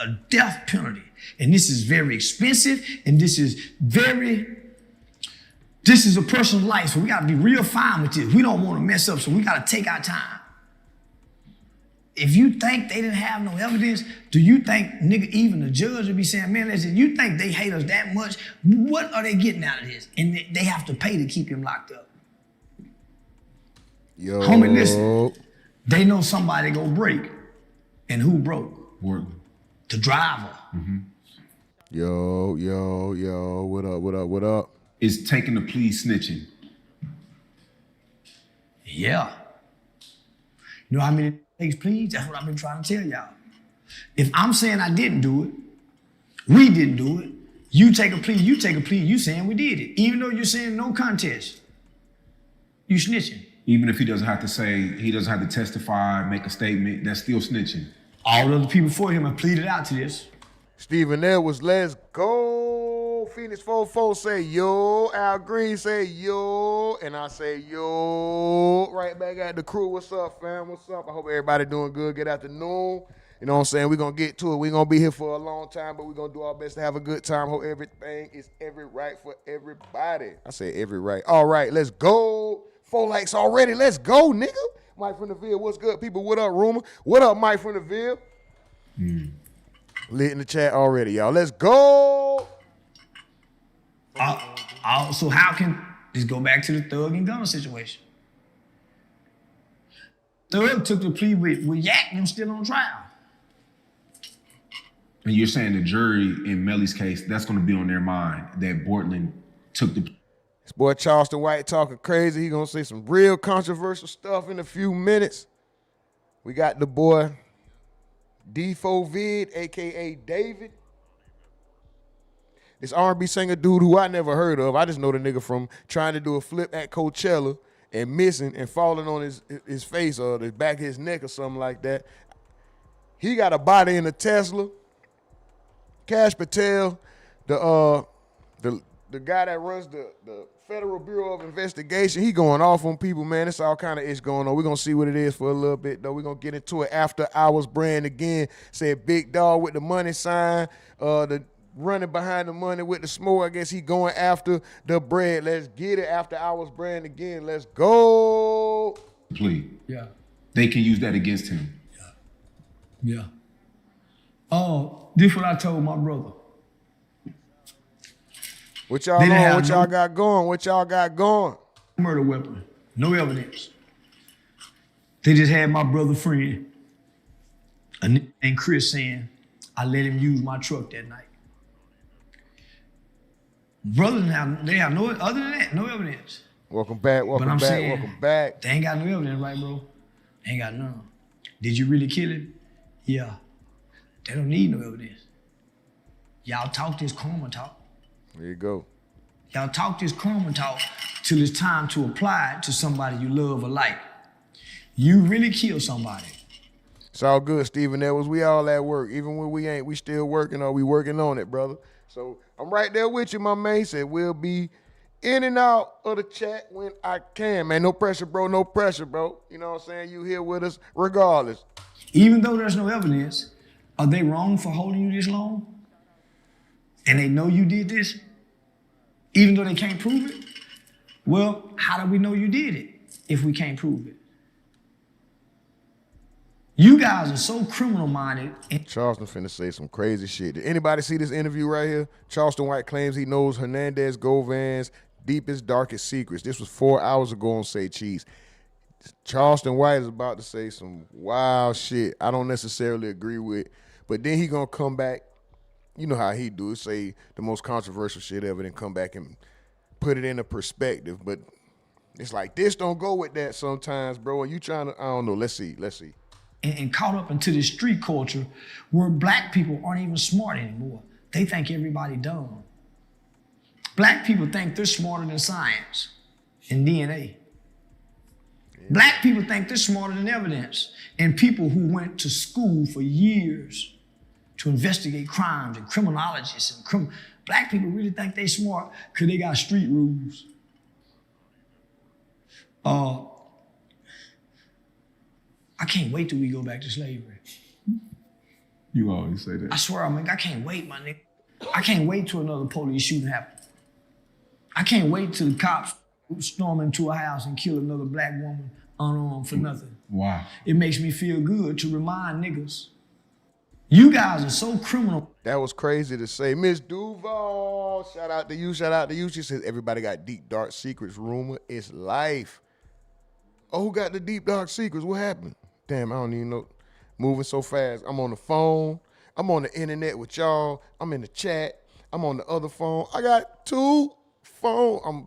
a death penalty. And this is very expensive, and this is a person's life, so we gotta be real fine with this. We don't wanna mess up, so we gotta take our time. If you think they didn't have no evidence, do you think, nigga, even the judge would be saying, man, listen, you think they hate us that much? What are they getting out of this? And they have to pay to keep him locked up. Yo. Homie, listen, they know somebody gonna break. And who broke? Portland. The driver. Mm-hmm. Yo, what up? Is taking the plea snitching? Yeah. You know how many takes pleas? That's what I've been trying to tell y'all. If I'm saying I didn't do it, we didn't do it, you take a plea, you saying we did it. Even though you're saying no contest, you snitching. Even if he doesn't have to say, he doesn't have to testify, make a statement, that's still snitching. All the other people before him have pleaded out to this. Stephen Edwards, let's go. Phoenix 44 say yo. Al Green say yo. And I say yo. Right back at the crew. What's up, fam? What's up? I hope everybody doing good. Good afternoon. You know what I'm saying? We're going to get to it. We're going to be here for a long time, but we're going to do our best to have a good time. Hope everything is every right for everybody. I say every right. All right, let's go. 4 likes already. Let's go, nigga. Mike from the Ville, what's good, people? What up, Rumor? What up, Mike from the Ville? Lit in the chat already, y'all. Let's go. So how can this go back to the Thug and Gunner situation? Thug took the plea with Yak and him still on trial. And you're saying the jury in Melly's case, that's going to be on their mind, that Portland took the... This boy Charleston White talking crazy. He going to say some real controversial stuff in a few minutes. We got the boy D4VD, a.k.a. David. This R&B singer dude who I never heard of. I just know the nigga from trying to do a flip at Coachella and missing and falling on his face or the back of his neck or something like that. He got a body in a Tesla. Kash Patel, the guy that runs the Federal Bureau of Investigation, he going off on people, man. It's all kind of ish going on. We're going to see what it is for a little bit, though. We're going to get into it after hours. Brand again said big dog with the money sign, the running behind the money with the smoke. I guess he going after the bread. Let's get it. After hours. Brand again. Let's go. Plea. Yeah. They can use that against him. Yeah. Oh, this is what I told my brother. What y'all on? What y'all got going? What y'all got going? Murder weapon. No evidence. They just had my brother friend, a nigga named Chris, saying, I let him use my truck that night. Brothers now, they have no, other than that, no evidence. Welcome back, welcome back. They ain't got no evidence, right, bro? They ain't got none. Did you really kill him? Yeah. They don't need no evidence. Y'all talk this karma talk. There you go. Y'all talk this karma talk till it's time to apply it to somebody you love or like. You really kill somebody. It's all good, Stephen Edwards. We all at work. Even when we ain't, we still working or we working on it, brother. So I'm right there with you, my man. He said we'll be in and out of the chat when I can, man. No pressure, bro. No pressure, bro. You know what I'm saying? You here with us regardless. Even though there's no evidence, are they wrong for holding you this long? And they know you did this, even though they can't prove it? Well, how do we know you did it if we can't prove it? You guys are so criminal-minded. Charleston finna say some crazy shit. Did anybody see this interview right here? Charleston White claims he knows Hernandez Govan's deepest, darkest secrets. This was 4 hours ago on Say Cheese. Charleston White is about to say some wild shit I don't necessarily agree with, but then he gonna come back. You know how he do, say the most controversial shit ever, then come back and put it into perspective. But it's like, this don't go with that sometimes, bro. And you trying to, I don't know, let's see. And caught up into this street culture where black people aren't even smart anymore. They think everybody dumb. Black people think they're smarter than science and DNA. Yeah. Black people think they're smarter than evidence. And people who went to school for years to investigate crimes and criminologists and black people really think they smart because they got street rules. I can't wait till we go back to slavery. You always say that. I swear, I can't wait, my nigga. I can't wait till another police shooting happens. I can't wait till the cops storm into a house and kill another black woman unarmed for nothing. Wow. It makes me feel good to remind niggas, you guys are so criminal. That was crazy to say. Miss Duval, shout out to you, shout out to you. She says, everybody got deep, dark secrets. Rumor is life. Oh, who got the deep, dark secrets? What happened? Damn, I don't even know. Moving so fast. I'm on the phone. I'm on the internet with y'all. I'm in the chat. I'm on the other phone. I got two phones.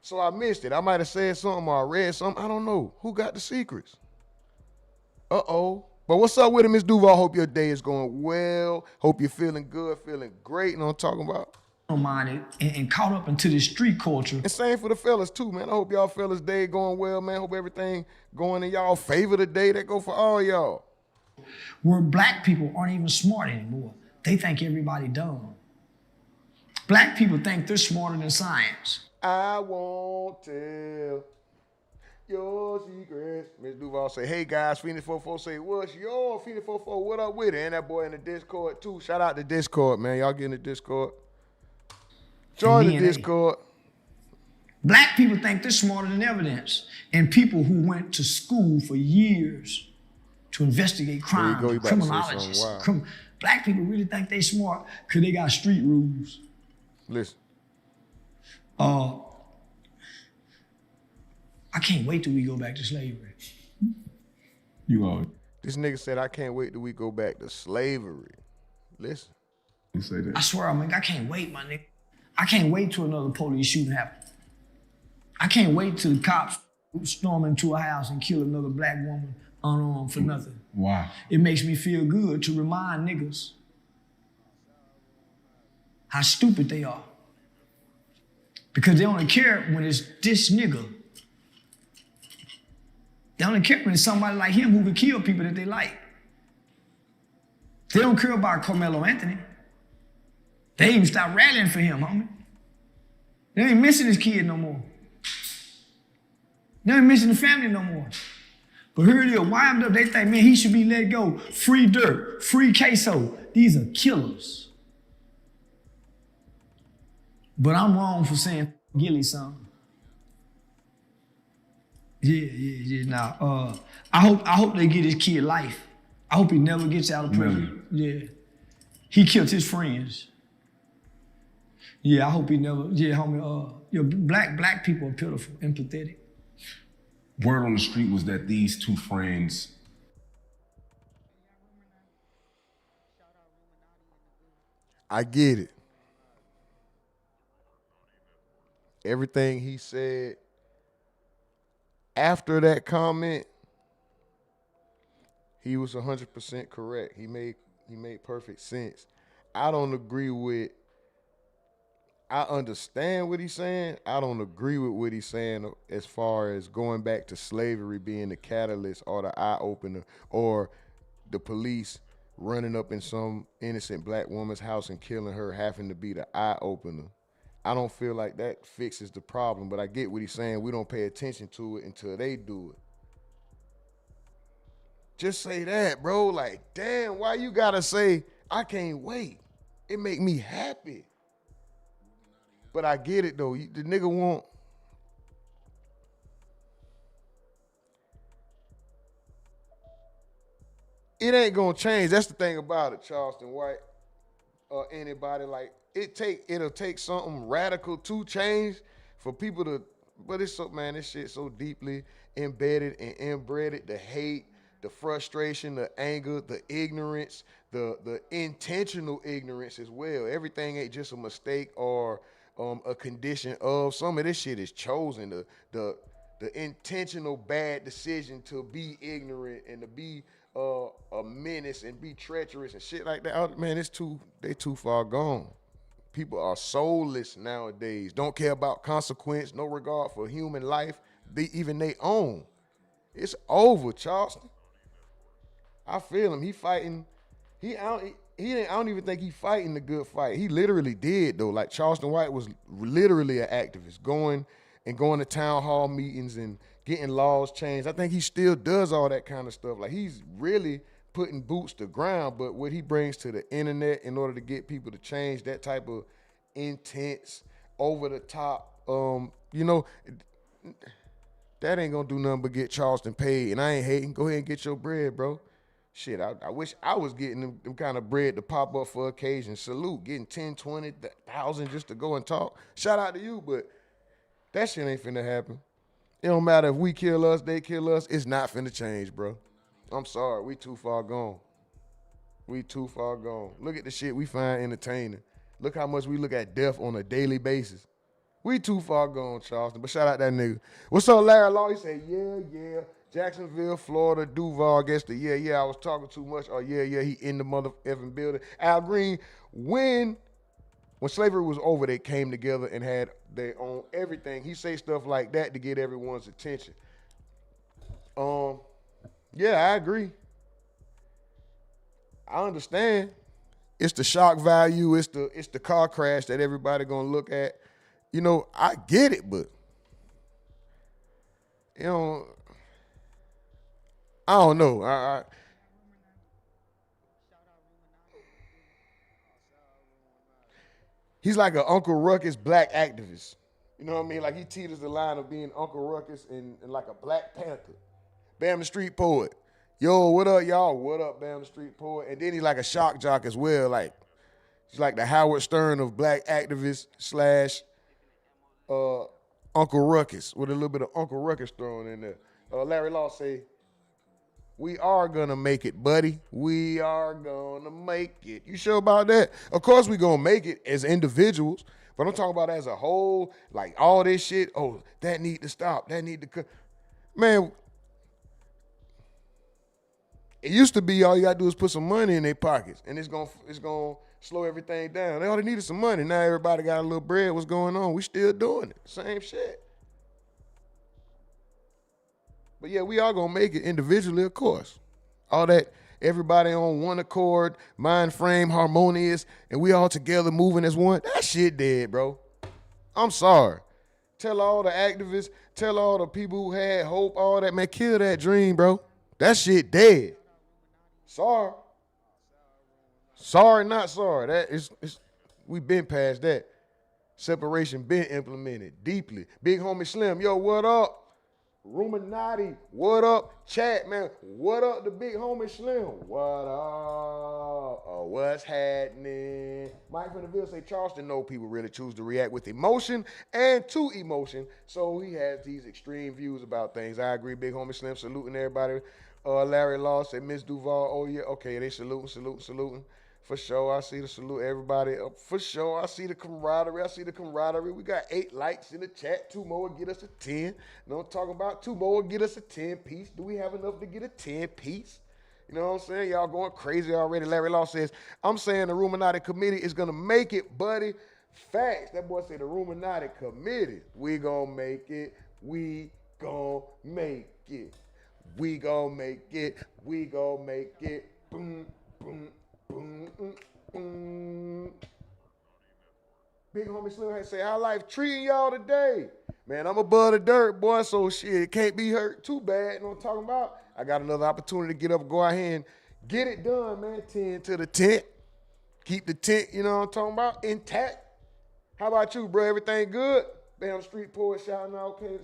So I missed it. I might have said something or I read something. I don't know. Who got the secrets? Uh-oh. But what's up with it, Miss Duval? Hope your day is going well. Hope you're feeling good, feeling great. You know what I'm talking about? Minded and caught up into this street culture. And same for the fellas too, man. I hope y'all fellas' day going well, man. Hope everything going in y'all favor today. That go for all y'all. Where black people aren't even smart anymore. They think everybody dumb. Black people think they're smarter than science. I won't tell your secrets. Miss Duval say, hey guys, Phoenix 44 say, what's your Phoenix 44? What up with it? And that boy in the Discord too. Shout out to Discord, man. Y'all get in the Discord. Join the Discord. Black people think they're smarter than evidence. And people who went to school for years to investigate crime, criminologists. Wow. Black people really think they smart because they got street rules. Listen. I can't wait till we go back to slavery. You always. This nigga said, I can't wait till we go back to slavery. Listen. You say that. I swear, I can't wait, my nigga. I can't wait till another police shooting happens. I can't wait till the cops storm into a house and kill another black woman unarmed for nothing. Wow. It makes me feel good to remind niggas how stupid they are. Because they only care when it's this nigga. They only care when it's somebody like him who can kill people that they like. They don't care about Carmelo Anthony. They even stopped rallying for him, homie. They ain't missing his kid no more. They ain't missing the family no more. But here it is, wind up, they think, man, he should be let go. Free Dirt, free Queso. These are killers. But I'm wrong for saying Gilly something. Yeah. Now, I hope they get his kid life. I hope he never gets out of prison. Yeah. He killed his friends. Yeah, I hope he never, homie, black people are pitiful and pathetic. Word on the street was that these two friends. I get it. Everything he said after that comment, he was 100% correct. He made perfect sense. I don't agree with, I understand what he's saying. I don't agree with what he's saying as far as going back to slavery being the catalyst or the eye-opener or the police running up in some innocent black woman's house and killing her having to be the eye-opener. I don't feel like that fixes the problem, but I get what he's saying. We don't pay attention to it until they do it. Just say that, bro. Like, damn, why you gotta say, I can't wait? It make me happy. But I get it, though. The nigga want... It ain't gonna change. That's the thing about it, Charleston White, or anybody. Like, it'll take something radical to change for people to... But it's so, man, this shit so deeply embedded and inbred. The hate, the frustration, the anger, the ignorance, the intentional ignorance as well. Everything ain't just a mistake or a condition of. Some of this shit is chosen. The intentional bad decision to be ignorant and to be a menace and be treacherous and shit like that. Oh, man, they too far gone. People are soulless nowadays. Don't care about consequence, no regard for human life, even they own. It's over, Charleston. I feel him. He fighting. I don't even think he fighting the good fight. He literally did, though. Like, Charleston White was literally an activist, going to town hall meetings and getting laws changed. I think he still does all that kind of stuff. Like, he's really putting boots to ground, but what he brings to the internet in order to get people to change, that type of intense, over the top, you know, that ain't gonna do nothing but get Charleston paid. And I ain't hating. Go ahead and get your bread, bro. Shit, I wish I was getting them kind of bread to pop up for occasions. Salute, getting 10, 20,000 just to go and talk. Shout out to you, but that shit ain't finna happen. It don't matter if we kill us, they kill us. It's not finna change, bro. I'm sorry, we too far gone. We too far gone. Look at the shit we find entertaining. Look how much we look at death on a daily basis. We too far gone, Charleston. But shout out that nigga. What's up, Larry Law? He said, yeah. Jacksonville, Florida, Duval gets the I was talking too much. Oh, yeah, he in the motherfucking building. Al Green, when slavery was over, they came together and had their own everything. He say stuff like that to get everyone's attention. Yeah, I agree. I understand. It's the shock value. It's the car crash that everybody gonna look at. You know, I get it, but you know, I don't know. He's like an Uncle Ruckus black activist. You know what I mean? Like he teeters the line of being Uncle Ruckus and like a Black Panther. Bam the Street Poet. Yo, what up, y'all? What up, Bam the Street Poet? And then he's like a shock jock as well. Like he's like the Howard Stern of black activists / Uncle Ruckus with a little bit of Uncle Ruckus thrown in there. Larry Law say, we are gonna make it, buddy. We are gonna make it. You sure about that? Of course we gonna make it as individuals, but I'm talking about as a whole, like all this shit, oh, that need to stop, that need to man, it used to be all you gotta do is put some money in their pockets and it's gonna slow everything down. They already needed some money. Now everybody got a little bread. What's going on? We still doing it. Same shit. But yeah, we all gonna make it individually, of course. All that, everybody on one accord, mind frame, harmonious, and we all together moving as one. That shit dead, bro. I'm sorry. Tell all the activists, tell all the people who had hope, all that, man, kill that dream, bro. That shit dead. Sorry. Sorry, not sorry. That is, we been past that. Separation been implemented deeply. Big homie Slim, yo, what up? Ruminati, what up? Chat, man, what up the big homie Slim? What up? What's happening? Mike from the Ville say Charleston know people really choose to react with emotion and to emotion, so he has these extreme views about things. I agree, big homie Slim, saluting everybody. Larry Law said Miss Duval, oh yeah, okay, they saluting. For sure, I see the salute, everybody. For sure, I see the camaraderie. We got 8 likes in the chat. 2 more will get us a 10. You know what I'm talking about? 2 more will get us a 10 piece. Do we have enough to get a 10 piece? You know what I'm saying? Y'all going crazy already. Larry Law says, I'm saying the Ruminati Committee is going to make it, buddy. Facts. That boy said the Ruminati Committee. We going to make it. We going to make it. We going to make it. We going to make it. Boom, boom. Big homie Slim had to say, how life treating y'all today? Man, I'm above the dirt, boy, so shit, it can't be hurt too bad. You know what I'm talking about? I got another opportunity to get up and go out here and get it done, man. 10 to the tent. Keep the tent, you know what I'm talking about, intact. How about you, bro? Everything good? Bam Street Poet shouting out, okay,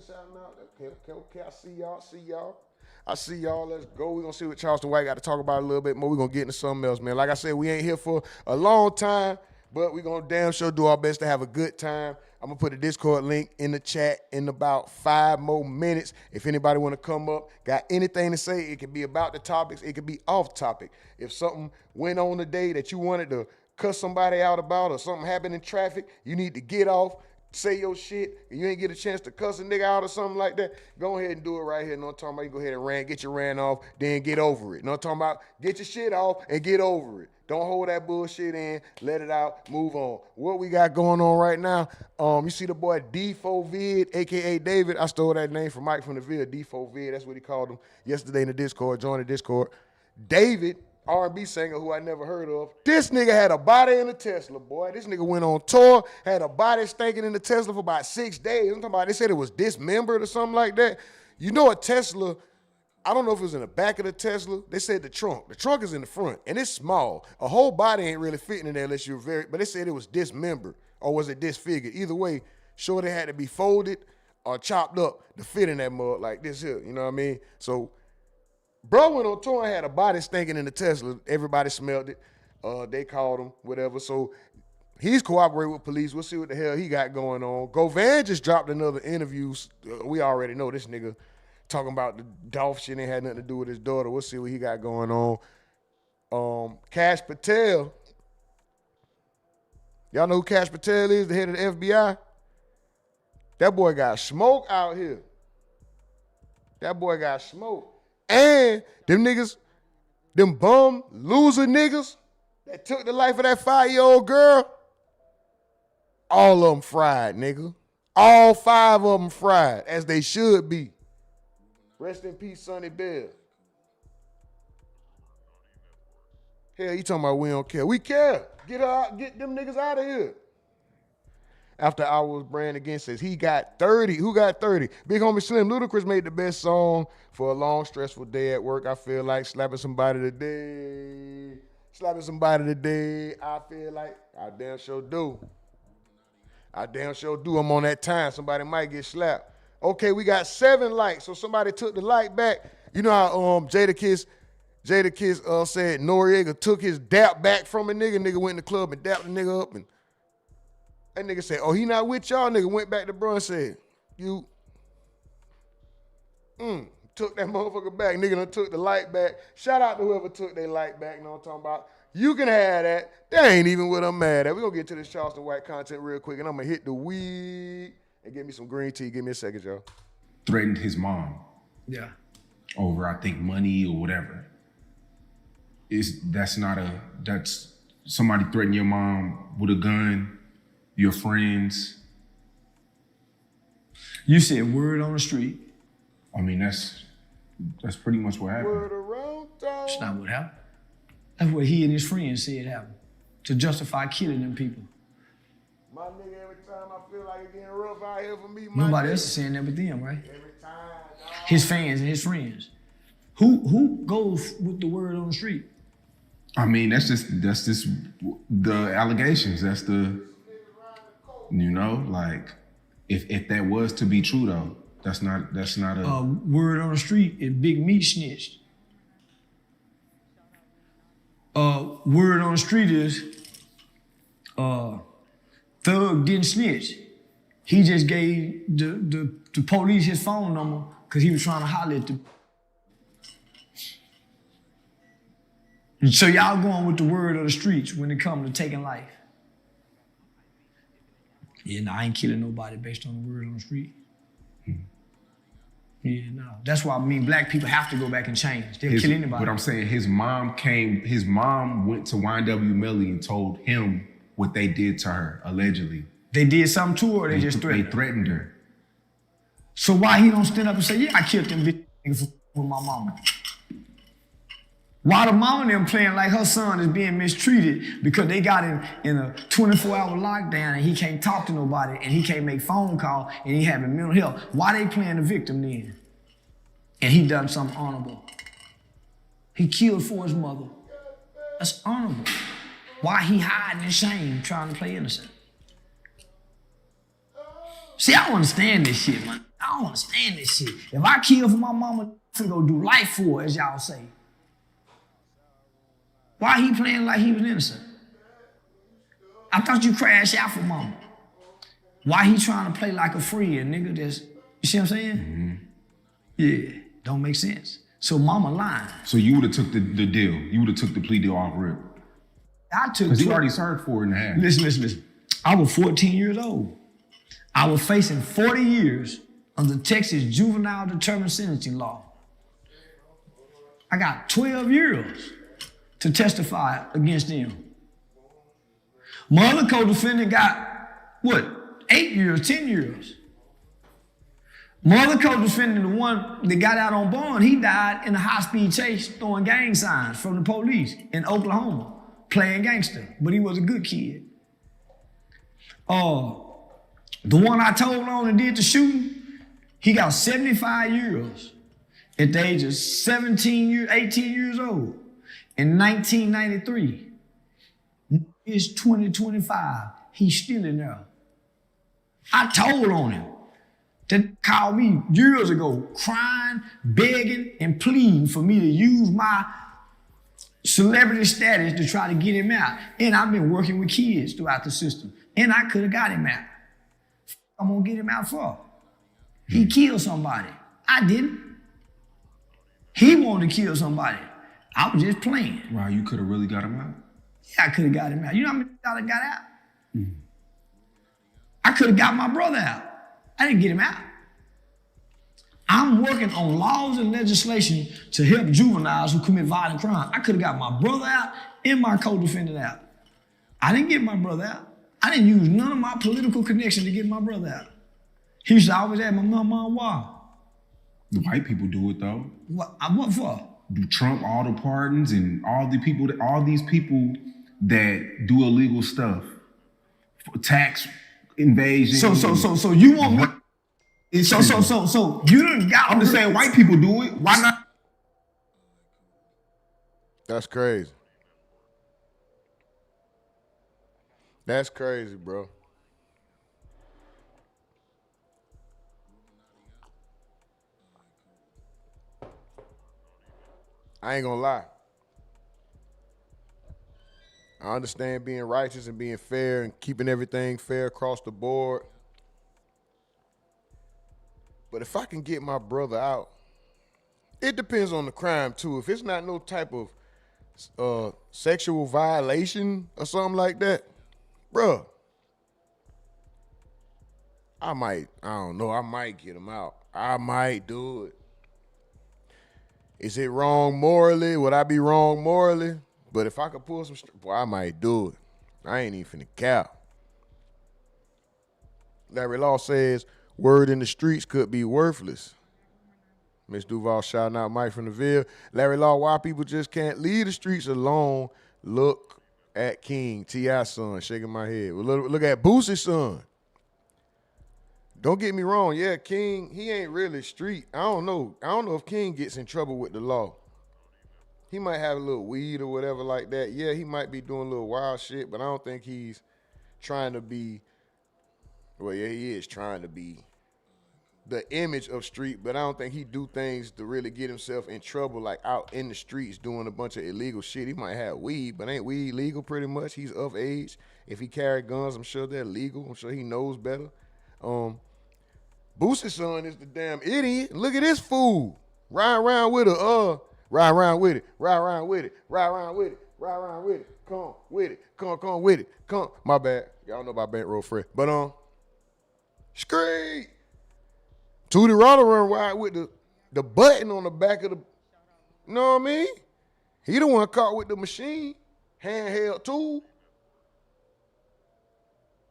I see y'all. Let's go. We're going to see what Charleston White got to talk about a little bit more. We're going to get into something else, man. Like I said, we ain't here for a long time, but we're going to damn sure do our best to have a good time. I'm going to put a Discord link in the chat in about 5 more minutes. If anybody want to come up, got anything to say, it could be about the topics. It could be off topic. If something went on today that you wanted to cuss somebody out about or something happened in traffic, you need to get off. Say your shit, and you ain't get a chance to cuss a nigga out or something like that, go ahead and do it right here. You know what I'm talking about? You go ahead and get your rant off, then get over it. You know what I'm talking about? Get your shit off and get over it. Don't hold that bullshit in. Let it out. Move on. What we got going on right now, you see the boy D4VD, a.k.a. David. I stole that name from Mike from the Ville. D4VD, that's what he called him yesterday in the Discord. Join the Discord. David, R&B singer who I never heard of. This nigga had a body in a Tesla, boy. This nigga went on tour, had a body stinking in the Tesla for about 6 days. I'm talking about, they said it was dismembered or something like that. You know a Tesla, I don't know if it was in the back of the Tesla. They said the trunk. The trunk is in the front, and it's small. A whole body ain't really fitting in there unless you're but they said it was dismembered, or was it disfigured? Either way, sure, it had to be folded or chopped up to fit in that mug like this here, you know what I mean? So, bro went on tour and had a body stinking in the Tesla. Everybody smelled it. They called him, whatever. So, he's cooperating with police. We'll see what the hell he got going on. Govan just dropped another interview. We already know this nigga talking about the Dolph shit ain't had nothing to do with his daughter. We'll see what he got going on. Kash Patel. Y'all know who Kash Patel is, the head of the FBI? That boy got smoke out here. That boy got smoke. And them niggas, them bum loser niggas that took the life of that 5-year-old girl, all of them fried, nigga. All 5 of them fried, as they should be. Rest in peace, Sonny Bell. Hell, you talking about we don't care. We care. Get her out, get them niggas out of here. After Hours Brand again says he got 30. Who got 30? Big Homie Slim Ludacris made the best song for a long, stressful day at work. I feel like slapping somebody today. Slapping somebody today. I feel like I damn sure do. I damn sure do. I'm on that time. Somebody might get slapped. Okay, we got 7 likes. So somebody took the like back. You know how Jadakiss said Noriega took his dap back from a nigga. Nigga went in the club and dapped the nigga up, and that nigga said, oh, he not with y'all. Nigga went back to bro and said, you took that motherfucker back. Nigga done took the light back. Shout out to whoever took their light back. You know what I'm talking about? You can have that. That ain't even what I'm mad at. We're going to get to this Charleston White content real quick, and I'm going to hit the weed and get me some green tea. Give me a second, y'all. Threatened his mom. Yeah. Over, I think, money or whatever. That's somebody threatening your mom with a gun, your friends. You said word on the street. I mean, that's pretty much what happened. Word around town. That's not what happened. That's what he and his friends said happened to justify killing them people. My nigga, every time I feel like it's getting rough out here for me, Nobody else is saying that but them, right? Every time, dog. His fans and his friends. Who goes with the word on the street? I mean, that's just the allegations. That's the, you know, like if that was to be true though, that's not a word on the street is Big Meat snitched. Word on the street is Thug didn't snitch. He just gave the police his phone number because he was trying to holler at the. So y'all going with the word of the streets when it comes to taking life. Yeah, no, I ain't killing nobody based on the word on the street. Yeah, no. That's why I mean black people have to go back and change. They'll kill anybody. But I'm saying his mom went to YNW Melly and told him what they did to her, allegedly. They did something to her or they just threatened her? They threatened her. So why he don't stand up and say, yeah, I killed them bitches with my mama? Why the mama and them playing like her son is being mistreated because they got him in a 24-hour lockdown and he can't talk to nobody and he can't make phone calls and he having mental health. Why they playing the victim then? And he done something honorable. He killed for his mother. That's honorable. Why he hiding in shame trying to play innocent? See, I don't understand this shit, man. I don't understand this shit. If I kill for my mama, I'm gonna go do life for her, as y'all say. Why he playing like he was innocent? I thought you crashed out for mama. Why he trying to play like a friend, nigga? That's, you see what I'm saying? Mm-hmm. Yeah, don't make sense. So mama lying. So you would have took the deal. You would have took the plea deal off rip. I took because he already served 4.5. Listen. I was 14 years old. I was facing 40 years under Texas juvenile determined sentencing law. I got 12 years to testify against them. My other co-defendant got, 8 years, 10 years. My other co-defendant, the one that got out on bond, he died in a high-speed chase throwing gang signs from the police in Oklahoma, playing gangster, but he was a good kid. The one I told on and did the shooting, he got 75 years. at the age of 18 years old, in 1993. It's 2025. He's still in there. I told on him. That called me years ago, crying, begging, and pleading for me to use my celebrity status to try to get him out. And I've been working with kids throughout the system. And I could have got him out. I'm gonna get him out for. He killed somebody. I didn't. He wanted to kill somebody. I was just playing. Wow, you could have really got him out? Yeah, I could have got him out. You know how many times I got out? I could have got my brother out. I didn't get him out. I'm working on laws and legislation to help juveniles who commit violent crime. I could have got my brother out and my co-defendant out. I didn't get my brother out. I didn't use none of my political connection to get my brother out. He used to always ask my mom, why? The white people do it though. What for? Do Trump all the pardons and all these people that do illegal stuff, tax invasion. So you want me? So you done got. I'm just saying, white people do it. Why not? That's crazy. That's crazy, bro. I ain't gonna lie. I understand being righteous and being fair and keeping everything fair across the board. But if I can get my brother out, it depends on the crime too. If it's not no type of sexual violation or something like that, bruh, I might get him out. I might do it. Is it wrong morally? Would I be wrong morally? But if I could pull some, boy, I might do it. I ain't even finna cap. Larry Law says, word in the streets could be worthless. Miss Duval shouting out Mike from the Ville. Larry Law, why people just can't leave the streets alone? Look at King, T.I.'s son, shaking my head. Well, look at Boosie's son. Don't get me wrong. Yeah, King, he ain't really street. I don't know if King gets in trouble with the law. He might have a little weed or whatever like that. Yeah, he might be doing a little wild shit, but I don't think he's trying to be, well, yeah, he is trying to be the image of street, but I don't think he do things to really get himself in trouble, like out in the streets doing a bunch of illegal shit. He might have weed, but ain't weed legal pretty much? He's of age. If he carry guns, I'm sure they're legal. I'm sure he knows better. Boosie's son is the damn idiot. Look at this fool. Ride around with her, ride around with it, ride around with it, ride around with it, ride around with it, come with it, come with it, come. My bad. Y'all know about Bankroll Fred. But Screet. Tootie Roller run wide with the button on the back of the, you know what I mean? He the one caught with the machine, handheld tool.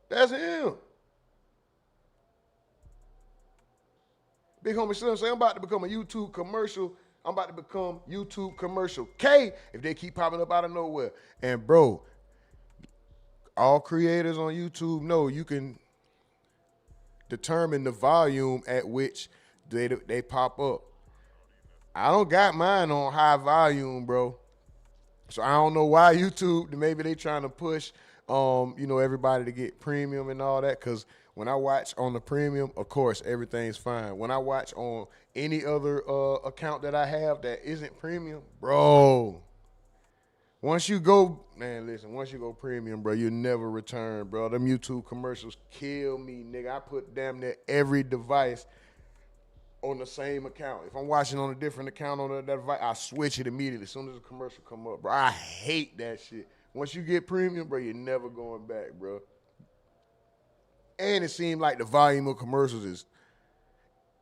That's him. Big homie Slim say, I'm about to become a YouTube commercial. I'm about to become YouTube commercial K if they keep popping up out of nowhere. And bro, all creators on YouTube know you can determine the volume at which they pop up. I don't got mine on high volume, bro. So I don't know why YouTube, maybe they trying to push everybody to get premium and all that, because when I watch on the premium, of course, everything's fine. When I watch on any other account that I have that isn't premium, bro, once you go premium, bro, you never return, bro. Them YouTube commercials kill me, nigga. I put damn near every device on the same account. If I'm watching on a different account on that device, I switch it immediately as soon as the commercial come up, bro. I hate that shit. Once you get premium, bro, you're never going back, bro. And it seemed like the volume of commercials is,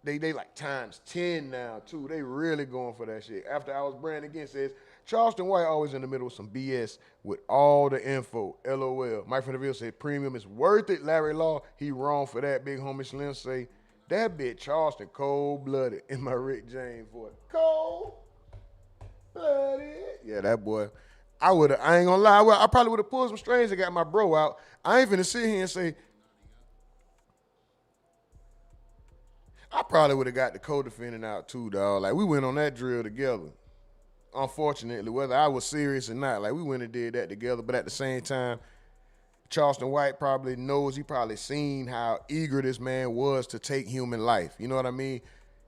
they like times 10 now, too. They really going for that shit. After Hours Brand again says, Charleston White always in the middle of some BS with all the info. LOL. Mike from the Ville said, premium is worth it. Larry Law, he wrong for that. Big homie Slim say, that bitch Charleston cold-blooded in my Rick James voice. Cold-blooded. Yeah, that boy. I ain't gonna lie, I probably would have pulled some strings and got my bro out. I ain't finna sit here and say, I probably would have got the co-defendant out too, dog. Like, we went on that drill together. Unfortunately, whether I was serious or not, like, we went and did that together. But at the same time, Charleston White probably knows, he probably seen how eager this man was to take human life. You know what I mean?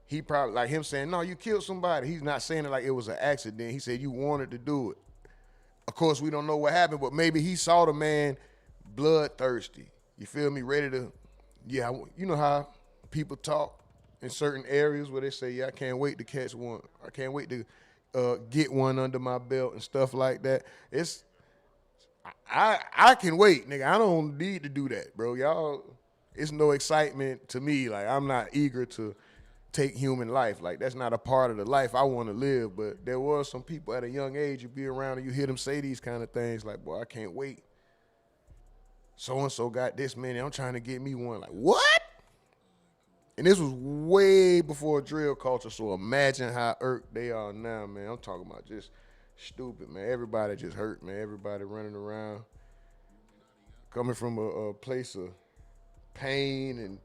He probably, like him saying, no, you killed somebody. He's not saying it like it was an accident. He said you wanted to do it. Of course, we don't know what happened, but maybe he saw the man bloodthirsty. You feel me? Ready to, yeah, you know how people talk in certain areas where they say, yeah, I can't wait to catch one. I can't wait to get one under my belt and stuff like that. I can wait, nigga. I don't need to do that, bro. Y'all, it's no excitement to me. Like, I'm not eager to take human life. Like, that's not a part of the life I want to live. But there was some people at a young age, you be around and you hear them say these kind of things like, boy, I can't wait. So-and-so got this many. I'm trying to get me one. Like, what? And this was way before drill culture, so imagine how irked they are now, man. I'm talking about just stupid, man. Everybody just hurt, man. Everybody running around, coming from a place of pain and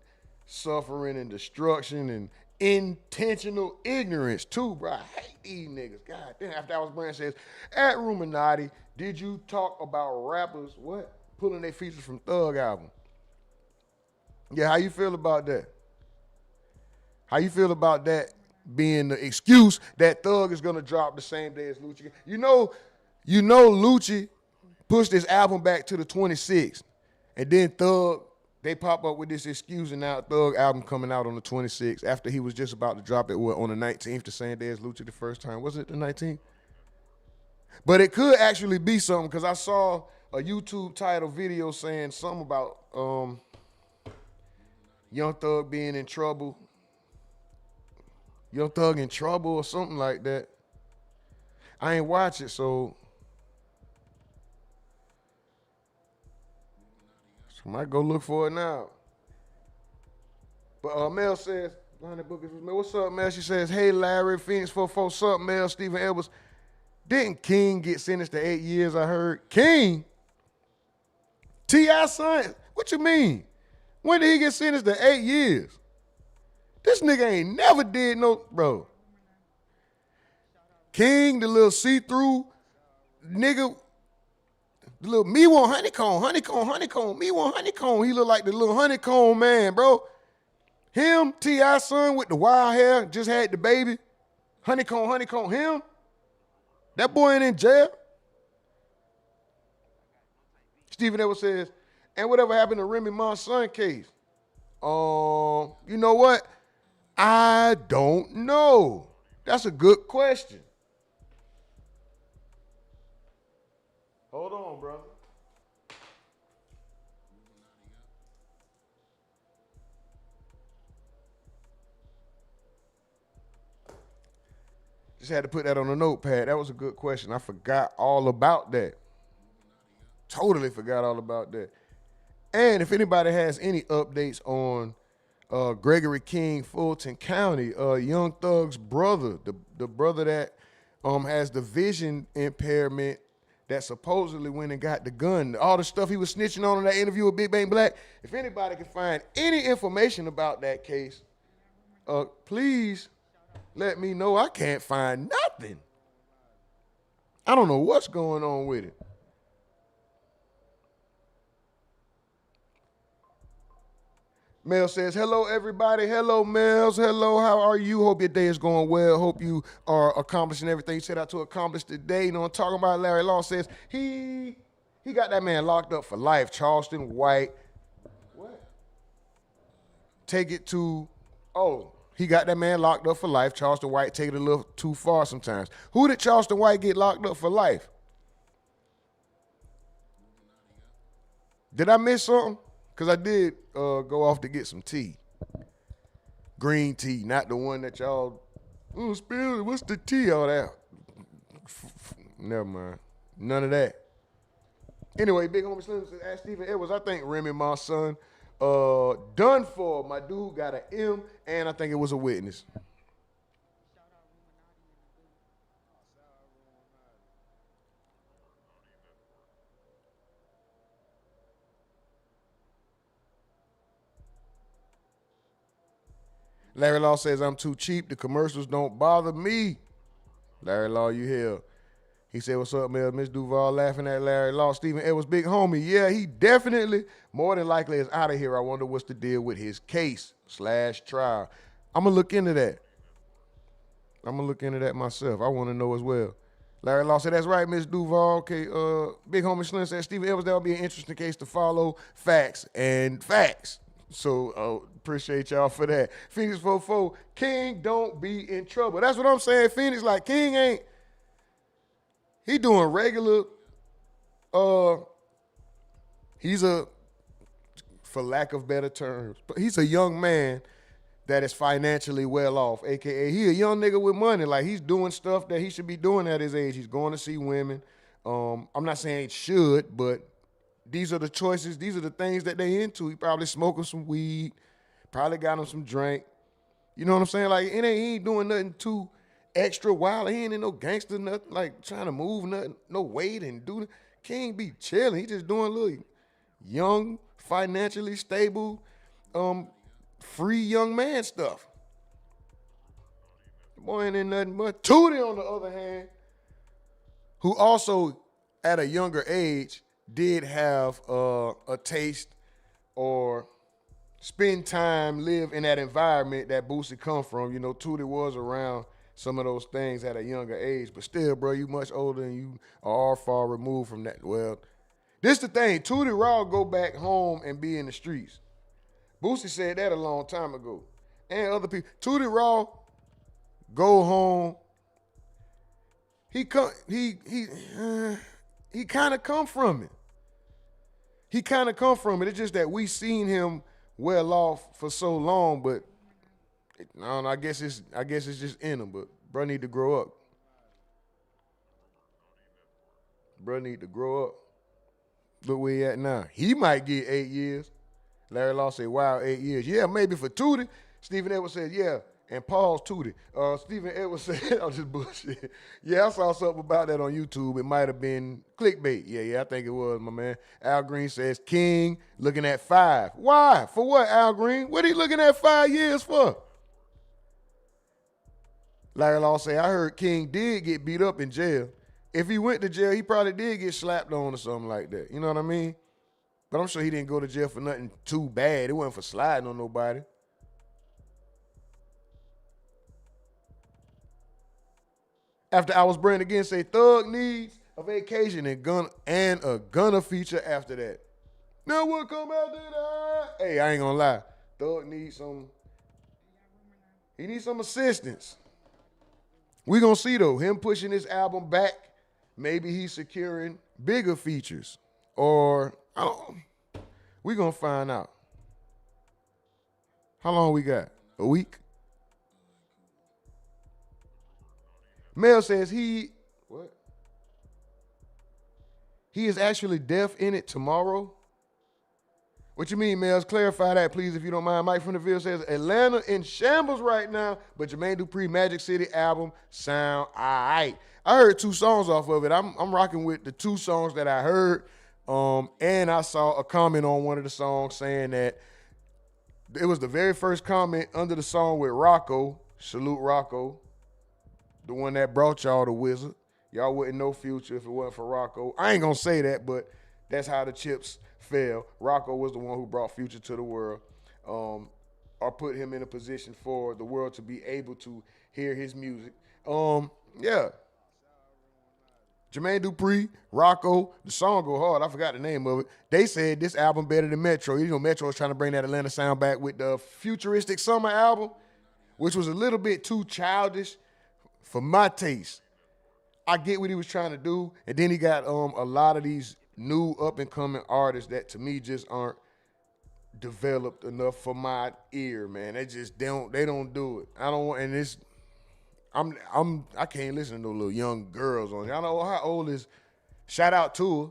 suffering and destruction and intentional ignorance, too, bro. I hate these niggas. God damn. After Alex Brand says, at Ruminati, did you talk about rappers, what? Pulling their features from Thug album. Yeah, how you feel about that? How you feel about that being the excuse that Thug is gonna drop the same day as Lucci? You know Lucci pushed his album back to the 26th, and then Thug, they pop up with this excuse, and now Thug album coming out on the 26th after he was just about to drop it on the 19th, the same day as Lucci the first time. Was it the 19th? But it could actually be something, because I saw a YouTube title video saying something about Young Thug being in trouble. Young Thug in trouble or something like that. I ain't watch it, so I might go look for it now. But Mel says, what's up, Mel? She says, hey, Larry, Phoenix 44, what's up, Mel? Stephen Edwards. Didn't King get sentenced to 8 years, I heard? King? T.I. son? What you mean? When did he get sentenced to 8 years? This nigga ain't never did no, bro. King, the little see-through nigga, the little me want honeycomb, me want honeycomb. He look like the little honeycomb man, bro. Him, T.I. son with the wild hair, just had the baby. Honeycomb, him. That boy ain't in jail. Stephen Edwards says, and whatever happened to Remy Ma's son case? You know what? I don't know. That's a good question. Hold on, brother. Just had to put that on a notepad. That was a good question. I forgot all about that. Totally forgot all about that. And if anybody has any updates on Gregory King, Fulton County, Young Thug's brother, the brother that has the vision impairment, that supposedly went and got the gun, all the stuff he was snitching on in that interview with Big Bang Black. If anybody can find any information about that case, please let me know. I can't find nothing. I don't know what's going on with it. Mel says, hello, everybody. Hello, Mels. Hello, how are you? Hope your day is going well. Hope you are accomplishing everything you set out to accomplish today. You know what I'm talking about? Larry Law says, he got that man locked up for life. Charleston White. What? Take it to, he got that man locked up for life. Charleston White take it a little too far sometimes. Who did Charleston White get locked up for life? Did I miss something? Because I did go off to get some tea. Green tea, not the one that y'all, spill, what's the tea, all that. Never mind. None of that. Anyway, Big Homie Slim says, ask Stephen Edwards, I think Remy, my son, done for. My dude got an M, and I think it was a witness. Larry Law says, I'm too cheap. The commercials don't bother me. Larry Law, you here. He said, what's up, man? Miss Duval laughing at Larry Law. Stephen Edwards, big homie. Yeah, he definitely, more than likely, is out of here. I wonder what's the deal with his case/trial. I'm going to look into that. I'm going to look into that myself. I want to know as well. Larry Law said, that's right, Miss Duval. Okay, big homie Slim said, Stephen Edwards, that'll be an interesting case to follow. Facts and facts. So appreciate y'all for that. Phoenix 44, King don't be in trouble. That's what I'm saying. Phoenix, like, King ain't, he doing regular, he's a, for lack of better terms, but he's a young man that is financially well off, AKA he a young nigga with money. Like, he's doing stuff that he should be doing at his age. He's going to see women. I'm not saying he should, but these are the choices. These are the things that they into. He probably smoking some weed, probably got him some drink. You know what I'm saying? Like, he ain't doing nothing too extra wild. He ain't in no gangster nothing, like trying to move nothing, no weight and do. King be chilling. He just doing little young, financially stable, free young man stuff. The boy ain't in nothing but Tootie, on the other hand, who also at a younger age did have a taste or spend time, live in that environment that Boosie come from. You know, Tootie was around some of those things at a younger age, but still, bro, you much older and you are far removed from that. Well, this the thing. Tootie Raw go back home and be in the streets. Boosie said that a long time ago. And other people. Tootie Raw go home. He kind of come from it. He kind of come from it. It's just that we seen him well off for so long, but I don't know, I guess it's just in him, but bro need to grow up. Bro need to grow up. Look where he at now. He might get 8 years. Larry Law said, wow, 8 years. Yeah, maybe for Tootie. Stephen Edwards said, yeah, and pause Tootie. Stephen Edwards said, I'm just bullshit. Yeah, I saw something about that on YouTube. It might have been clickbait. Yeah, I think it was, my man. Al Green says, King looking at 5. Why? For what, Al Green? What he looking at 5 years for? Larry Law say, I heard King did get beat up in jail. If he went to jail, he probably did get slapped on or something like that. You know what I mean? But I'm sure he didn't go to jail for nothing too bad. It wasn't for sliding on nobody. After I was Brand again, say Thug needs a vacation and a Gunna feature after that. Now what come after that? Hey, I ain't gonna lie. Thug needs some. He needs some assistance. We gonna see though, him pushing this album back, maybe he's securing bigger features. Or, I don't, we gonna find out. How long we got? A week? Mel says he is actually deaf in it tomorrow. What you mean, Mel? Clarify that, please, if you don't mind. Mike from the Ville says, Atlanta in shambles right now, but Jermaine Dupri Magic City album sound all right. I heard 2 songs off of it. I'm rocking with the 2 songs that I heard. And I saw a comment on one of the songs saying that it was the very first comment under the song with Rocco. Salute Rocco, the one that brought y'all the Wizard. Y'all wouldn't know Future if it wasn't for Rocco. I ain't gonna say that, but that's how the chips fell. Rocco was the one who brought Future to the world, or put him in a position for the world to be able to hear his music. Yeah. Jermaine Dupri, Rocco, the song go hard. I forgot the name of it. They said this album better than Metro. You know, Metro was trying to bring that Atlanta sound back with the Futuristic Summer album, which was a little bit too childish for my taste. I get what he was trying to do, and then he got a lot of these new up-and-coming artists that to me just aren't developed enough for my ear, man. They don't do it. I don't want, and it's, I can't listen to no little young girls on it. I don't know how old is, shout out to her.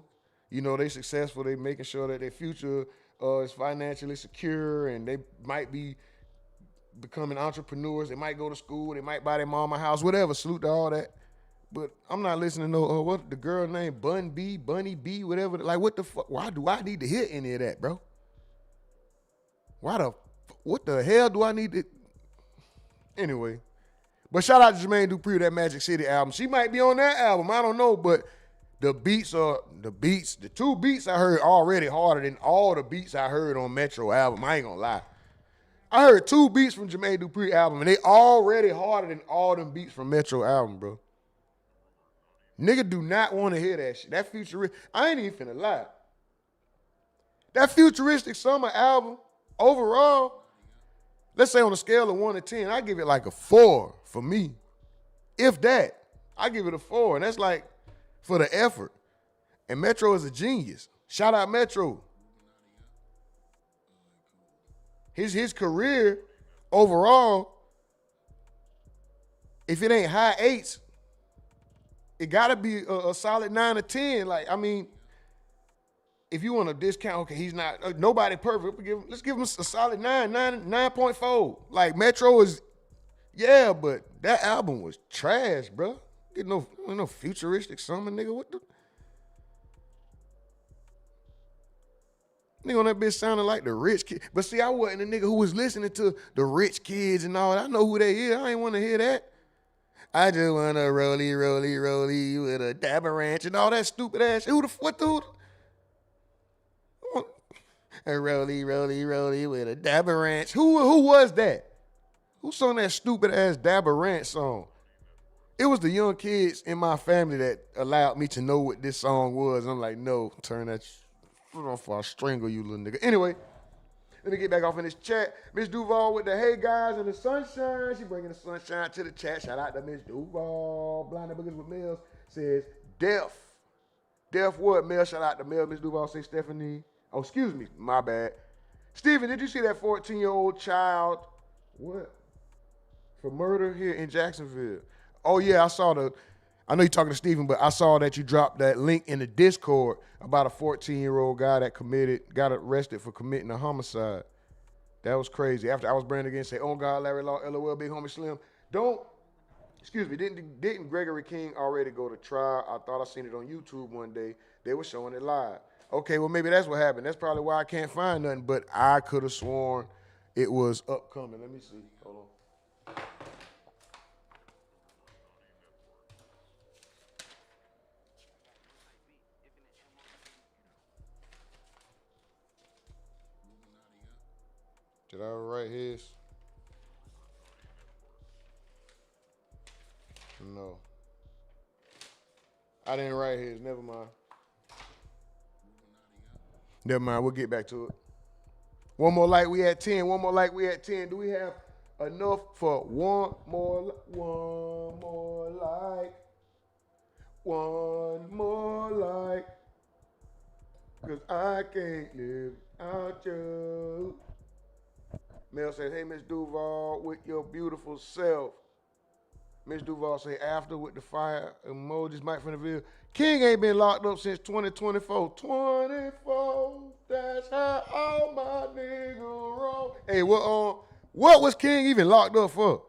You know, they successful, they making sure that their future is financially secure, and they might be becoming entrepreneurs. They might go to school, they might buy their mama a house, whatever, salute to all that. But I'm not listening to no, what the girl named Bunny B, whatever. Like, what the fuck? Why do I need to hear any of that, bro? What the hell do I need to? Anyway. But shout out to Jermaine Dupri with that Magic City album. She might be on that album. I don't know, but the two beats I heard already harder than all the beats I heard on Metro album. I ain't gonna lie. I heard 2 beats from Jermaine Dupri album, and they already harder than all them beats from Metro album, bro. Nigga do not want to hear that shit. That futuristic, I ain't even finna lie. That Futuristic Summer album, overall, let's say on a scale of 1 to 10, I give it like a 4 for me. If that, I give it a 4. And that's like for the effort. And Metro is a genius. Shout out Metro. His career overall, if it ain't high 8s, it gotta be a solid 9 or 10. Like, I mean, if you want to discount, okay, he's not nobody perfect. Let's give him a solid 9.4. Like Metro is, yeah, but that album was trash, bro. Get no Futuristic Summer, nigga. What the nigga on that bitch sounded like the Rich Kid. But see, I wasn't a nigga who was listening to the Rich Kids and all that. I know who they is. I ain't want to hear that. I just want to rollie with a dabber ranch and all that stupid ass shit. What the? A rollie with a dabber ranch. Who was that? Who sung that stupid ass dabber ranch song? It was the young kids in my family that allowed me to know what this song was. I'm like, no, turn that off or I'll strangle you, little nigga. Anyway, let me get back off in this chat. Miss Duval with the hey guys and the sunshine. She bringing the sunshine to the chat. Shout out to Miss Duval. Blind Boogers with Mills says deaf. Deaf what, Mel? Shout out to Mel. Miss Duval say Stephanie. Oh, excuse me. My bad. Steven, did you see that 14-year-old child, what? For murder here in Jacksonville? Oh, yeah, I know you're talking to Steven, but I saw that you dropped that link in the Discord about a 14-year-old guy that got arrested for committing a homicide. That was crazy. After I was branded again, say, oh God, Larry Law, LOL, Big Homie Slim. Didn't Gregory King already go to trial? I thought I seen it on YouTube one day. They were showing it live. Okay, well, maybe that's what happened. That's probably why I can't find nothing, but I could have sworn it was upcoming. Let me see. Hold on. Did I write his? No. I didn't write his. Never mind. Never mind. We'll get back to it. One more like we at 10. One more like we at 10. Do we have enough for one more like? One more like. Because I can't live without you. Mel says, hey, Miss Duval, with your beautiful self. Miss Duval say, after with the fire emojis, Mike from the Ville. King ain't been locked up since 2024. 24, that's how all my niggas roll. Hey, what was King even locked up for?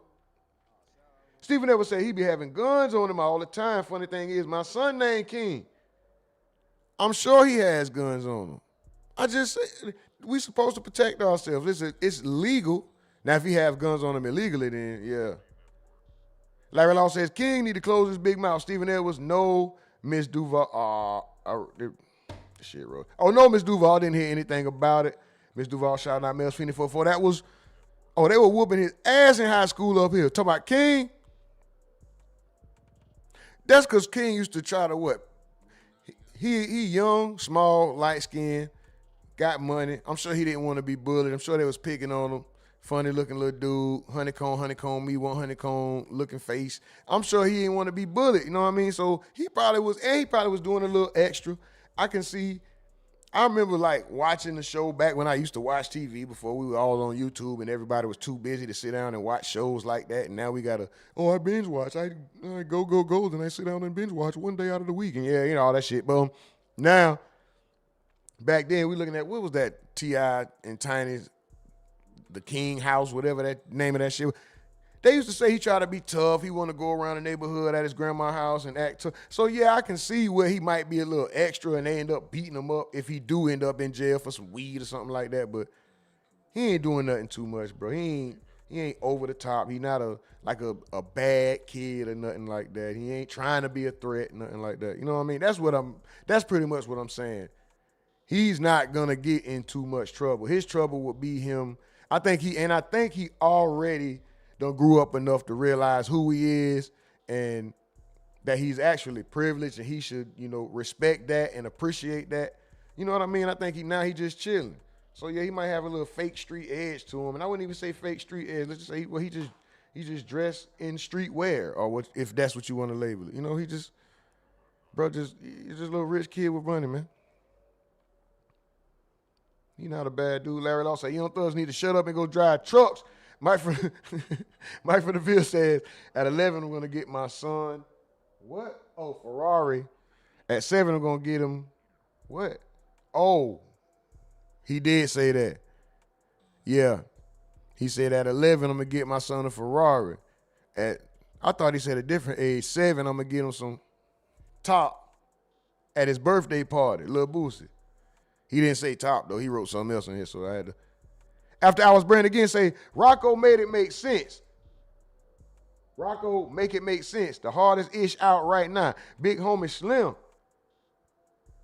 Stephen ever said he be having guns on him all the time. Funny thing is, my son named King. I'm sure he has guns on him. I just say, we supposed to protect ourselves. It's legal. Now, if he have guns on him illegally, then yeah. Larry Law says, King need to close his big mouth. Stephen Edwards, no, Miss Duval. Shit, bro. Oh, no, Miss Duval. I didn't hear anything about it. Miss Duval shouting out Mel Sweeney 44. That was, they were whooping his ass in high school up here. Talking about King. That's because King used to try to what? He young, small, light-skinned, got money. I'm sure he didn't want to be bullied. I'm sure they was picking on him. Funny looking little dude, honeycomb, me want honeycomb looking face. I'm sure he didn't want to be bullied, you know what I mean? So he probably was doing a little extra. I remember like watching the show back when I used to watch TV before we were all on YouTube and everybody was too busy to sit down and watch shows like that. And now we gotta, I binge watch. I go, and I sit down and binge watch one day out of the week. And yeah, you know, all that shit. But now, back then we looking at, what was that T.I. and Tiny's, the King House, whatever that name of that shit. They used to say he tried to be tough. He want to go around the neighborhood at his grandma's house and act tough. So yeah, I can see where he might be a little extra and they end up beating him up if he do end up in jail for some weed or something like that. But he ain't doing nothing too much, bro. He he ain't over the top. He not a bad kid or nothing like that. He ain't trying to be a threat, nothing like that. You know what I mean? That's pretty much what I'm saying. He's not gonna get in too much trouble. His trouble would be him. I think he already done grew up enough to realize who he is and that he's actually privileged and he should, respect that and appreciate that. You know what I mean? I think he just chilling. So yeah, he might have a little fake street edge to him, and I wouldn't even say fake street edge. Let's just say, well, he just dressed in street wear, or what, if that's what you want to label it. He's just a little rich kid with money, man. He not a bad dude. Larry Law said, young thugs need to shut up and go drive trucks. Mike from the Ville says, at 11, I'm going to get my son, what? Oh, Ferrari. At 7, I'm going to get him, what? Oh, he did say that. Yeah. He said at 11, I'm going to get my son a Ferrari. I thought he said a different age. 7, I'm going to get him some top at his birthday party, Lil Boosie. He didn't say top, though. He wrote something else in here, so I had to. After Hours Brand again say, Rocco made it make sense. Rocco, make it make sense. The hardest ish out right now. Big homie Slim.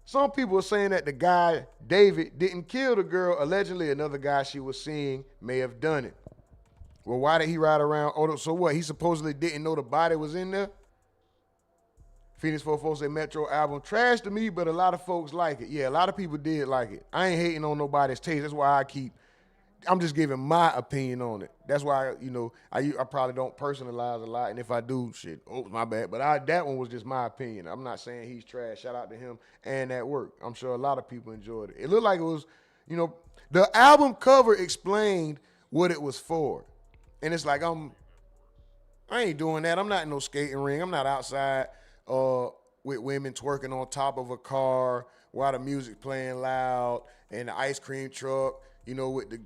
Some people are saying that the guy, David, didn't kill the girl. Allegedly, another guy she was seeing may have done it. Well, why did he ride around? Oh, so what? He supposedly didn't know the body was in there? Phoenix 44 say Metro album trash to me, but a lot of folks like it. Yeah, a lot of people did like it. I ain't hating on nobody's taste. That's why I'm just giving my opinion on it. That's why, I probably don't personalize a lot. And if I do, shit, my bad. But that one was just my opinion. I'm not saying he's trash. Shout out to him and that work. I'm sure a lot of people enjoyed it. It looked like it was, the album cover explained what it was for. And it's like, I ain't doing that. I'm not in no skating ring. I'm not outside with women twerking on top of a car while the music playing loud and the ice cream truck, with the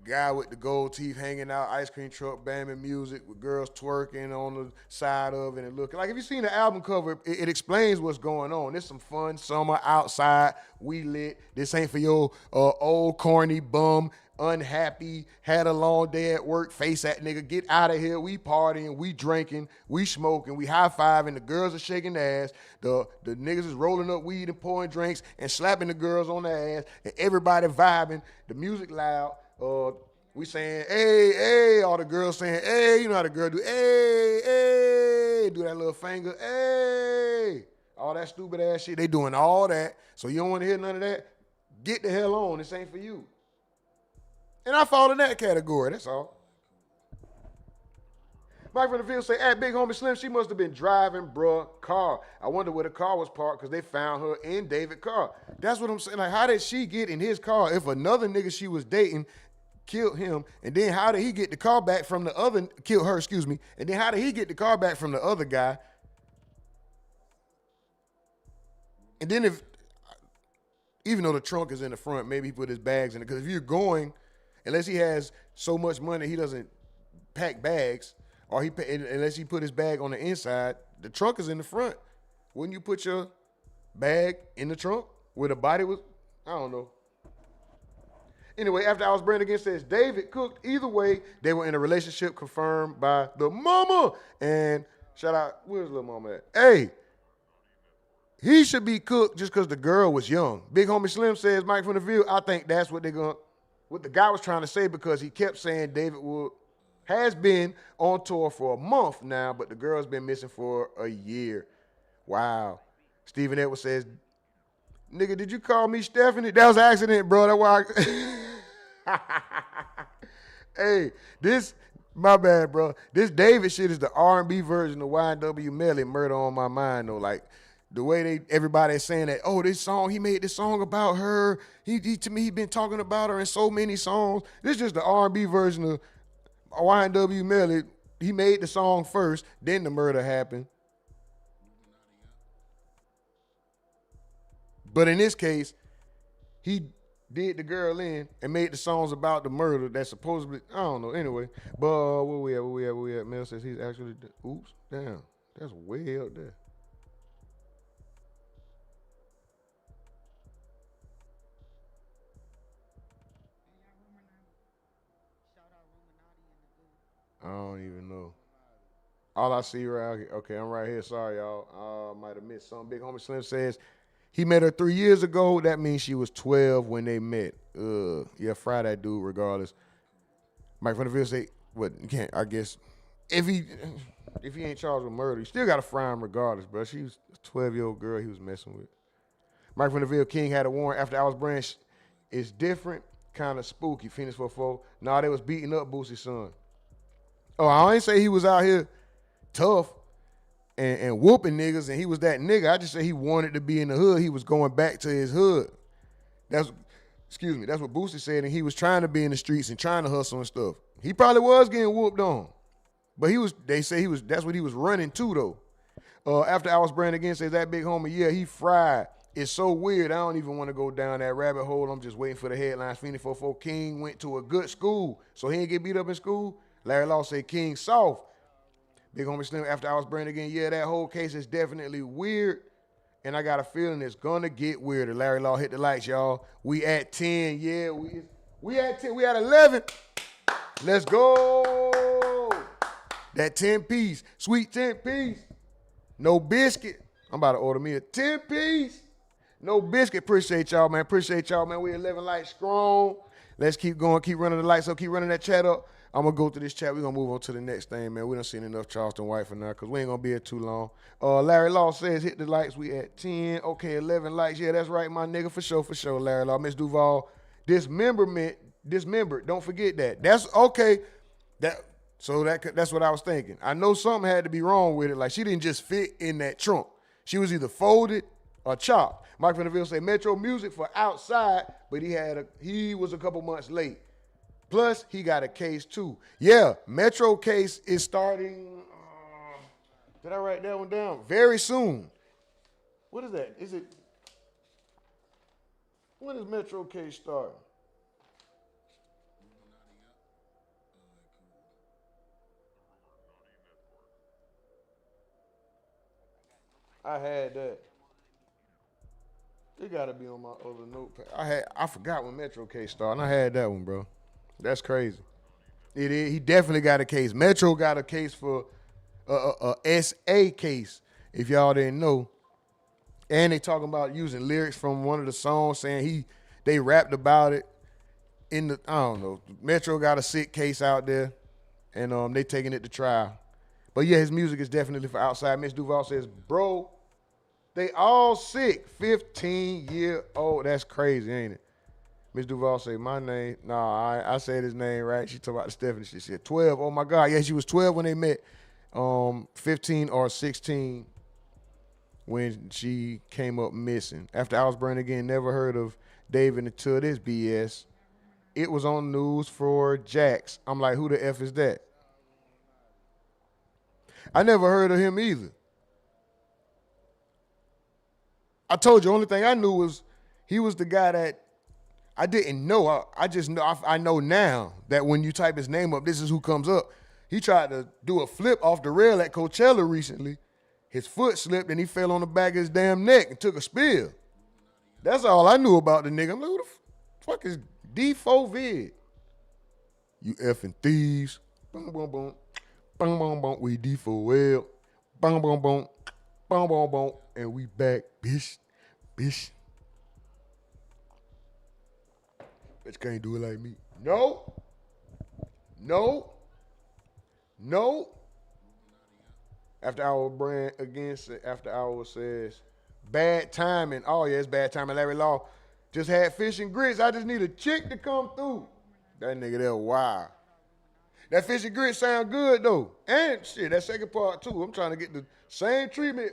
guy with the gold teeth hanging out, ice cream truck banging music with girls twerking on the side of it and looking. Like, if you seen the album cover, it explains what's going on. There's some fun summer outside. We lit. This ain't for your old corny bum, unhappy, had a long day at work, face that nigga, get out of here. We partying, we drinking, we smoking, we high-fiving, the girls are shaking their ass, the niggas is rolling up weed and pouring drinks and slapping the girls on their ass, and everybody vibing, the music loud, we saying, hey, hey, all the girls saying, hey, you know how the girl do, hey, hey, do that little finger, hey, all that stupid ass shit, they doing all that, so you don't want to hear none of that? Get the hell on, this ain't for you. And I fall in that category, that's all. Mike from the Field say, at Big Homie Slim, she must have been driving bruh car. I wonder where the car was parked because they found her in David's car. That's what I'm saying. Like, how did she get in his car if another nigga she was dating killed him? And then how did he get the car back from the other, killed her, excuse me. And then how did he get the car back from the other guy? And then even though the trunk is in the front, maybe he put his bags in it. Because if you're going, unless he has so much money he doesn't pack bags, or unless he put his bag on the inside, the trunk is in the front. Wouldn't you put your bag in the trunk where the body was? I don't know. Anyway, After Hours Brand again says, David cooked. Either way, they were in a relationship confirmed by the mama. And shout out, where's little mama at? Hey, he should be cooked just because the girl was young. Big Homie Slim says, Mike from the View, I think that's what the guy was trying to say, because he kept saying David has been on tour for a month now, but the girl's been missing for a year. Wow. Stephen Edwards says, nigga, did you call me Stephanie? That was an accident, bro. That's why Hey, my bad, bro. This David shit is the R&B version of YNW Melly, Murder on My Mind, though. Like, the way everybody is saying that, oh, he made this song about her. He been talking about her in so many songs. This is just the R&B version of YNW Melly. He made the song first, then the murder happened. But in this case, he did the girl in and made the songs about the murder that supposedly, I don't know, anyway. But where we at? Mel says he's actually, oops, damn, that's way up there. I don't even know. All I see right here. Okay, I'm right here. Sorry, y'all. Might have missed something. Big Homie Slim says he met her 3 years ago. That means she was 12 when they met. Yeah, fry that dude regardless. Mike from the Ville say, what, you can't, I guess, if he ain't charged with murder, you still got to fry him regardless, bro. She was a 12-year-old girl he was messing with. Mike from the Ville, King had a warrant after Alice Branch. It's different, kind of spooky. Phoenix 44. Nah, they was beating up Boosie's son. Oh, I ain't say he was out here tough and whooping niggas and he was that nigga. I just say he wanted to be in the hood. He was going back to his hood. That's what Boosie said, and he was trying to be in the streets and trying to hustle and stuff. He probably was getting whooped on. But that's what he was running to though. After Alice Brand again says that big homie, yeah, he fried. It's so weird. I don't even want to go down that rabbit hole. I'm just waiting for the headlines. Phoenix 44 King went to a good school, so he didn't get beat up in school. Larry Law say King soft. Big homie Slim after Alice Brand again, yeah, that whole case is definitely weird. And I got a feeling it's gonna get weirder. Larry Law hit the lights, y'all. We at 10, yeah. We at 10, we at 11. Let's go. That 10-piece, sweet 10-piece. No biscuit. I'm about to order me a 10-piece. No biscuit. Appreciate y'all, man. We 11 lights strong. Let's keep going, keep running the lights up, keep running that chat up. I'm going to go through this chat. We're going to move on to the next thing, man. We done seen enough Charleston White for now because we ain't going to be here too long. Larry Law says hit the lights. We at 10. Okay, 11 lights. Yeah, that's right, my nigga. For sure, Larry Law. Miss Duval, dismembered. Don't forget that. That's okay. That's what I was thinking. I know something had to be wrong with it. Like, she didn't just fit in that trunk. She was either folded or chopped. Mike Vanderville say Metro Music for outside, but he was a couple months late. Plus, he got a case too. Yeah, Metro case is starting. Did I write that one down? Very soon. What is that? When is Metro case starting? I had that. It gotta be on my other notepad. I forgot when Metro case started. I had that one, bro. That's crazy. It is. He definitely got a case. Metro got a case for a SA case, if y'all didn't know. And they talking about using lyrics from one of the songs, saying they rapped about it I don't know. Metro got a sick case out there, and they taking it to trial. But yeah, his music is definitely for outside. Miss Duval says, bro, they all sick. 15-year-old. That's crazy, ain't it? Miss Duval say, my name. Nah, I said his name right. She talked about the Stephanie. She said 12. Oh, my God. Yeah, she was 12 when they met. 15 or 16 when she came up missing. After Alice Brand again, never heard of David until this BS. It was on news for Jax. I'm like, who the F is that? I never heard of him either. I told you, only thing I knew was he was the guy that I didn't know. I just know. I know now that when you type his name up, this is who comes up. He tried to do a flip off the rail at Coachella recently. His foot slipped and he fell on the back of his damn neck and took a spill. That's all I knew about the nigga. I'm like, who the fuck is D4VD? You effing thieves. Boom, boom, boom. Boom, boom, boom. We D4L. Boom, boom, boom. Boom, boom, boom. And we back, bitch. Bitch. Bitch can't do it like me. No. After our brand again, after our says, bad timing. Oh, yeah, it's bad timing. Larry Law just had fish and grits. I just need a chick to come through. That nigga there wild. That fish and grits sound good, though. And shit, that second part, too. I'm trying to get the same treatment.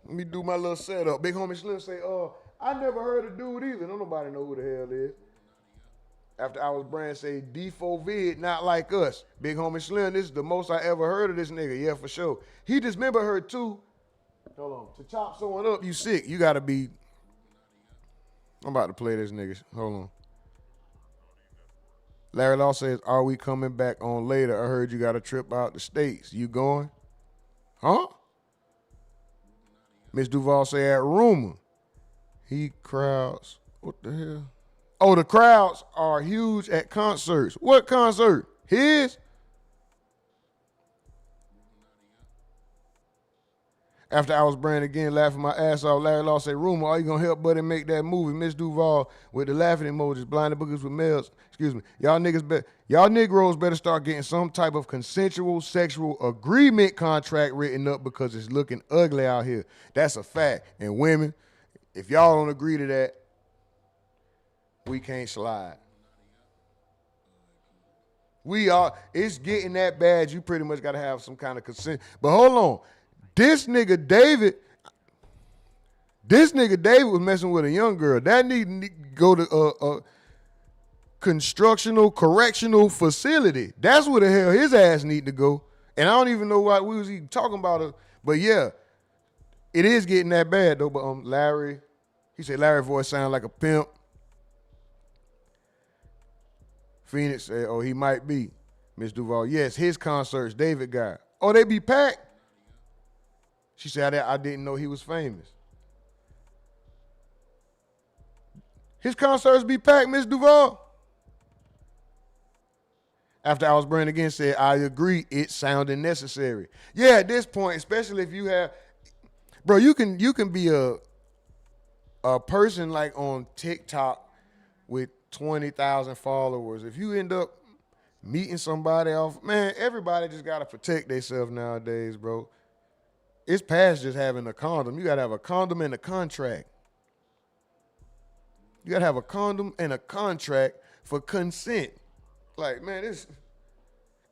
Let me do my little setup. Big homie Slim say, I never heard of dude either. Don't nobody know who the hell is. After Our Brand say, D4VD, not like us. Big homie Slim, this is the most I ever heard of this nigga. Yeah, for sure. He dismembered her too. Hold on. To chop someone up, you sick. You gotta be. I'm about to play this nigga. Hold on. Larry Law says, are we coming back on later? I heard you got a trip out the States. You going? Huh? Miss Duval say at rumor. He crowds. What the hell? Oh, the crowds are huge at concerts. What concert? His? After I was brand again, laughing my ass off, Larry Law said, "Rumor, are you gonna help Buddy make that movie?" Miss Duval with the laughing emojis, blinded boogers with males. Excuse me. Y'all Negroes better start getting some type of consensual sexual agreement contract written up because it's looking ugly out here. That's a fact. And women, if y'all don't agree to that, we can't slide. It's getting that bad. You pretty much got to have some kind of consent. But hold on. This nigga David was messing with a young girl. That need to go to a correctional facility. That's where the hell his ass need to go. And I don't even know why we was even talking about it. But yeah, it is getting that bad though. But Larry, he said Larry's voice sound like a pimp. Phoenix said, "Oh, he might be." Miss Duval, yes, his concerts, David got. Oh, they be packed? She said, I didn't know he was famous. His concerts be packed, Miss Duval? After I was brand again, said, I agree, it sounded necessary. Yeah, at this point, especially if you have, bro, you can be a person like on TikTok with 20,000 followers. If you end up meeting somebody off, man, everybody just got to protect themselves nowadays, bro. It's past just having a condom. You got to have a condom and a contract. You got to have a condom and a contract for consent. Like, man,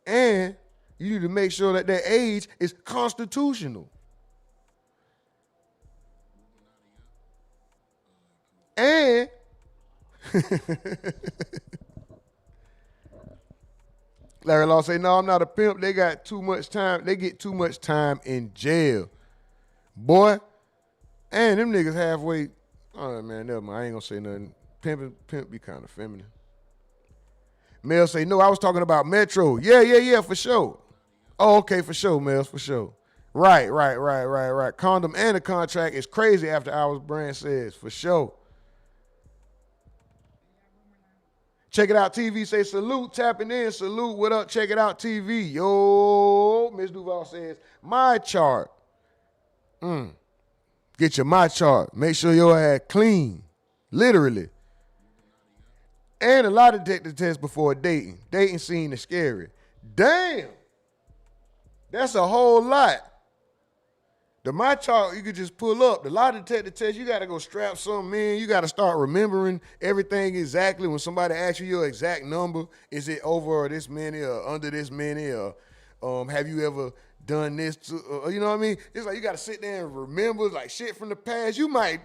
and you need to make sure that that age is constitutional. And Larry Law say, no, I'm not a pimp. They got too much time. They get too much time in jail. Boy, and them niggas halfway. Oh, man, never mind. I ain't going to say nothing. Pimp be kind of feminine. Mel say, no, I was talking about Metro. Yeah, for sure. Oh, okay, for sure, Mel, for sure. Right. Condom and a contract is crazy after hours, Brand says, for sure. Check It Out TV say, salute, tapping in, salute, what up, Check It Out TV. Yo, Ms. Duval says, my chart. Get your my chart. Make sure your ass clean, literally. And a lie detector test before dating. Dating scene is scary. Damn. That's a whole lot. The my chart, you could just pull up. The lie detector test, you got to go strap something in. You got to start remembering everything exactly. When somebody asks you your exact number, is it over this many or under this many? Or have you ever done this? You know what I mean? It's like you got to sit there and remember like shit from the past. You might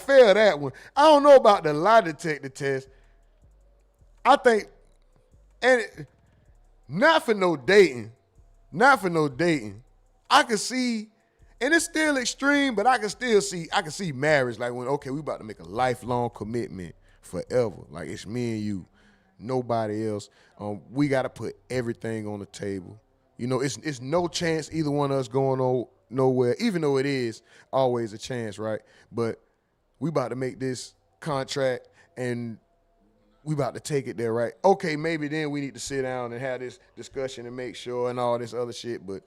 fail that one. I don't know about the lie detector test. I think, not for no dating. I could see, and it's still extreme, but I can see marriage. Like when, okay, we about to make a lifelong commitment forever. Like it's me and you, nobody else. We got to put everything on the table. You know, it's no chance either one of us going nowhere, even though it is always a chance, right? But we about to make this contract and we about to take it there, right? Okay, maybe then we need to sit down and have this discussion and make sure and all this other shit. But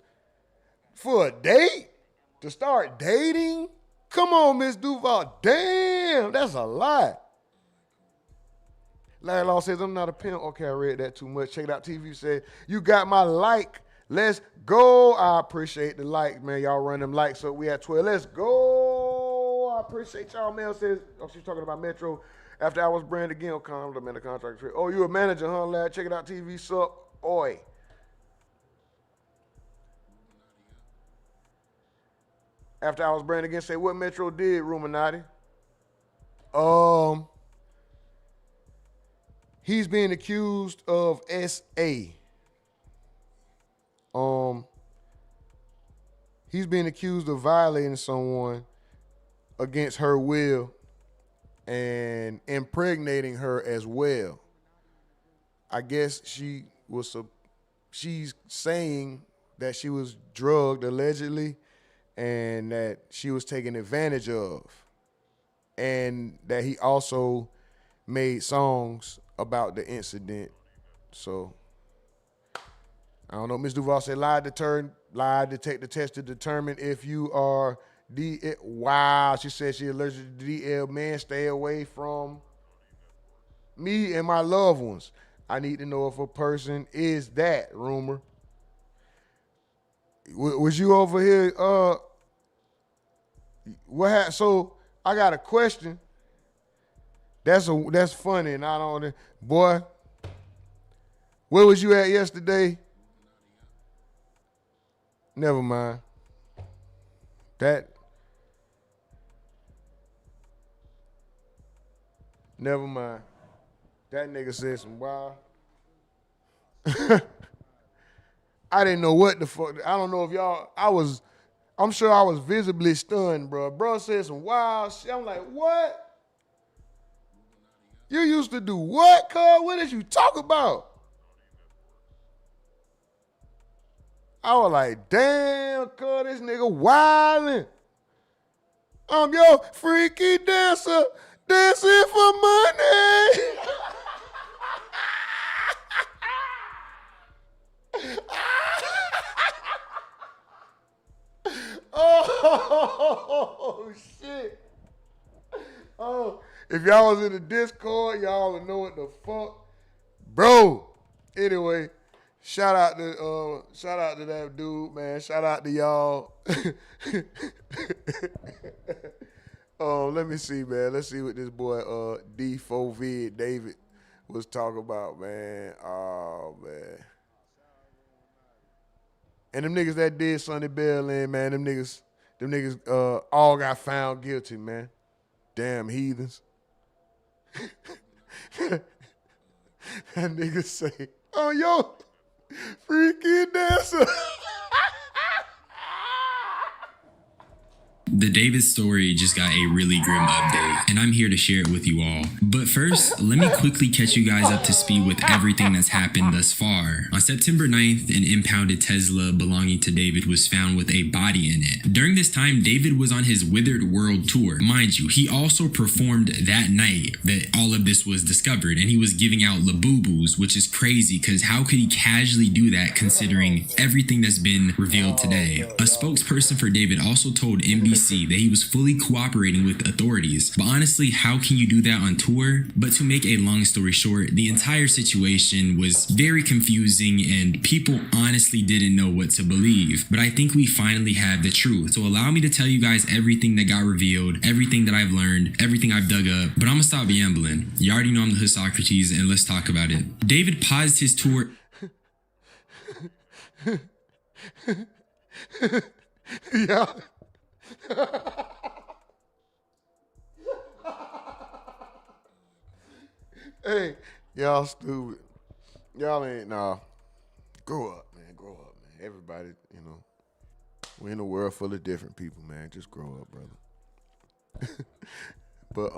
for a date, to start dating, come on, Miss Duval. Damn, that's a lot. Larry Law says, I'm not a pimp. Okay, I read that too much. Check It Out TV said, you got my like. Let's go. I appreciate the like, man. Y'all run them likes up. We at 12. Let's go. I appreciate y'all. Mel says, oh, she's talking about Metro. After I was brand again, condom and a contract. Oh, you a manager, huh, lad? Check It Out TV, sup, oi. After I was brand again, say what Metro did, Ruminati. He's being accused of SA. He's being accused of violating someone against her will and impregnating her as well. I guess she's saying that she was drugged allegedly and that she was taken advantage of. And that he also made songs about the incident. So, I don't know. Ms. Duval said lie detector test to determine if you are Wow, she said she allergic to DL. Man, stay away from me and my loved ones. I need to know if a person is that, rumor. Was you over here? What happened? So I got a question. That's funny, and I don't. Boy, where was you at yesterday? Never mind. Never mind. That nigga said some wild. I didn't know what the fuck. I don't know if y'all. I'm sure I was visibly stunned, bro. Bro said some wild shit. I'm like, what? You used to do what, cuz? What did you talk about? I was like, damn, cuz, this nigga wildin'. I'm your freaky dancer, dancing for money. Oh, shit. Oh, if y'all was in the Discord, y'all would know what the fuck. Bro, anyway, shout out to that dude, man. Shout out to y'all. Let me see, man. Let's see what this boy D4VD David was talking about, man. Oh, man. And them niggas that did Sonny Bell in, man, them niggas all got found guilty, man. Damn heathens. That nigga say, oh, yo, freaky dancer. The David story just got a really grim update, and I'm here to share it with you all. But first, let me quickly catch you guys up to speed with everything that's happened thus far. On September 9th, an impounded Tesla belonging to David was found with a body in it. During this time, David was on his Withered World tour. Mind you, he also performed that night that all of this was discovered, and he was giving out Labubu's, which is crazy because how could he casually do that considering everything that's been revealed today? A spokesperson for David also told NBC that he was fully cooperating with authorities. But honestly, how can you do that on tour? But to make a long story short, the entire situation was very confusing and people honestly didn't know what to believe. But I think we finally have the truth. So allow me to tell you guys everything that got revealed, everything that I've learned, everything I've dug up. But I'm gonna stop ambling. You already know I'm the Hood Socrates, and let's talk about it. David paused his tour. Yeah. Hey, y'all stupid. Y'all ain't, nah. Grow up, man. Grow up, man. Everybody, you know, we're in a world full of different people, man. Just grow up, brother. But,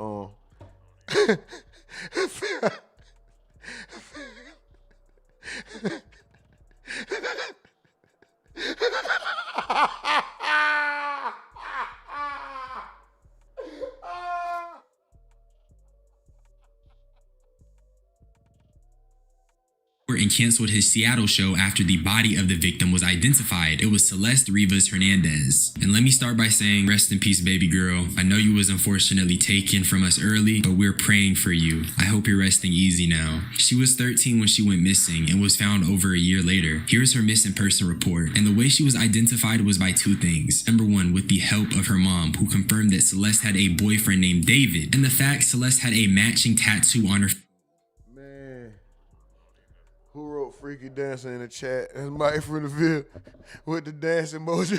and canceled his Seattle show after the body of the victim was identified. It was Celeste Rivas Hernandez. And let me start by saying, rest in peace, baby girl. I know you was unfortunately taken from us early, but we're praying for you. I hope you're resting easy now. She was 13 when she went missing and was found over a year later. Here's her missing person report. And the way she was identified was by two things. Number one, with the help of her mom, who confirmed that Celeste had a boyfriend named David, and the fact Celeste had a matching tattoo on her. Who wrote freaky dancer in the chat? That's Mike from the Ville with the dance emoji.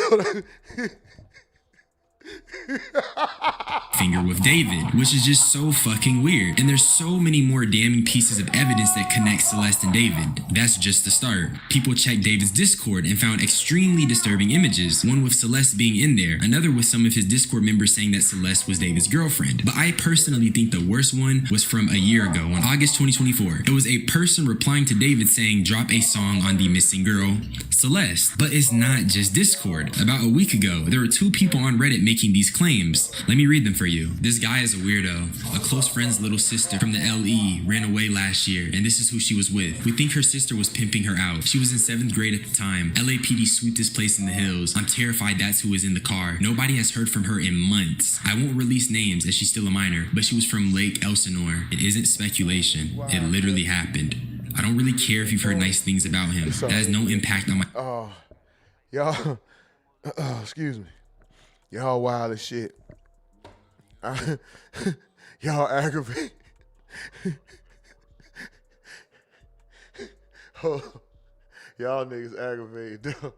Finger with David, which is just so fucking weird. And there's so many more damning pieces of evidence that connect Celeste and David. That's just the start. People checked David's Discord and found extremely disturbing images, one with Celeste being in there, another with some of his Discord members saying that Celeste was David's girlfriend. But I personally think the worst one was from a year ago, on August 2024. It was a person replying to David saying, drop a song on the missing girl, Celeste. But it's not just Discord. About a week ago, there were two people on Reddit making these claims. Let me read them for you. This guy is a weirdo. A close friend's little sister from the LE ran away last year, and this is who she was with. We think her sister was pimping her out. She was in 7th grade at the time. LAPD sweep this place in the hills. I'm terrified that's who is in the car. Nobody has heard from her in months. I won't release names as she's still a minor, but she was from Lake Elsinore. It isn't speculation. It literally happened. I don't really care if you've heard nice things about him. That has no impact on my... Y'all, excuse me. Y'all wild as shit. Y'all aggravate. Y'all niggas aggravated, though.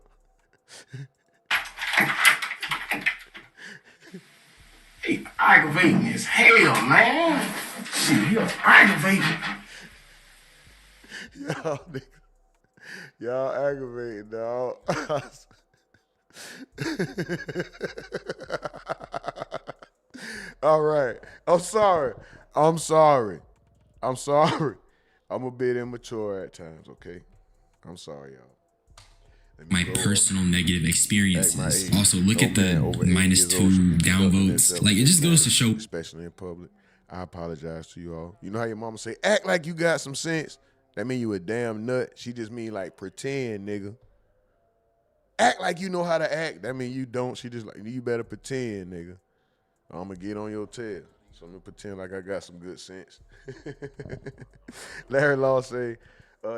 He aggravating as hell, man. Shit, you're aggravating. Y'all niggas. Y'all aggravated, dog. All right. I'm sorry. I'm a bit immature at times, okay? I'm sorry, y'all. My personal negative experiences. Also, look at the -2 downvotes. Like, it just goes to show... Especially in public. I apologize to you all. You know how your mama say, act like you got some sense? That mean you a damn nut. She just mean like pretend, nigga. Act like you know how to act. That mean you don't. She just like, you better pretend, nigga. I'm gonna get on your tail. So I'm gonna pretend like I got some good sense. Larry Law say,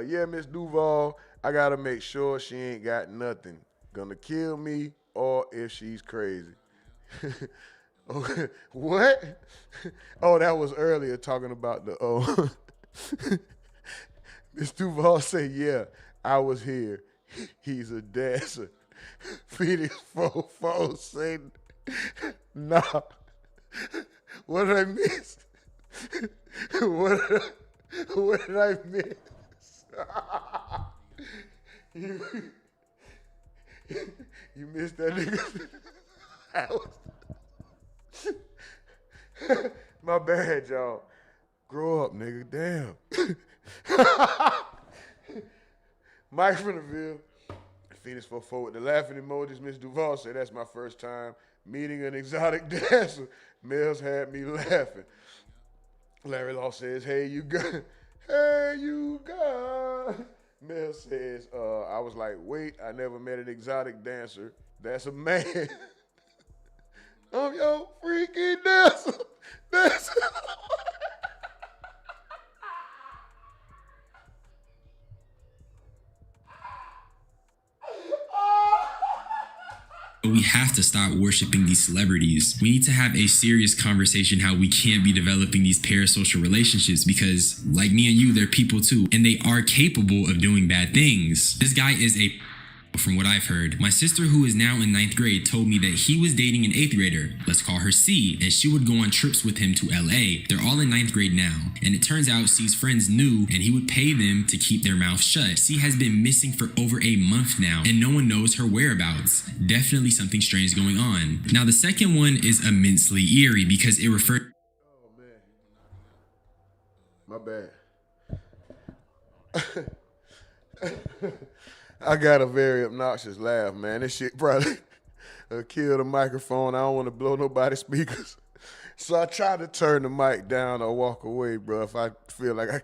yeah, Miss Duval, I gotta make sure she ain't got nothing. Gonna kill me or if she's crazy. Okay. What? Oh, that was earlier talking about the, Miss Duval say, yeah, I was here. He's a dancer. Phoenix 4-4 say, nah. What did I miss? What did I miss? You missed that nigga. My bad, y'all. Grow up, nigga. Damn. Mike from the Ville. Phoenix 4-4 with the laughing emojis. Miss Duval said, that's my first time meeting an exotic dancer. Mills had me laughing. Larry Law says, hey, you got. Hey, you got. Mills says, I was like, wait, I never met an exotic dancer. That's a man. I'm your freaky dancer. We have to stop worshiping these celebrities. We need to have a serious conversation how we can't be developing these parasocial relationships because, like me and you, they're people too, and they are capable of doing bad things. This guy is a... From what I've heard, my sister, who is now in 9th grade, told me that he was dating an 8th grader, let's call her C, and she would go on trips with him to LA. They're all in 9th grade now, and it turns out C's friends knew, and he would pay them to keep their mouth shut. C has been missing for over a month now, and no one knows her whereabouts. Definitely something strange going on. Now, the second one is immensely eerie because it refers... Oh, man. My bad. I got a very obnoxious laugh, man. This shit probably kill the microphone. I don't want to blow nobody's speakers. So I try to turn the mic down or walk away, bro, if I feel like I...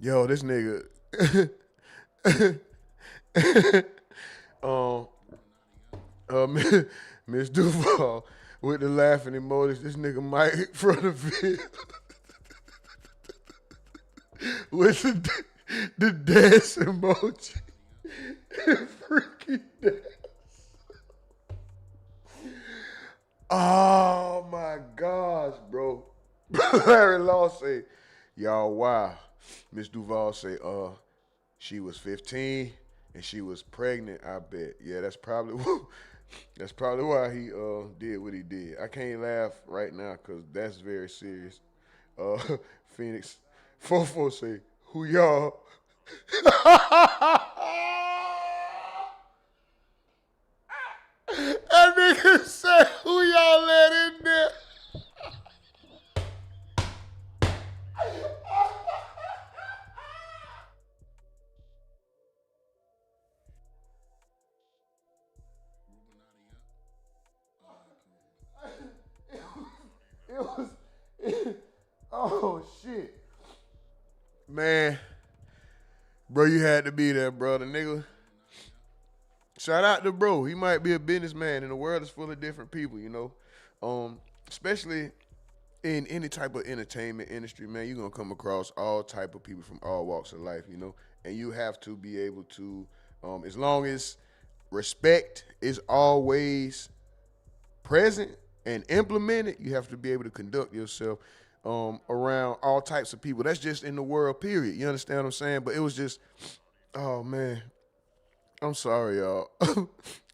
Yo, this nigga... Miss Duval with the laughing emojis. This nigga Mike from the video with the dance emoji. Freaky dance. Oh my gosh, bro. Larry Law say, y'all, wow. Miss Duval say, she was 15 and she was pregnant, I bet. Yeah, that's probably why he did what he did. I can't laugh right now because that's very serious. Phoenix 4-4 say, who y'all? That nigga said, who y'all let in there? Oh, shit. Man. Bro, you had to be there, bro. The nigga. Shout out to bro. He might be a businessman, and the world is full of different people, you know. Especially in any type of entertainment industry, man, you're going to come across all type of people from all walks of life, you know. And you have to be able to, as long as respect is always present and implemented, you have to be able to conduct yourself around all types of people. That's just in the world, period. You understand what I'm saying? But it was just, oh, man. I'm sorry, y'all.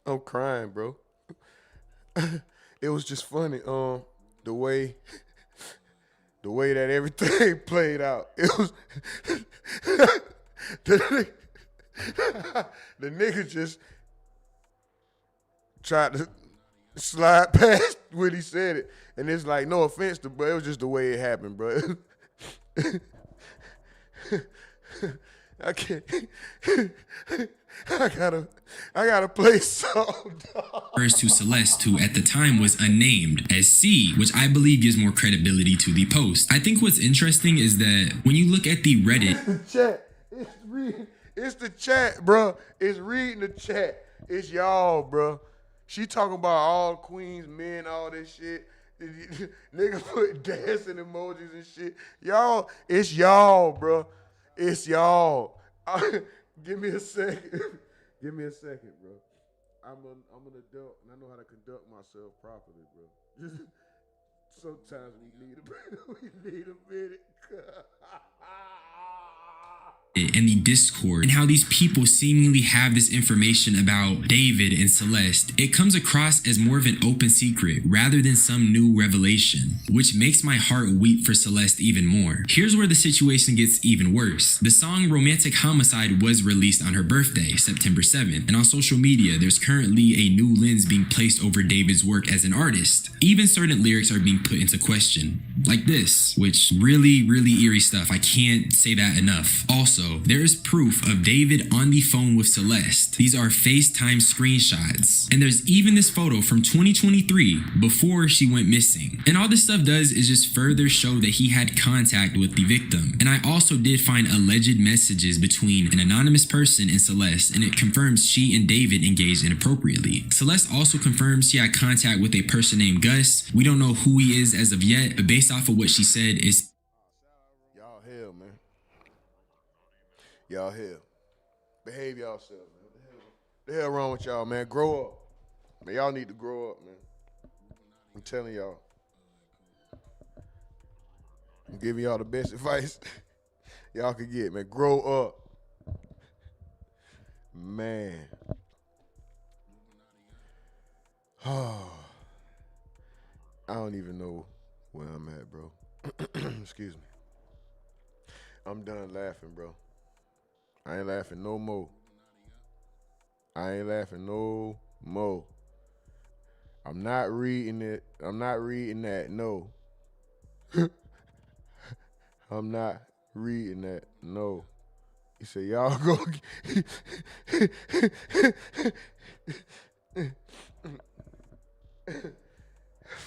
I'm crying, bro. It was just funny. The way that everything played out. It was the nigga just tried to slide past when he said it. And it's like, no offense to, but it was just the way it happened, bro. I can't. I gotta play some. Refers to Celeste, who at the time was unnamed, as C, which I believe gives more credibility to the post. I think what's interesting is that when you look at the Reddit, The chat. It's the chat, bro. It's reading the chat. It's y'all, bro. She talking about all queens, men, all this shit. Nigga put dancing emojis and shit. Y'all, it's y'all, bro. It's y'all. Give me a second. Give me a second, bro. I'm an adult and I know how to conduct myself properly, bro. Sometimes we need a minute. and the Discord, and how these people seemingly have this information about David and Celeste, it comes across as more of an open secret rather than some new revelation, which makes my heart weep for Celeste even more. Here's where the situation gets even worse. The song Romantic Homicide was released on her birthday, September 7th, and on social media, there's currently a new lens being placed over David's work as an artist. Even certain lyrics are being put into question, like this, which really eerie stuff. I can't say that enough. Also, there is proof of David on the phone with Celeste. These are FaceTime screenshots. And there's even this photo from 2023 before she went missing. And all this stuff does is just further show that he had contact with the victim. And I also did find alleged messages between an anonymous person and Celeste, and it confirms she and David engaged inappropriately. Celeste also confirms she had contact with a person named Gus. We don't know who he is as of yet, but based off of what she said is Y'all hell, man. Y'all hell. Behave yourselves, man. What the hell wrong with y'all, man? Grow up. Man, y'all need to grow up, man. I'm telling y'all. I'm giving y'all the best advice y'all could get, man. Grow up. Man. Oh. I don't even know where I'm at, bro. Excuse me. I'm done laughing, bro. I ain't laughing no more. I ain't laughing no more. I'm not reading it. I'm not reading that, no. I'm not reading that, no. He said, y'all go.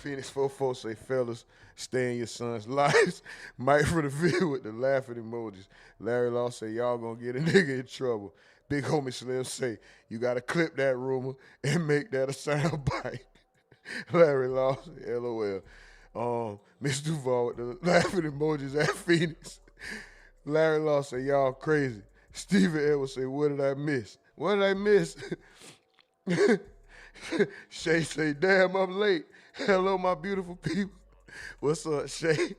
Phoenix 44 say, fellas, stay in your son's lives. Mike for the video with the laughing emojis. Larry Law say, y'all gonna get a nigga in trouble. Big homie Slim say, you gotta clip that rumor and make that a sound bite. Larry Law say, LOL. Mr. Duval with the laughing emojis at Phoenix. Larry Law say, y'all crazy. Steven Edwards say, what did I miss? What did I miss? Shay say, damn, I'm late. Hello, my beautiful people. What's up, Shay?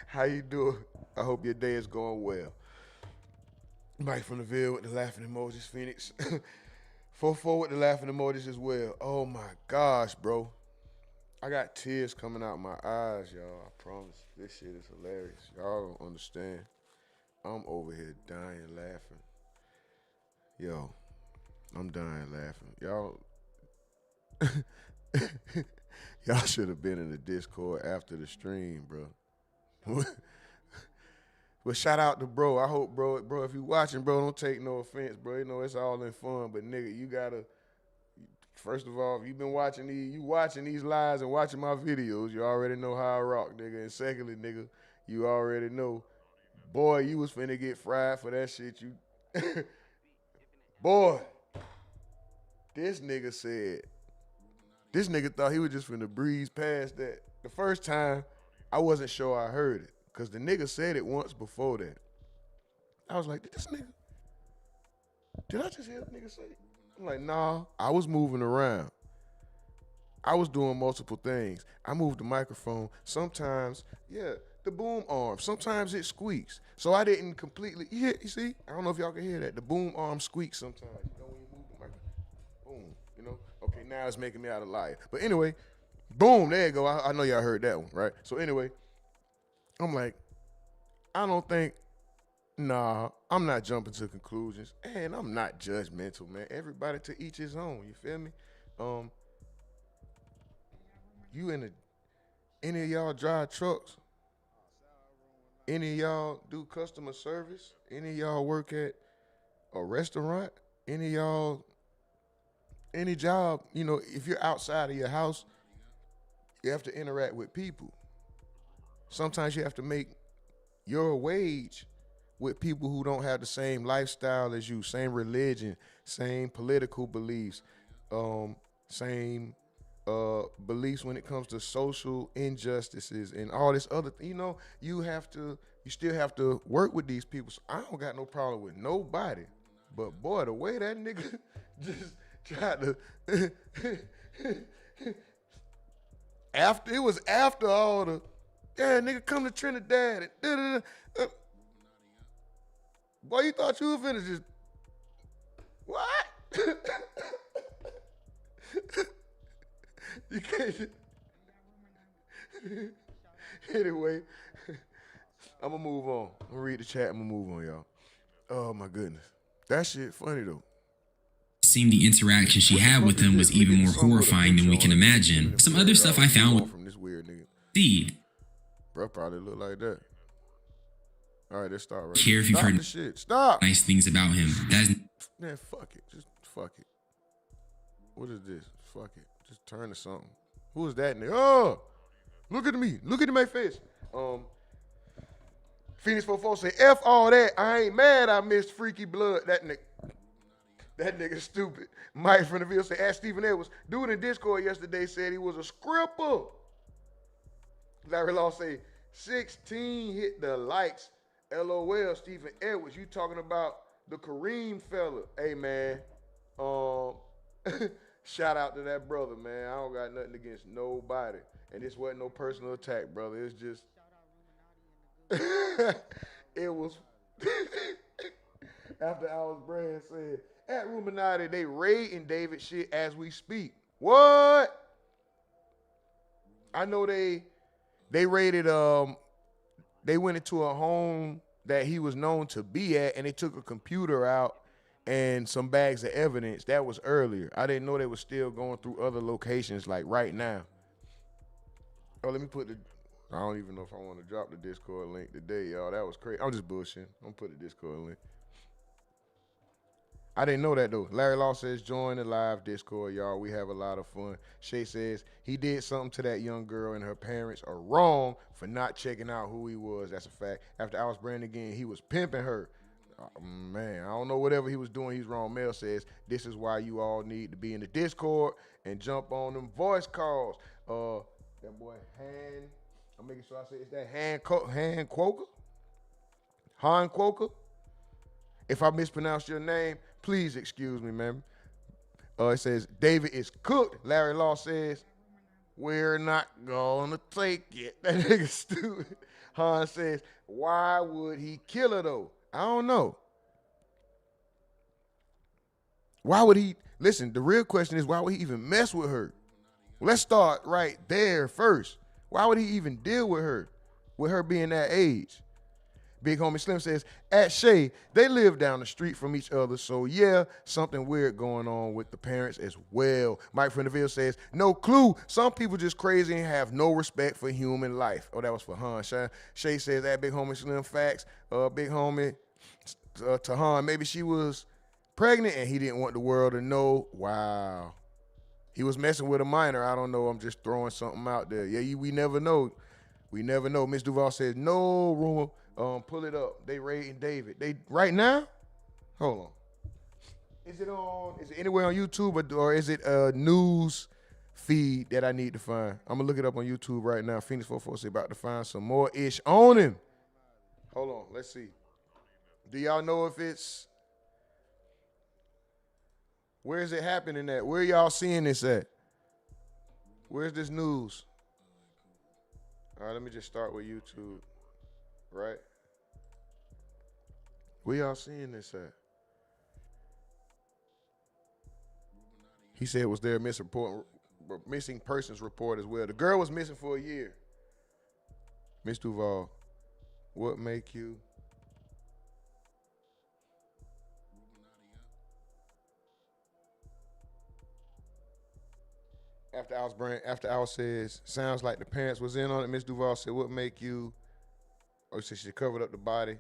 How you doing? I hope your day is going well. Mike from the Ville with the laughing emojis, Phoenix. 44 with the laughing emojis as well. Oh my gosh, bro. I got tears coming out my eyes, y'all. I promise. This shit is hilarious. Y'all don't understand. I'm over here dying laughing. Yo, I'm dying laughing. Y'all should have been in the Discord after the stream, bro. But shout out to bro. I hope, bro, if you watching, bro, don't take no offense, bro. You know it's all in fun, but nigga, you gotta. First of all, if you've been watching these lives and watching my videos, you already know how I rock, nigga. And secondly, nigga, You already know. Boy, you was finna get fried for that shit. You, boy, this nigga thought he was just finna breeze past that. The first time, I wasn't sure I heard it, because the nigga said it once before that. I was like, did I just hear the nigga say it? I'm like, nah, I was moving around. I was doing multiple things. I moved the microphone. Sometimes, the boom arm. Sometimes it squeaks. So I didn't completely, you see? I don't know if y'all can hear that. The boom arm squeaks sometimes. You know, when you move the microphone, boom, you know? Okay, now it's making me out a liar. But anyway, boom, there you go. I know y'all heard that one, right? So anyway, I'm like, I'm not jumping to conclusions. And I'm not judgmental, man. Everybody to each his own, you feel me? Any of y'all drive trucks? Any of y'all do customer service? Any of y'all work at a restaurant? Any of y'all, any job, you know, if you're outside of your house, you have to interact with people. Sometimes you have to make your wage with people who don't have the same lifestyle as you, same religion, same political beliefs, same beliefs when it comes to social injustices and all this other, you know, you still have to work with these people. So I don't got no problem with nobody, but boy, the way that nigga just tried to, after all the, nigga come to Trinidad and boy, you thought you were finna just, what? You can't. Anyway, I'm gonna move on. I'm gonna read the chat. I'm gonna move on, y'all. Oh my goodness, that shit funny though. Seemed the interaction she had with him was even more horrifying than we can imagine. Some other stuff I found from this weird nigga. See, Bro, probably look like that. All right, let's start right. Care if you've heard Stop. nice things about him. That's Man, fuck it. Just fuck it. What is this? Fuck it. Just turn to something. Who is that nigga? Oh, look at me. Look at my face. Phoenix 44 say, F all that. I ain't mad I missed Freaky Blood. That nigga stupid. Mike from the Ville say, ask Stephen Edwards. Dude in Discord yesterday said he was a scripper. Larry Law say, 16 hit the likes. LOL, Stephen Edwards. You talking about the Kareem fella. Hey, man. Shout out to that brother, man. I don't got nothing against nobody. And this wasn't no personal attack, brother. It's just, it was, after Alice Brand said, at Ruminati, they raiding David shit as we speak. What? I know they raided, they went into a home that he was known to be at, and they took a computer out and some bags of evidence. That was earlier. I didn't know they were still going through other locations like right now. Oh, let me put the, I don't even know if I want to drop the Discord link today, y'all. That was crazy. I'm just bullshitting. I'm gonna put the Discord link. I didn't know that though. Larry Law says, join the live Discord, y'all. We have a lot of fun. Shay says, he did something to that young girl and her parents are wrong for not checking out who he was. That's a fact. After Alice Brand again, he was pimping her. Man, I don't know, whatever he was doing, he's wrong. Mel says, this is why you all need to be in the Discord and jump on them voice calls. That boy I'm making sure I say, is that Han Quoker? Han Quoker? If I mispronounced your name, please excuse me, man. It says, David is cooked. Larry Law says, we're not gonna take it. That nigga stupid. Han says, why would he kill her though? I don't know. Why would he, listen, the real question is, why would he even mess with her? Let's start right there first. Why would he even deal with her being that age? Big Homie Slim says, at Shay, they live down the street from each other, so yeah, something weird going on with the parents as well. Mike from the Ville says, no clue. Some people just crazy and have no respect for human life. Oh, that was for Han. Shay says, at Big Homie Slim, facts. Big Homie to Han, maybe she was pregnant and he didn't want the world to know. Wow. He was messing with a minor. I don't know. I'm just throwing something out there. Yeah, we never know. We never know. Miss Duval says, no rumor. Pull it up. They raiding David. They right now? Hold on. Is it anywhere on YouTube or is it a news feed that I need to find? I'm gonna look it up on YouTube right now. Phoenix 446 about to find some more ish on him. Hold on, let's see. Do y'all know if it's where is it happening at? Where y'all seeing this at? Where's this news? All right, let me just start with YouTube. Right? Where y'all seeing this at? He said it was their missing persons report as well. The girl was missing for a year. Miss Duval, what make you? After Al says, sounds like the parents was in on it, Miss Duval said, what make you? Oh, she said she covered up the body.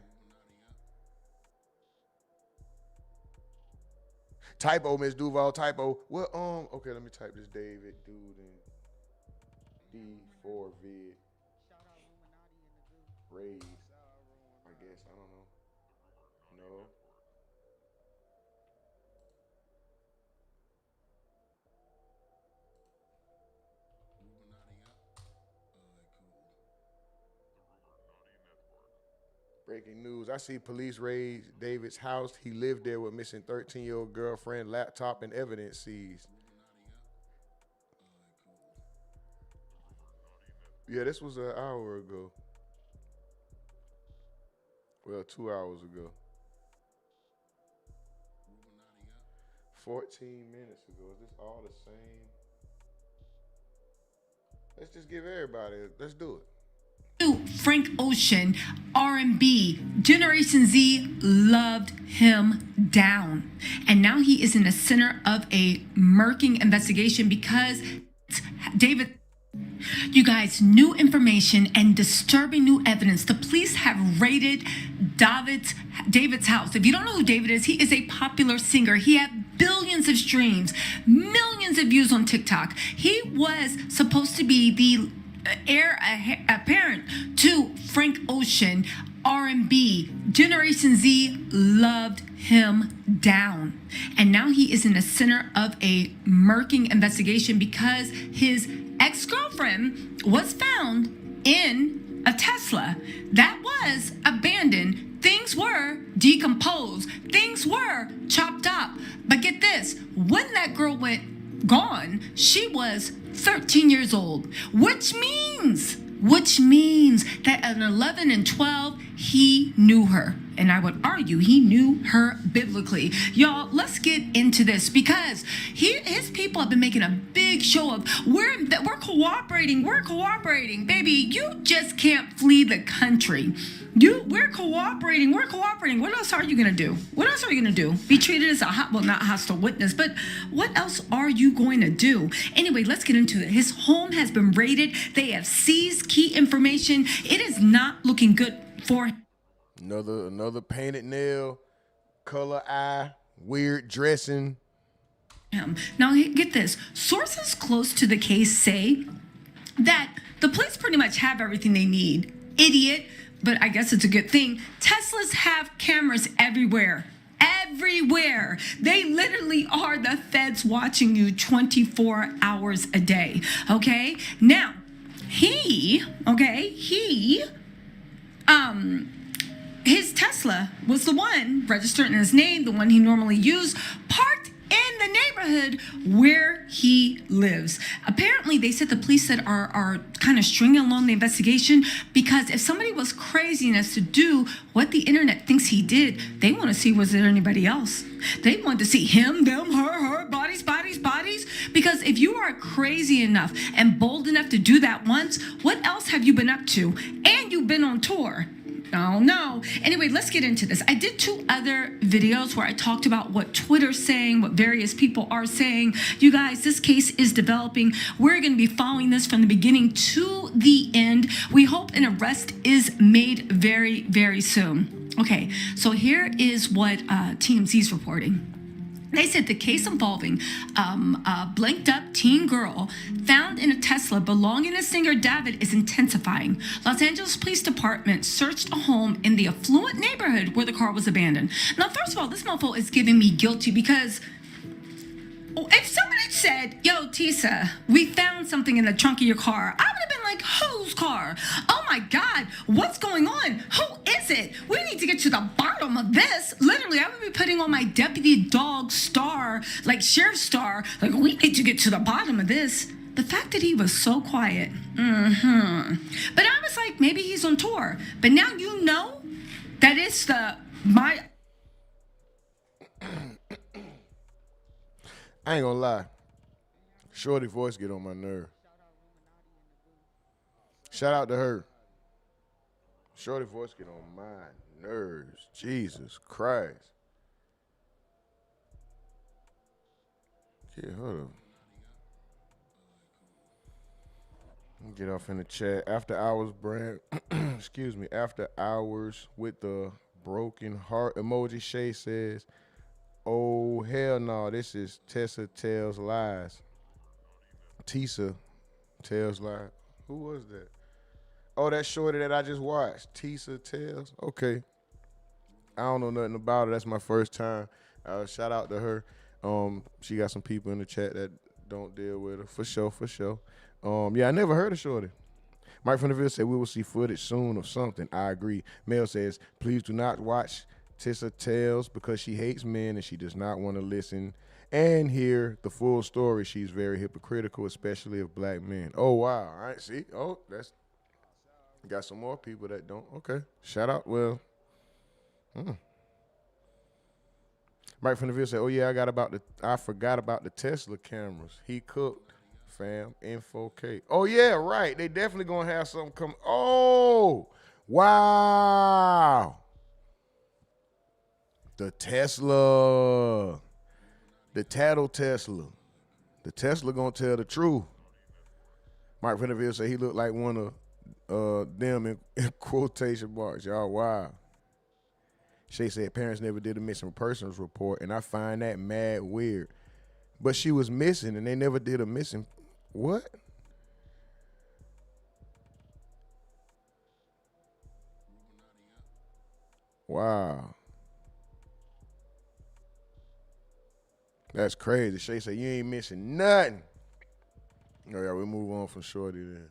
Typo, Miss Duval, typo. What, okay, let me type this David dude in D4VD. Raid, I guess, I don't know. No. Breaking news. I see police raid David's house. He lived there with missing 13-year-old girlfriend, laptop, and evidence seized. Yeah, this was an hour ago. Well, 2 hours ago. 14 minutes ago. Is this all the same? Let's just give everybody, let's do it. Frank Ocean, R&B, Generation Z loved him down. And now he is in the center of a murking investigation because David... You guys, new information and disturbing new evidence. The police have raided David's house. If you don't know who David is, he is a popular singer. He had billions of streams, millions of views on TikTok. He was supposed to be the heir apparent to Frank Ocean. R&B, Generation Z loved him down. And now he is in the center of a murking investigation because his ex-girlfriend was found in a Tesla that was abandoned. Things were decomposed. Things were chopped up. But get this, when that girl went gone, she was 13 years old, which means that at 11 and 12, he knew her. And I would argue he knew her biblically. Y'all, let's get into this because his people have been making a big show of we're cooperating. Baby, you just can't flee the country. We're cooperating. What else are you gonna do? Be treated as not hostile witness, but what else are you going to do? Anyway, let's get into it. His home has been raided. They have seized key information. It is not looking good for him. Another painted nail, color eye, weird dressing. Now, get this. Sources close to the case say that the police pretty much have everything they need. Idiot, but I guess it's a good thing. Teslas have cameras everywhere. Everywhere. They literally are the feds watching you 24 hours a day. Okay? Now, his Tesla was the one registered in his name, the one he normally used, parked in the neighborhood where he lives. Apparently, they said the police are kind of stringing along the investigation because if somebody was crazy enough to do what the internet thinks he did, they want to see was there anybody else. They want to see him, them, her, bodies. Because if you are crazy enough and bold enough to do that once, what else have you been up to? And you've been on tour. Oh no. Anyway, let's get into this. I did 2 other videos where I talked about what Twitter's saying, what various people are saying. You guys, this case is developing. We're going to be following this from the beginning to the end. We hope an arrest is made very, very soon. Okay, so here is what TMZ's reporting. They said the case involving a blanked up teen girl found in a Tesla belonging to singer David is intensifying. Los Angeles Police Department searched a home in the affluent neighborhood where the car was abandoned. Now, first of all, this mofo is giving me guilty because if somebody said, yo, Tisa, we found something in the trunk of your car, I would have been like, whose car? Oh my God, what's going on? Who is it? We need to get to the bottom of this. Literally, I would be putting on my deputy dog star, like sheriff star, like we need to get to the bottom of this. The fact that he was so quiet. But I was like, maybe he's on tour. But now you know that it's my... I ain't gonna lie. Shorty voice get on my nerve. Shout out to her. Shorty voice get on my nerves. Jesus Christ. Okay, hold on. Get off in the chat. After hours, brand. Excuse me. After hours with the broken heart emoji. Shay says, oh, hell no, this is Tessa Tells Lies. Tisa Tells Lies. Who was that? Oh, that shorty that I just watched. Tisa Tells. Okay. I don't know nothing about her. That's my first time. Shout out to her. She got some people in the chat that don't deal with her. For sure, for sure. Yeah, I never heard of shorty. Mike from the Ville said we will see footage soon of something. I agree. Mel says, please do not watch Tissa Tells because she hates men and she does not want to listen and hear the full story. She's very hypocritical, especially of black men. Oh, wow. All right, see? Oh, that's... Got some more people that don't. Okay. Shout out. Well. Mike from the Ville said, oh, yeah, I forgot about the Tesla cameras. He cooked, fam, in 4K. Oh, yeah, right. They definitely going to have something come. Oh, wow. The Tesla. The tattle Tesla. The Tesla going to tell the truth. Mike from the Ville said he looked like one of them in quotation marks. Y'all, wow. Shay said parents never did a missing persons report, and I find that mad weird. But she was missing, and they never did a missing. What? Wow. That's crazy. Shay said you ain't missing nothing. Oh, yeah, we move on from Shorty then.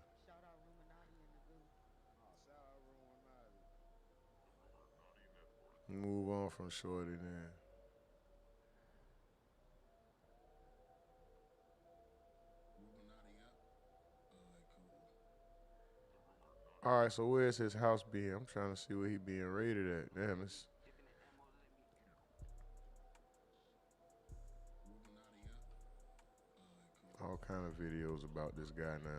Move on from Shorty then. All right, so where's his house being? I'm trying to see where he being rated at. Damn, it's... all kind of videos about this guy now.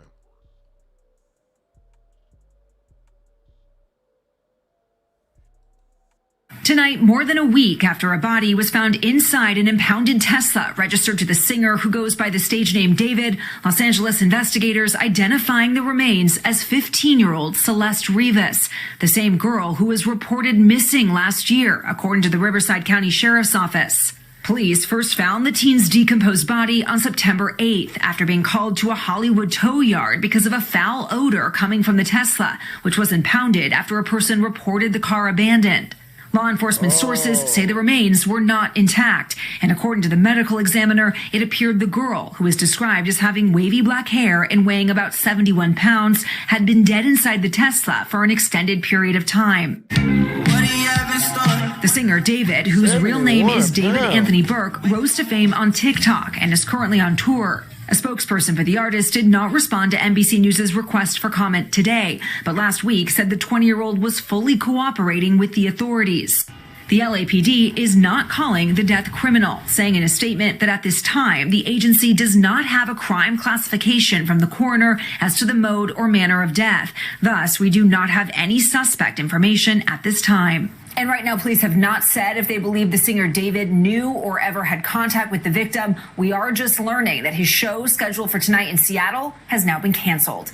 Tonight, more than a week after a body was found inside an impounded Tesla registered to the singer who goes by the stage name David, Los Angeles investigators identifying the remains as 15-year-old Celeste Rivas, the same girl who was reported missing last year, according to the Riverside County Sheriff's Office. Police first found the teen's decomposed body on September 8th after being called to a Hollywood tow yard because of a foul odor coming from the Tesla, which was impounded after a person reported the car abandoned. Law enforcement sources say the remains were not intact, and according to the medical examiner, it appeared the girl, who is described as having wavy black hair and weighing about 71 pounds, had been dead inside the Tesla for an extended period of time. The singer David, whose real name is David Anthony Burke, rose to fame on TikTok and is currently on tour. A spokesperson for the artist did not respond to NBC News' request for comment today, but last week said the 20-year-old was fully cooperating with the authorities. The LAPD is not calling the death criminal, saying in a statement that at this time, the agency does not have a crime classification from the coroner as to the mode or manner of death. Thus, we do not have any suspect information at this time. And right now, police have not said if they believe the singer David knew or ever had contact with the victim. We are just learning that his show scheduled for tonight in Seattle has now been canceled.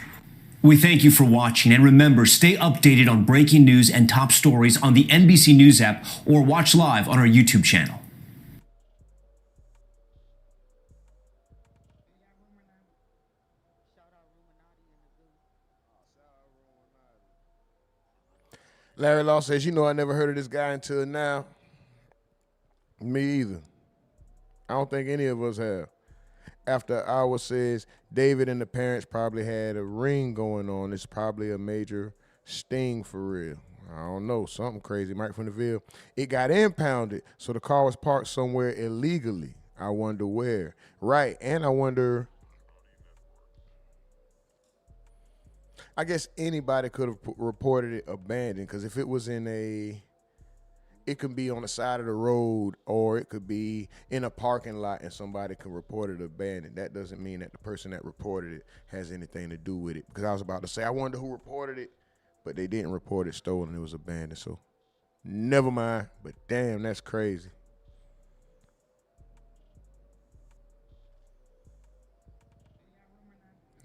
We thank you for watching, and remember, stay updated on breaking news and top stories on the NBC News app or watch live on our YouTube channel. Larry Law says, you know, I never heard of this guy until now. Me either. I don't think any of us have. After Hour says, David and the parents probably had a ring going on. It's probably a major sting for real. I don't know, something crazy. Mike from the Ville. It got impounded, so the car was parked somewhere illegally. I wonder where. Right, and I wonder, I guess anybody could have reported it abandoned, because if it was in it could be on the side of the road, or it could be in a parking lot and somebody can report it abandoned. That doesn't mean that the person that reported it has anything to do with it. Because I was about to say, I wonder who reported it, but they didn't report it stolen. It was abandoned. So never mind. But damn, that's crazy.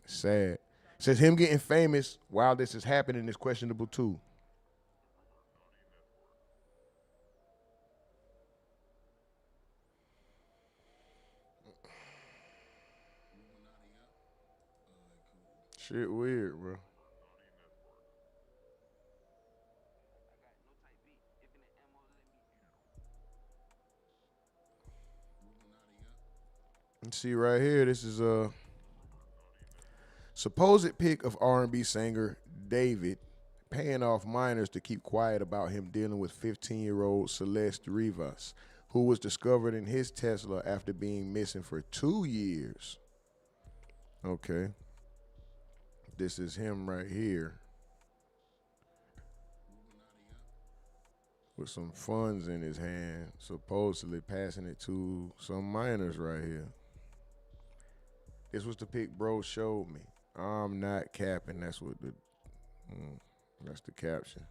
Sad. Says him getting famous while this is happening is questionable too. Shit weird, bro. Let's see right here. This is a supposed pic of R&B singer David paying off minors to keep quiet about him dealing with 15-year-old Celeste Rivas, who was discovered in his Tesla after being missing for 2 years. Okay. This is him right here with some funds in his hand, supposedly passing it to some minors right here. This was the pic bro showed me. I'm not capping. That's what that's the caption.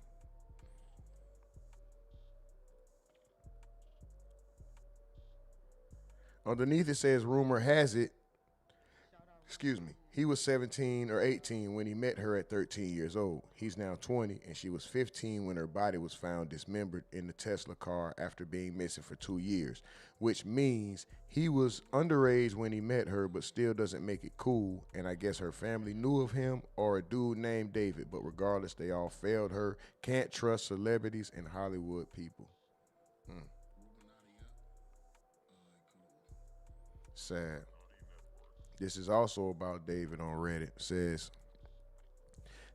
Underneath it says, rumor has it, he was 17 or 18 when he met her at 13 years old. He's now 20, and she was 15 when her body was found dismembered in the Tesla car after being missing for 2 years, which means he was underage when he met her, but still doesn't make it cool. And I guess her family knew of him or a dude named David, but regardless, they all failed her. Can't trust celebrities and Hollywood people. Sad. This is also about David on Reddit. It says,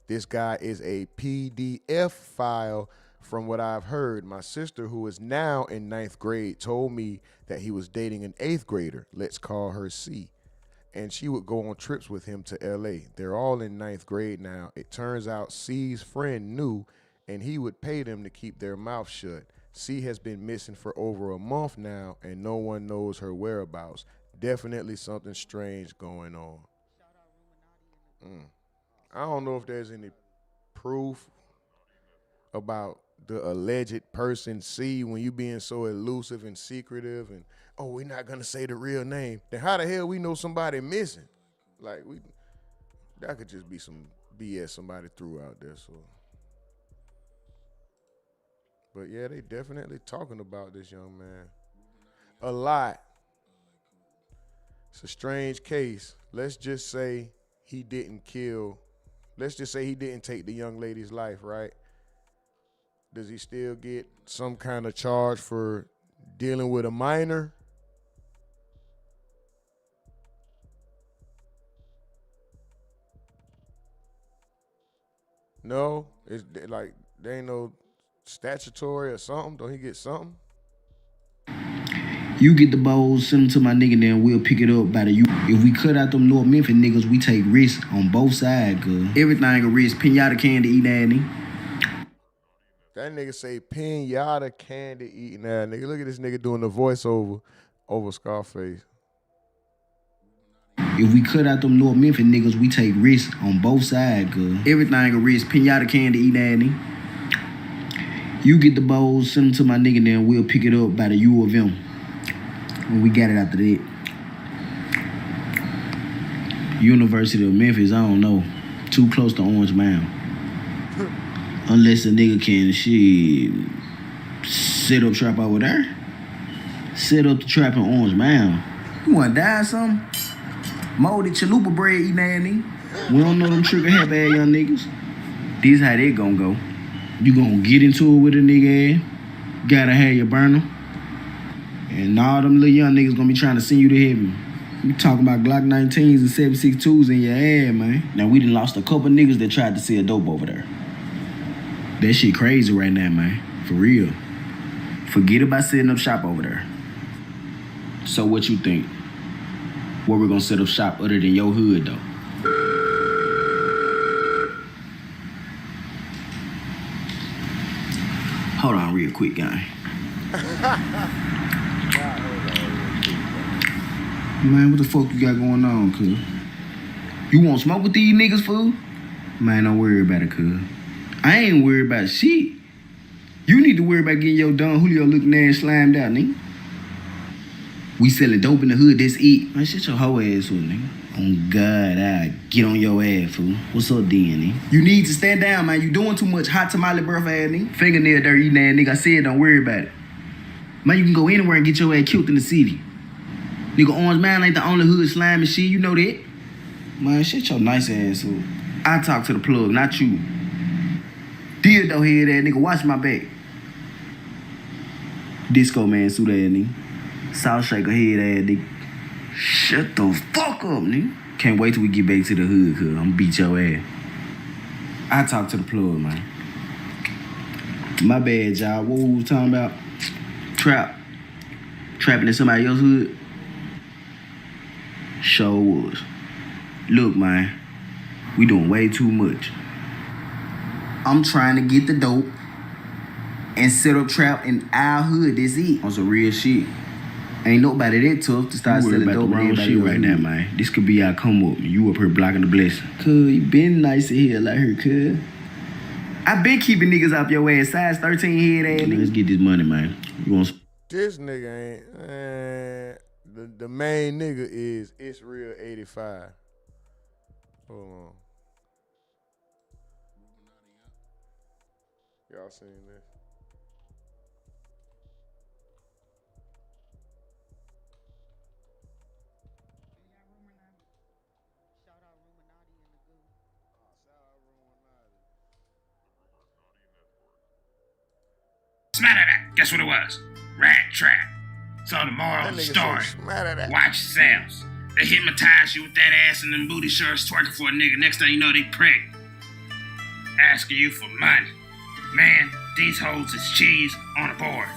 this guy is a PDF file from what I've heard. My sister, who is now in 9th grade, told me that he was dating an 8th grader. Let's call her C. And she would go on trips with him to LA. They're all in 9th grade now. It turns out C's friend knew, and he would pay them to keep their mouth shut. C has been missing for over a month now, and no one knows her whereabouts. Definitely something strange going on. I don't know if there's any proof about the alleged person C when you being so elusive and secretive and, oh, we're not going to say the real name. Then how the hell we know somebody missing? Like, that could just be some BS somebody threw out there. So, but yeah, they definitely talking about this young man a lot. It's a strange case. Let's just say he didn't kill. Let's just say he didn't take the young lady's life, right? Does he still get some kind of charge for dealing with a minor? No? It's like there ain't no statutory or something? Don't he get something? You get the balls, send them to my nigga, then we'll pick it up by the you. If we cut out them North Memphis niggas, we take risks on both sides, cuz. Everything a risk. Pinata candy eat that nigga. That nigga say pinata candy eating that nigga. Look at this nigga doing the voiceover over Scarface. If we cut out them North Memphis niggas, we take risks on both sides, cuz. Everything a risk. Pinata candy eat that nigga. You get the balls, send them to my nigga, then we'll pick it up by the U of M. When we got it after that. University of Memphis, I don't know. Too close to Orange Mound. Unless a nigga can set up trap over there. Set up the trap in Orange Mound. You wanna die or something? Moldy chalupa bread eating that nigga. We don't know them trigger happy ass young niggas. This how they gonna go. You gonna get into it with a nigga ass. Gotta have your burner. And all them little young niggas gonna be trying to send you to heaven. You talking about Glock 19s and 7.62s in your ass, man. Now, we done lost a couple niggas that tried to sell dope over there. That shit crazy right now, man. For real. Forget about setting up shop over there. So what you think? Where we gonna set up shop other than your hood, though? Hold on real quick, guy. Man, what the fuck you got going on, cuz? You want smoke with these niggas, fool? Man, don't worry about it, cuz. I ain't worried about shit. You need to worry about getting your Don Julio looking ass slimed out, nigga. We selling dope in the hood, that's it. Man, shut your hoe ass up, nigga. Oh, God, I get on your ass, fool. What's up, then, nigga? You need to stand down, man. You doing too much hot tamale breath ass, nigga. Fingernail dirt eating ass, nigga. I said don't worry about it. Man, you can go anywhere and get your ass killed in the city. Nigga, Orange Man ain't the only hood slime and shit, you know that? Man, shut your nice ass up. I talk to the plug, not you. Dildo head ass nigga, watch my back. Disco man suit ass nigga. South shaker head ass nigga. Shut the fuck up, nigga. Can't wait till we get back to the hood, cuz I'ma beat your ass. I talk to the plug, man. My bad, y'all. What we was talking about? Trapping in somebody else's hood? Sure was. Look, man, we doing way too much. I'm trying to get the dope and set up trap in our hood. That's it. On some real shit. Ain't nobody that tough to start selling dope in everybody shit right now, man. This could be our come up. You up here blocking the blessing. Cuz, you been nice in here like her, cuz. I been keeping niggas off your ass. Size 13 head ass nigga. Let's get this money, man. You want? This nigga ain't. The main nigga is It's Real 85. Hold on. Y'all seen this? Smatter that. Guess what it was? Rat trap. So the moral of the story. Watch yourselves. They hypnotize you with that ass and them booty shorts twerking for a nigga. Next thing you know, they pregnant. Asking you for money. Man, these hoes is cheese on a board.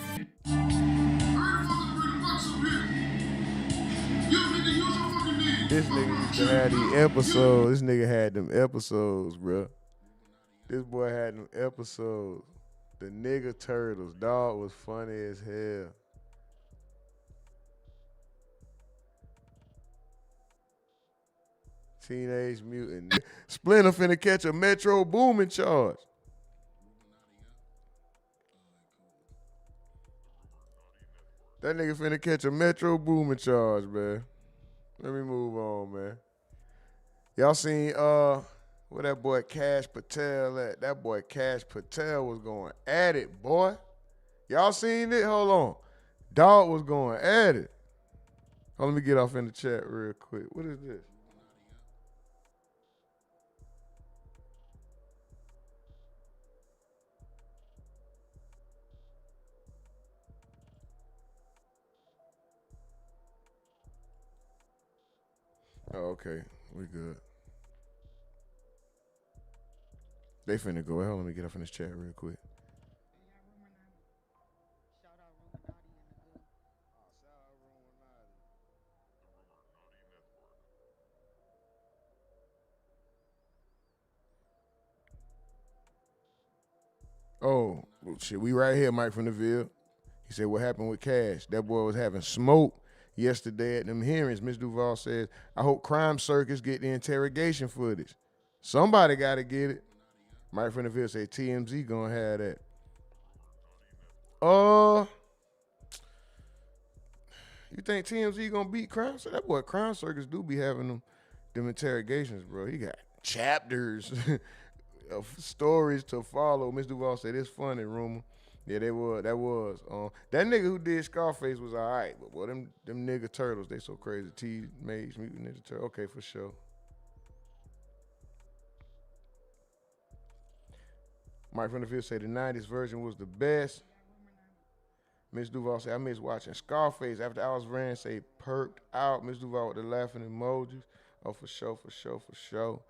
This nigga used to have these episodes. This nigga had them episodes, bro. This boy had them episodes. The nigga turtles, dog, was funny as hell. Teenage Mutant. Splinter finna catch a Metro Boomin charge. That nigga finna catch a Metro Boomin charge, man. Let me move on, man. Y'all seen where that boy Kash Patel at? That boy Kash Patel was going at it, boy. Y'all seen it? Hold on. Dog was going at it. Oh, let me get off in the chat real quick. What is this? Oh, okay. We good. They finna go. Hold on, let me get off in this chat real quick. Oh, shit, we right here, Mike from the Ville. He said, what happened with Cash? That boy was having smoke yesterday at them hearings. Ms. Duval says, I hope Crime Circus get the interrogation footage. Somebody got to get it. Mike from the Ville say TMZ gonna have that. You think TMZ gonna beat Crime Circus? That boy Crime Circus do be having them interrogations, bro. He got chapters of stories to follow. Ms. Duval said it's funny, rumor. Yeah, that was. That nigga who did Scarface was all right, but boy, them nigga turtles, they so crazy. Teenage Mutant Ninja Turtles. Okay, for sure. Mike from the field say the 90s version was the best. Miss Duval say, I miss watching Scarface after hours ran, say perked out. Miss Duval with the laughing emojis. Oh, for sure. All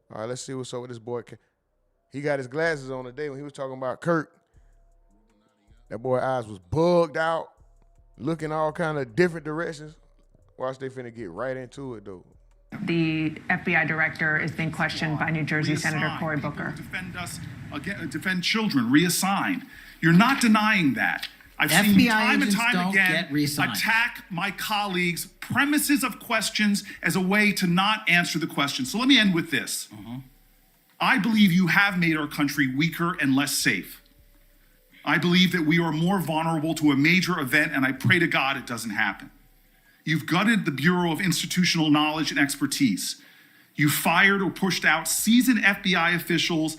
right, let's see what's up with this boy. He got his glasses on today when he was talking about Kirk. That boy's eyes was bugged out, looking all kind of different directions. Watch, they finna get right into it, though. The FBI director is being questioned by New Jersey Senator Cory Booker. Defend children, reassigned. You're not denying that. I've seen you time and time again attack my colleagues' premises of questions as a way to not answer the question. So let me end with this. I believe you have made our country weaker and less safe. I believe that we are more vulnerable to a major event, and I pray to God it doesn't happen. You've gutted the Bureau of Institutional Knowledge and Expertise. You fired or pushed out seasoned FBI officials,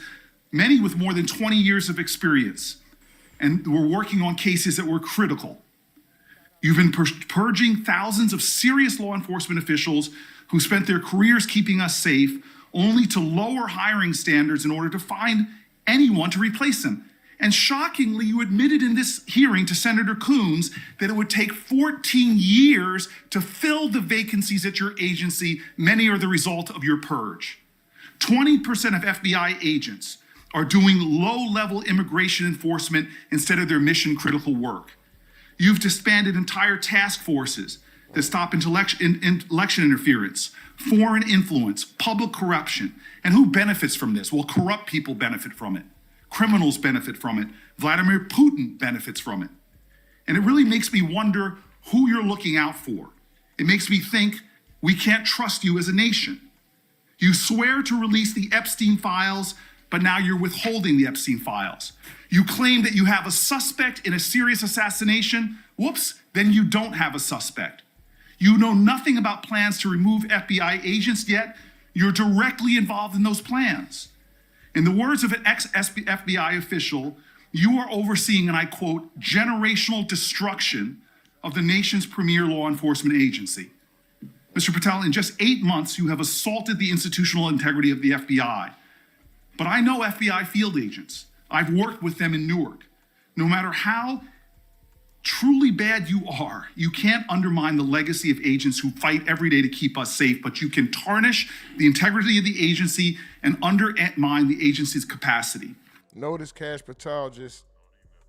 many with more than 20 years of experience, and were working on cases that were critical. You've been purging thousands of serious law enforcement officials who spent their careers keeping us safe, only to lower hiring standards in order to find anyone to replace them. And shockingly, you admitted in this hearing to Senator Coons that it would take 14 years to fill the vacancies at your agency. Many are the result of your purge. 20% of FBI agents are doing low-level immigration enforcement instead of their mission-critical work. You've disbanded entire task forces that stop election interference, foreign influence, public corruption. And who benefits from this? Well, corrupt people benefit from it. Criminals benefit from it. Vladimir Putin benefits from it. And it really makes me wonder who you're looking out for. It makes me think we can't trust you as a nation. You swear to release the Epstein files, but now you're withholding the Epstein files. You claim that you have a suspect in a serious assassination. Whoops, then you don't have a suspect. You know nothing about plans to remove FBI agents, yet you're directly involved in those plans. In the words of an ex-FBI official, you are overseeing, and I quote, generational destruction of the nation's premier law enforcement agency. Mr. Patel, in just 8 months, you have assaulted the institutional integrity of the FBI. But I know FBI field agents. I've worked with them in Newark. No matter how truly bad you are, you can't undermine the legacy of agents who fight every day to keep us safe, but you can tarnish the integrity of the agency and undermine the agency's capacity. Notice Kash Patel just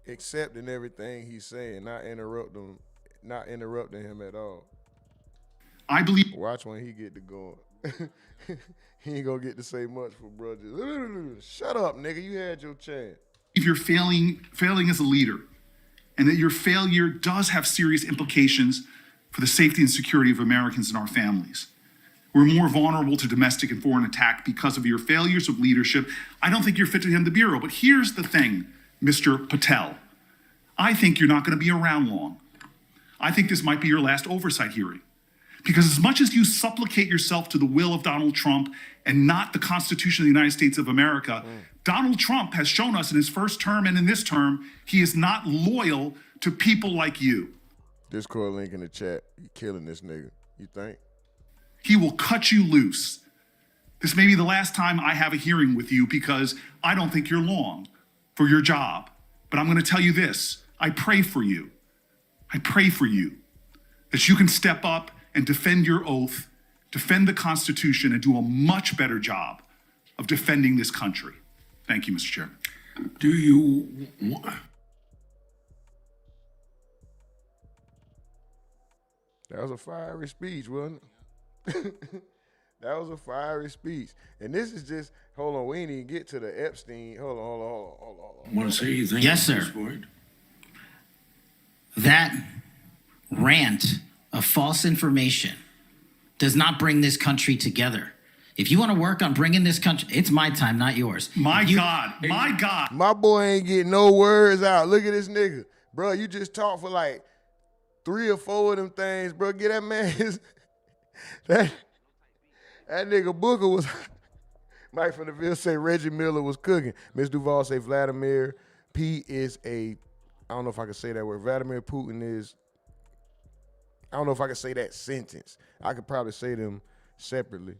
accepting everything he's saying, not interrupting him at all. I believe. Watch when he get to going. He ain't gonna get to say much for brothers. Shut up, nigga. You had your chance. If you're failing as a leader, and that your failure does have serious implications for the safety and security of Americans and our families. We're more vulnerable to domestic and foreign attack because of your failures of leadership. I don't think you're fit to hand the Bureau. But here's the thing, Mr. Patel. I think you're not going to be around long. I think this might be your last oversight hearing. Because as much as you supplicate yourself to the will of Donald Trump and not the Constitution of the United States of America, Donald Trump has shown us in his first term and in this term, he is not loyal to people like you. Discord link in the chat. You killing this nigga. You think? He will cut you loose. This may be the last time I have a hearing with you because I don't think you're long for your job. But I'm going to tell you this. I pray for you. I pray for you that you can step up and defend your oath, defend the Constitution, and do a much better job of defending this country. Thank you, Mr. Chairman. Do you want... That was a fiery speech, wasn't it? That was a fiery speech. And this is just, hold on, we ain't even get to the Epstein. Hold on. Want to say anything? Yes, sir. That rant of false information does not bring this country together. If you want to work on bringing this country, it's my time, not yours. My God. My boy ain't getting no words out. Look at this nigga. Bro, you just talked for like 3 or 4 of them things, bro. Get that man his... That nigga Booker was... Mike from the Ville say Reggie Miller was cooking. Miss Duval say Vladimir P is a... I don't know if I can say that word. Vladimir Putin is... I don't know if I can say that sentence. I could probably say them separately.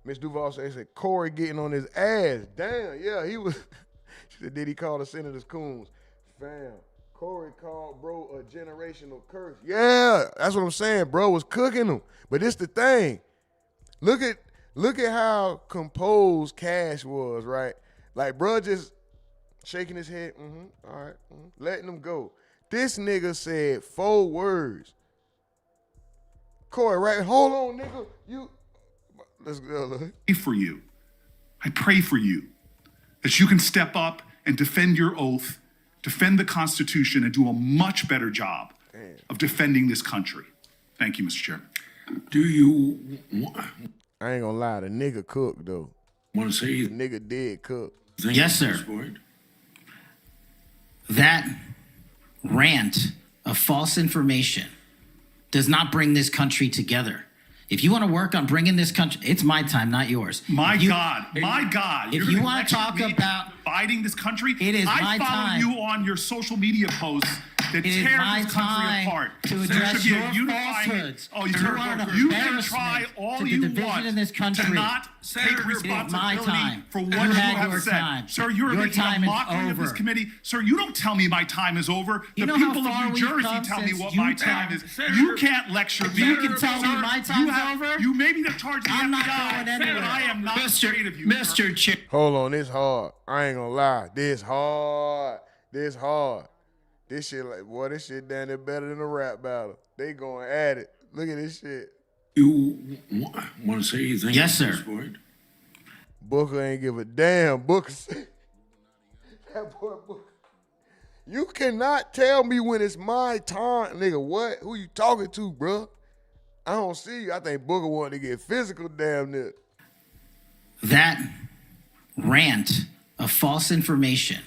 Miss Duval said Corey getting on his ass. Damn, yeah, he was. She said, did he call the senators coons? Fam, Corey called bro a generational curse. Yeah, that's what I'm saying. Bro was cooking them. But this the thing. Look at how composed Cash was, right? Like, bro just shaking his head, all right, letting them go. This nigga said 4 words. Corey, right? Hold on, nigga. Let's go. For you. I pray for you that you can step up and defend your oath, defend the Constitution, and do a much better job of defending this country. Thank you, Mr. Chairman. Do you... I ain't gonna lie, the nigga cooked, though. Want to say... The nigga did cook. Yes, sir. That rant of false information does not bring this country together. If you want to work on bringing this country, it's my time, not yours. My God. If you want to talk about dividing this country, it is my time. I follow you on your social media posts that tear this country apart. To address your falsehoods. You can try all you want in this country. To not take responsibility for what you have said. Time. Sir, you're making a mockery of this committee. Sir, you don't tell me my time is over. The people of New Jersey tell me what my time is. You can't lecture me. You can tell me my time's over. You may be the charge of the I'm not FBI, going anywhere. but I am not afraid of you. Mr. Chair. Hold on, this hard. I ain't gonna lie. This hard. This shit like, boy, this shit down there better than a rap battle. They going at it. Look at this shit. You want to say anything? Yes, sir. Booker ain't give a damn. Booker said, that boy Booker. You cannot tell me when it's my time. Nigga, what? Who you talking to, bro? I don't see you. I think Booker wanted to get physical damn near. That rant of false information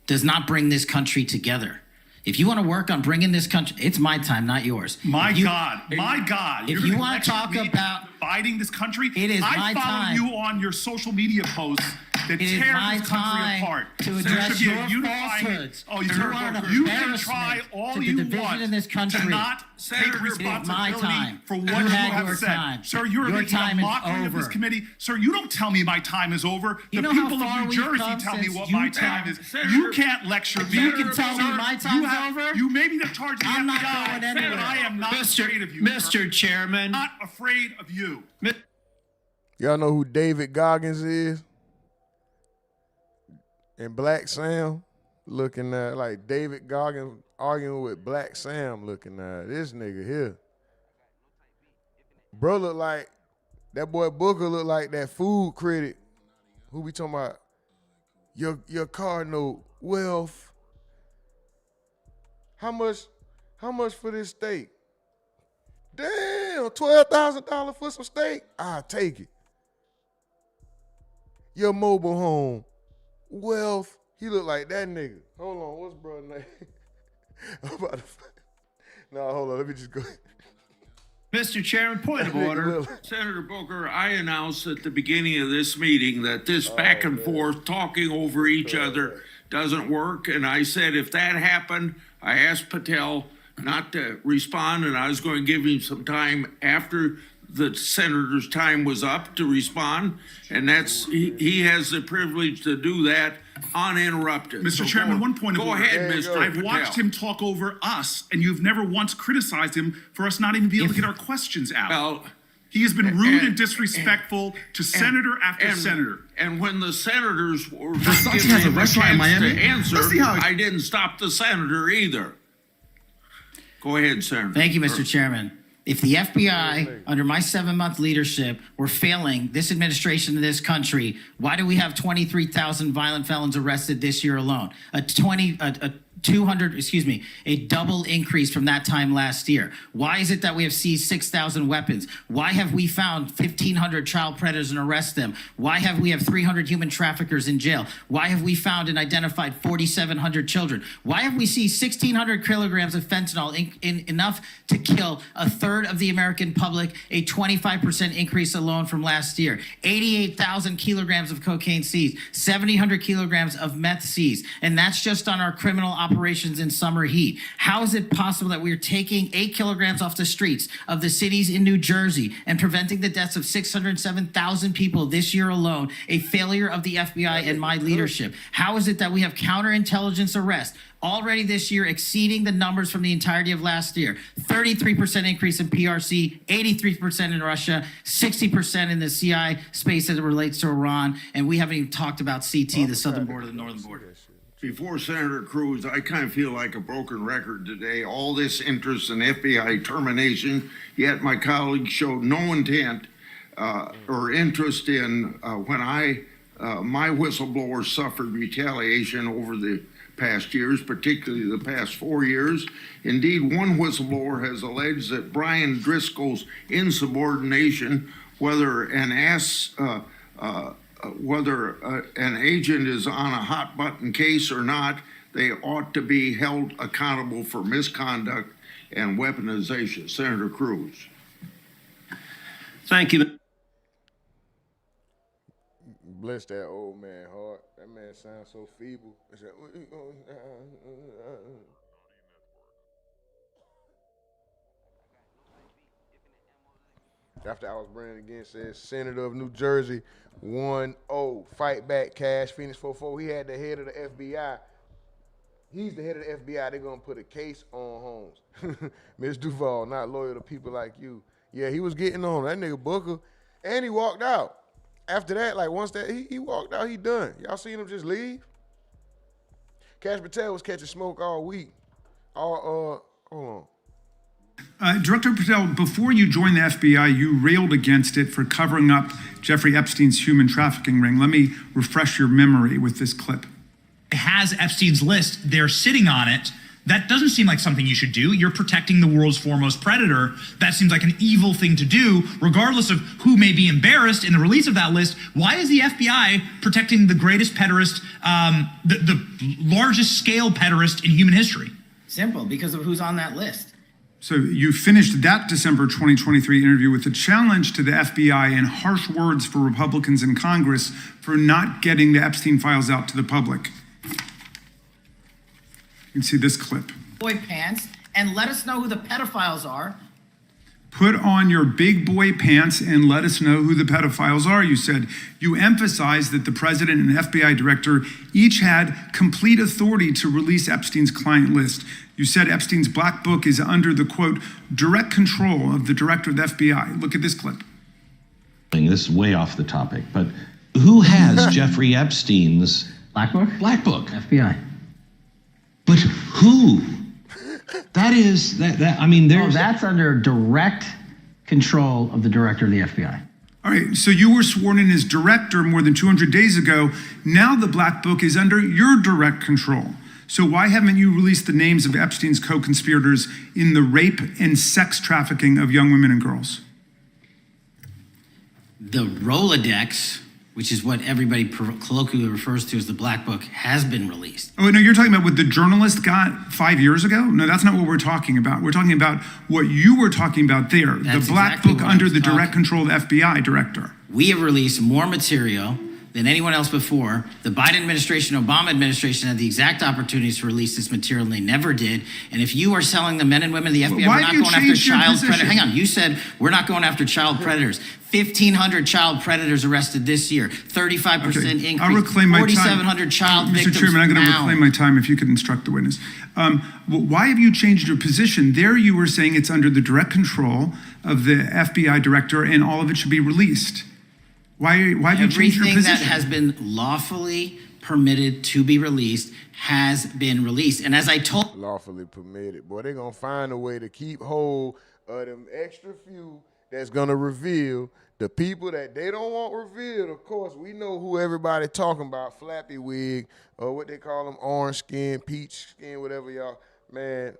does not bring this country together. If you want to work on bringing this country, it's my time, not yours. My God. If you want to talk about dividing this country, it is my time. I follow you on your social media posts that tear this country apart. To address your falsehoods. You can try all you want in this country. To not take responsibility for what you have said. Time. Sir, you're making a mockery of this committee. Sir, you don't tell me my time is over. The people of New Jersey tell me what my time is. You can't lecture me. You can tell me my time's over. You may be the charge of the FBI, not going anywhere. but I am not afraid of you. Mr. Chairman. Not afraid of you. Y'all know who David Goggins is? And Black Sam looking at like David Goggins arguing with Black Sam looking at this nigga here. Bro look like, that boy Booker look like that food critic who we talking about your cardinal wealth. How much for this steak? Damn, $12,000 for some steak? I'll take it. Your mobile home. Wealth. He look like that nigga. Hold on, what's brother's name? I'm about to no, hold on, let me just go. Mr. Chairman, point of order. Senator Booker, I announced at the beginning of this meeting that this back and forth talking over each other doesn't work. And I said if that happened, I asked Patel not to respond, and I was going to give him some time after the senator's time was up to respond, and that's he has the privilege to do that uninterrupted. Mr. Chairman, one point of order. Go ahead, Mr. I've Patel. watched him talk over us, and you've never once criticized him for us not even being able to get our questions out. Well, he has been rude and disrespectful to senator after senator. And when the senators were giving him a chance to answer, I didn't stop the senator either. Go ahead, Senator. Thank you, Mr. Chairman. If the FBI, under my 7-month leadership, were failing this administration in this country, why do we have 23,000 violent felons arrested this year alone? A double increase from that time last year. Why is it that we have seized 6,000 weapons? Why have we found 1,500 child predators and arrested them? Why have we 300 human traffickers in jail? Why have we found and identified 4,700 children? Why have we seized 1,600 kilograms of fentanyl, enough to kill a third of the American public, a 25% increase alone from last year? 88,000 kilograms of cocaine seized, 700 kilograms of meth seized, and that's just on our criminal operations in summer heat? How is it possible that we're taking 8 kilograms off the streets of the cities in New Jersey and preventing the deaths of 607,000 people this year alone? A failure of the FBI and my leadership. How is it that we have counterintelligence arrests already this year exceeding the numbers from the entirety of last year? 33% increase in PRC, 83% in Russia, 60% in the CI space as it relates to Iran, and we haven't even talked about CT, the southern border, the northern border. Before Senator Cruz, I kind of feel like a broken record today. All this interest in FBI termination, yet my colleagues showed no intent or interest in when my whistleblower suffered retaliation over the past years, particularly the past 4 years. Indeed, one whistleblower has alleged that Brian Driscoll's insubordination, whether an agent is on a hot button case or not, they ought to be held accountable for misconduct and weaponization. Senator Cruz. Thank you. Bless that old man heart. That man sounds so feeble. After I was Brandon again says Senator of New Jersey 1-0. Fight back, Cash. Phoenix 4-4. He had the head of the FBI. He's the head of the FBI. They're gonna put a case on Holmes. Ms. Duval, not loyal to people like you. Yeah, he was getting on that nigga Booker, and he walked out. After that, like once that he walked out, he done. Y'all seen him just leave? Kash Patel was catching smoke all week. Hold on. Director Patel, before you joined the FBI, you railed against it for covering up Jeffrey Epstein's human trafficking ring. Let me refresh your memory with this clip. It has Epstein's list. They're sitting on it. That doesn't seem like something you should do. You're protecting the world's foremost predator. That seems like an evil thing to do, regardless of who may be embarrassed in the release of that list. Why is the FBI protecting the greatest pederast, the largest scale pederast in human history? Simple, because of who's on that list. So you finished that December 2023 interview with a challenge to the FBI and harsh words for Republicans in Congress for not getting the Epstein files out to the public. You can see this clip. Boy pants, and let us know who the pedophiles are. Put on your big boy pants and let us know who the pedophiles are, you said. You emphasized that the president and FBI director each had complete authority to release Epstein's client list. You said Epstein's black book is under the, quote, direct control of the director of the FBI. Look at this clip. This is way off the topic, but who has Jeffrey Epstein's black book? Black book. FBI. But who? That is, I mean, there's... that's under direct control of the director of the FBI. All right, so you were sworn in as director more than 200 days ago. Now the black book is under your direct control. So why haven't you released the names of Epstein's co-conspirators in the rape and sex trafficking of young women and girls? The Rolodex, which is what everybody colloquially refers to as the black book, has been released. Oh, no, you're talking about what the journalist got 5 years ago? No, that's not what we're talking about. We're talking about what you were talking about there, the black book under the direct control of the FBI director. We have released more material than anyone else before. The Biden administration, Obama administration had the exact opportunities to release this material, and they never did. And if you are selling the men and women of the FBI, we're not going after child predators. Hang on, you said we're not going after child predators. 1,500 child predators arrested this year, 35% increase. I'll reclaim my time. 4,700 child victims. Mr. Chairman, I'm going to reclaim my time if you could instruct the witness. Why have you changed your position? There you were saying it's under the direct control of the FBI director and all of it should be released. Why have you changed your position? Everything that has been lawfully permitted to be released has been released. And as I told... Lawfully permitted. Boy, they're going to find a way to keep hold of them extra few that's going to reveal the people that they don't want revealed. Of course, we know who everybody talking about, flappy wig, or what they call them, orange skin, peach skin, whatever y'all, man.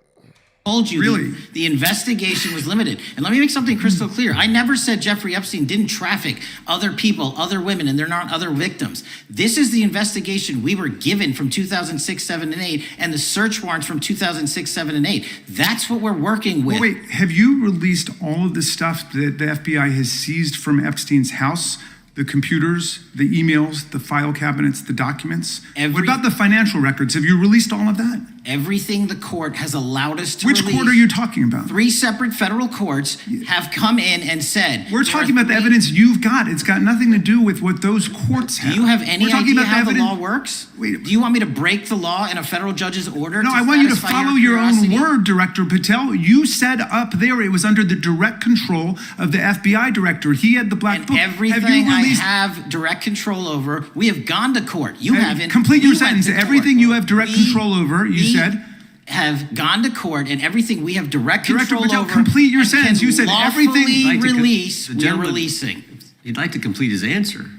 Told you really? The investigation was limited. And let me make something crystal clear. I never said Jeffrey Epstein didn't traffic other people, other women, and they're not other victims. This is the investigation we were given from 2006, 7, and 8, and the search warrants from 2006, 7, and 8. That's what we're working with. Wait, have you released all of the stuff that the FBI has seized from Epstein's house? The computers, the emails, the file cabinets, the documents? What about the financial records? Have you released all of that? Everything the court has allowed us to Which release. court are you talking about? 3 separate federal courts have come in and said. We're talking about the evidence you've got. It's got nothing to do with what those courts have. Do you have any We're talking idea about how the evidence. law works? Do you want me to break the law in a federal judge's order? No, to I want you to satisfy follow your own curiosity? word, Director Patel. You said up there it was under the direct control of the FBI director. He had the black book. Everything have you released? I have direct control over, we have gone to court. You haven't. Complete your We went sentence. to court. Everything you have direct control over, you we said. Have gone to court, and everything we have direct Director control Patel, over. complete your and sentence. can You said everything- lawfully I'd like to release. the We're gentleman- releasing. He'd like to complete his answer.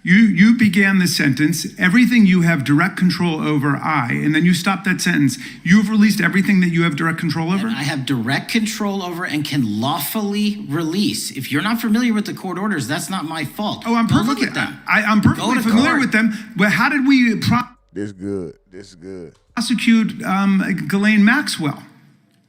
You began the sentence, everything you have direct control over, and then you stopped that sentence. You've released everything that you have direct control over? I have direct control over and can lawfully release. If you're not familiar with the court orders, that's not my fault. Oh, I'm Go perfectly, look at them. I'm Go perfectly to familiar court. with them. But how did we This good. This good. prosecute Ghislaine Maxwell?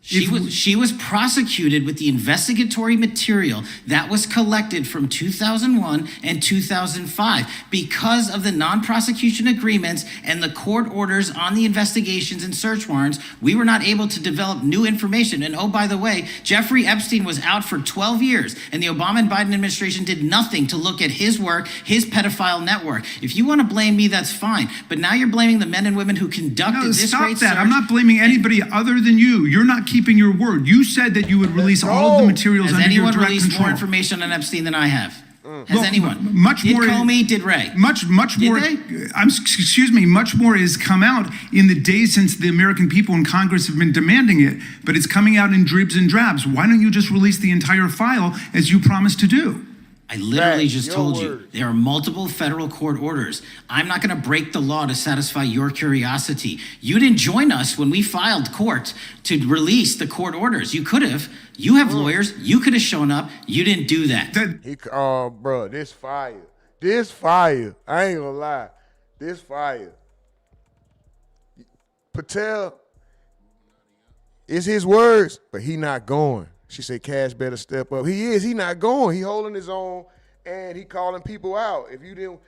She was prosecuted with the investigatory material that was collected from 2001 and 2005 because of the non-prosecution agreements and the court orders on the investigations and search warrants. We were not able to develop new information. And oh, by the way, Jeffrey Epstein was out for 12 years, and the Obama and Biden administration did nothing to look at his work, his pedophile network. If you want to blame me, that's fine. But now you're blaming the men and women who conducted this Stop great that. search. I'm not blaming anybody other than you. You're not keeping your word. You said that you would release all of the materials Has under your anyone direct released control. more information on Epstein than I have? Has Well, anyone? Much Did more. Comey? Did Ray? Much Did more. they? Excuse me. Much more has come out in the days since the American people in Congress have been demanding it. But it's coming out in dribs and drabs. Why don't you just release the entire file as you promised to do? I literally just your told you word. there are multiple federal court orders. I'm not going to break the law to satisfy your curiosity. You didn't join us when we filed court to release the court orders. You could have. You have lawyers. You could have shown up. You didn't do that. Bro, this fire. This fire. I ain't gonna lie. This fire. Patel, it's his words, but he not going. She said, Cash better step up. He is. He not going. He holding his own, and he calling people out. If you didn't,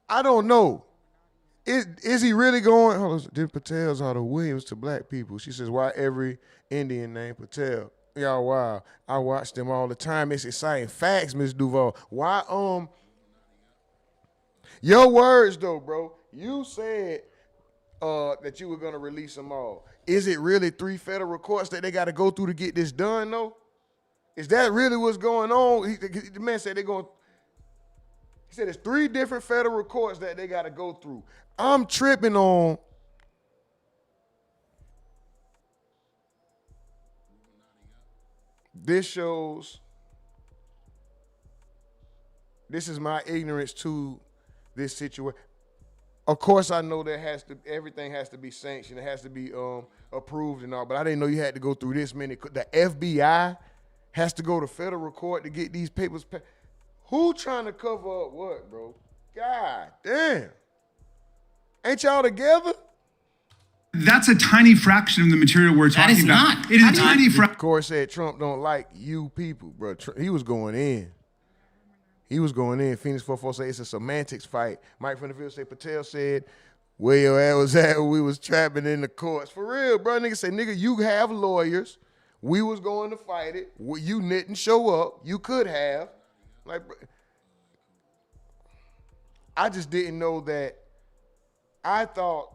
I don't know. Is he really going? Hold on. Did Patels are the Williams to black people? She says, why every Indian named Patel? Y'all, wow. I watch them all the time. It's exciting. Facts, Miss Duval. Why, your words though, bro. You said that you were gonna release them all. Is it really 3 federal courts that they got to go through to get this done, though? Is that really what's going on? The man said they're going. He said it's 3 different federal courts that they got to go through. I'm tripping on. This shows. This is my ignorance to this situation. Of course, I know everything has to be sanctioned. It has to be approved and all, but I didn't know you had to go through this many. The FBI has to go to federal court to get these papers. Who trying to cover up what, bro? God damn. Ain't y'all together? That's a tiny fraction of the material we're talking about. Not. It is a tiny fraction. The court said Trump don't like you people, bro. He was going in. He was going in. Phoenix 44 say it's a semantics fight. Mike from the field say Patel said where your ass was at when we was trapping in the courts. For real, bro. Nigga say, nigga, you have lawyers. We was going to fight it. You didn't show up. You could have. Like, I just didn't know that. I thought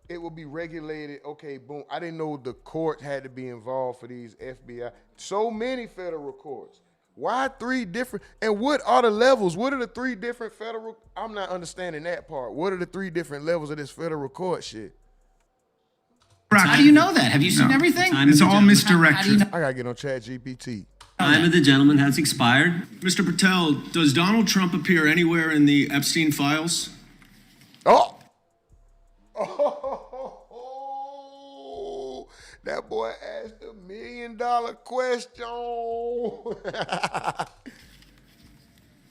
it would be regulated. Okay, boom. I didn't know the court had to be involved for these FBI. So many federal courts. Why 3 different? And what are the levels? What are the 3 different federal? I'm not understanding that part. What are the 3 different levels of this federal court shit? How do you know that? Have you seen everything? It's all misdirected. I gotta get on ChatGPT. Time of the gentleman has expired. Mr. Patel, does Donald Trump appear anywhere in the Epstein files? Oh, that boy asked $1 million question.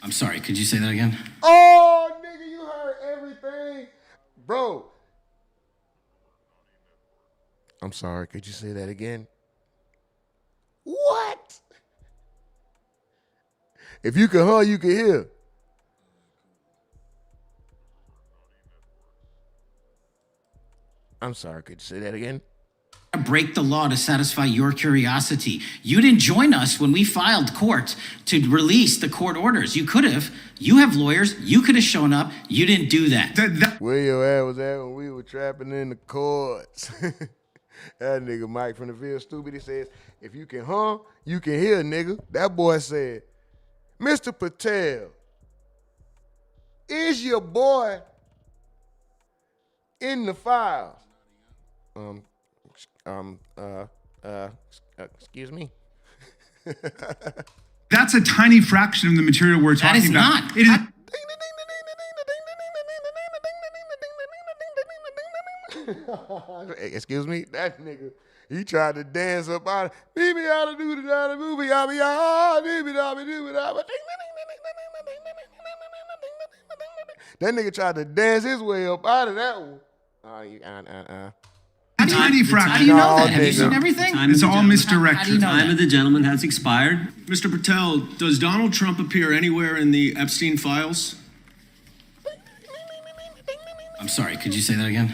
I'm sorry. Could you say that again? Oh, nigga, you heard everything. Bro. I'm sorry. Could you say that again? What? If you can you can hear. I'm sorry, could you say that again? Break the law to satisfy your curiosity. You didn't join us when we filed court to release the court orders. You could have. You have lawyers. You could have shown up. You didn't do that. Where your ass was at when we were trapping in the courts? That nigga Mike from the Ville Stupid, he says, if you can hum, you can hear, nigga. That boy said, Mr. Patel, is your boy in the files? Excuse me? That's a tiny fraction of the material we're talking about. That is not. It is. Excuse me? That nigga, he tried to dance up out of that nigga tried to dance his way up out of that one. Tiny fraction. How do you know that? Have you seen everything? It's all misdirection. How do you know Time that? of the gentleman has expired. Mr. Patel, does Donald Trump appear anywhere in the Epstein files? I'm sorry, could you say that again?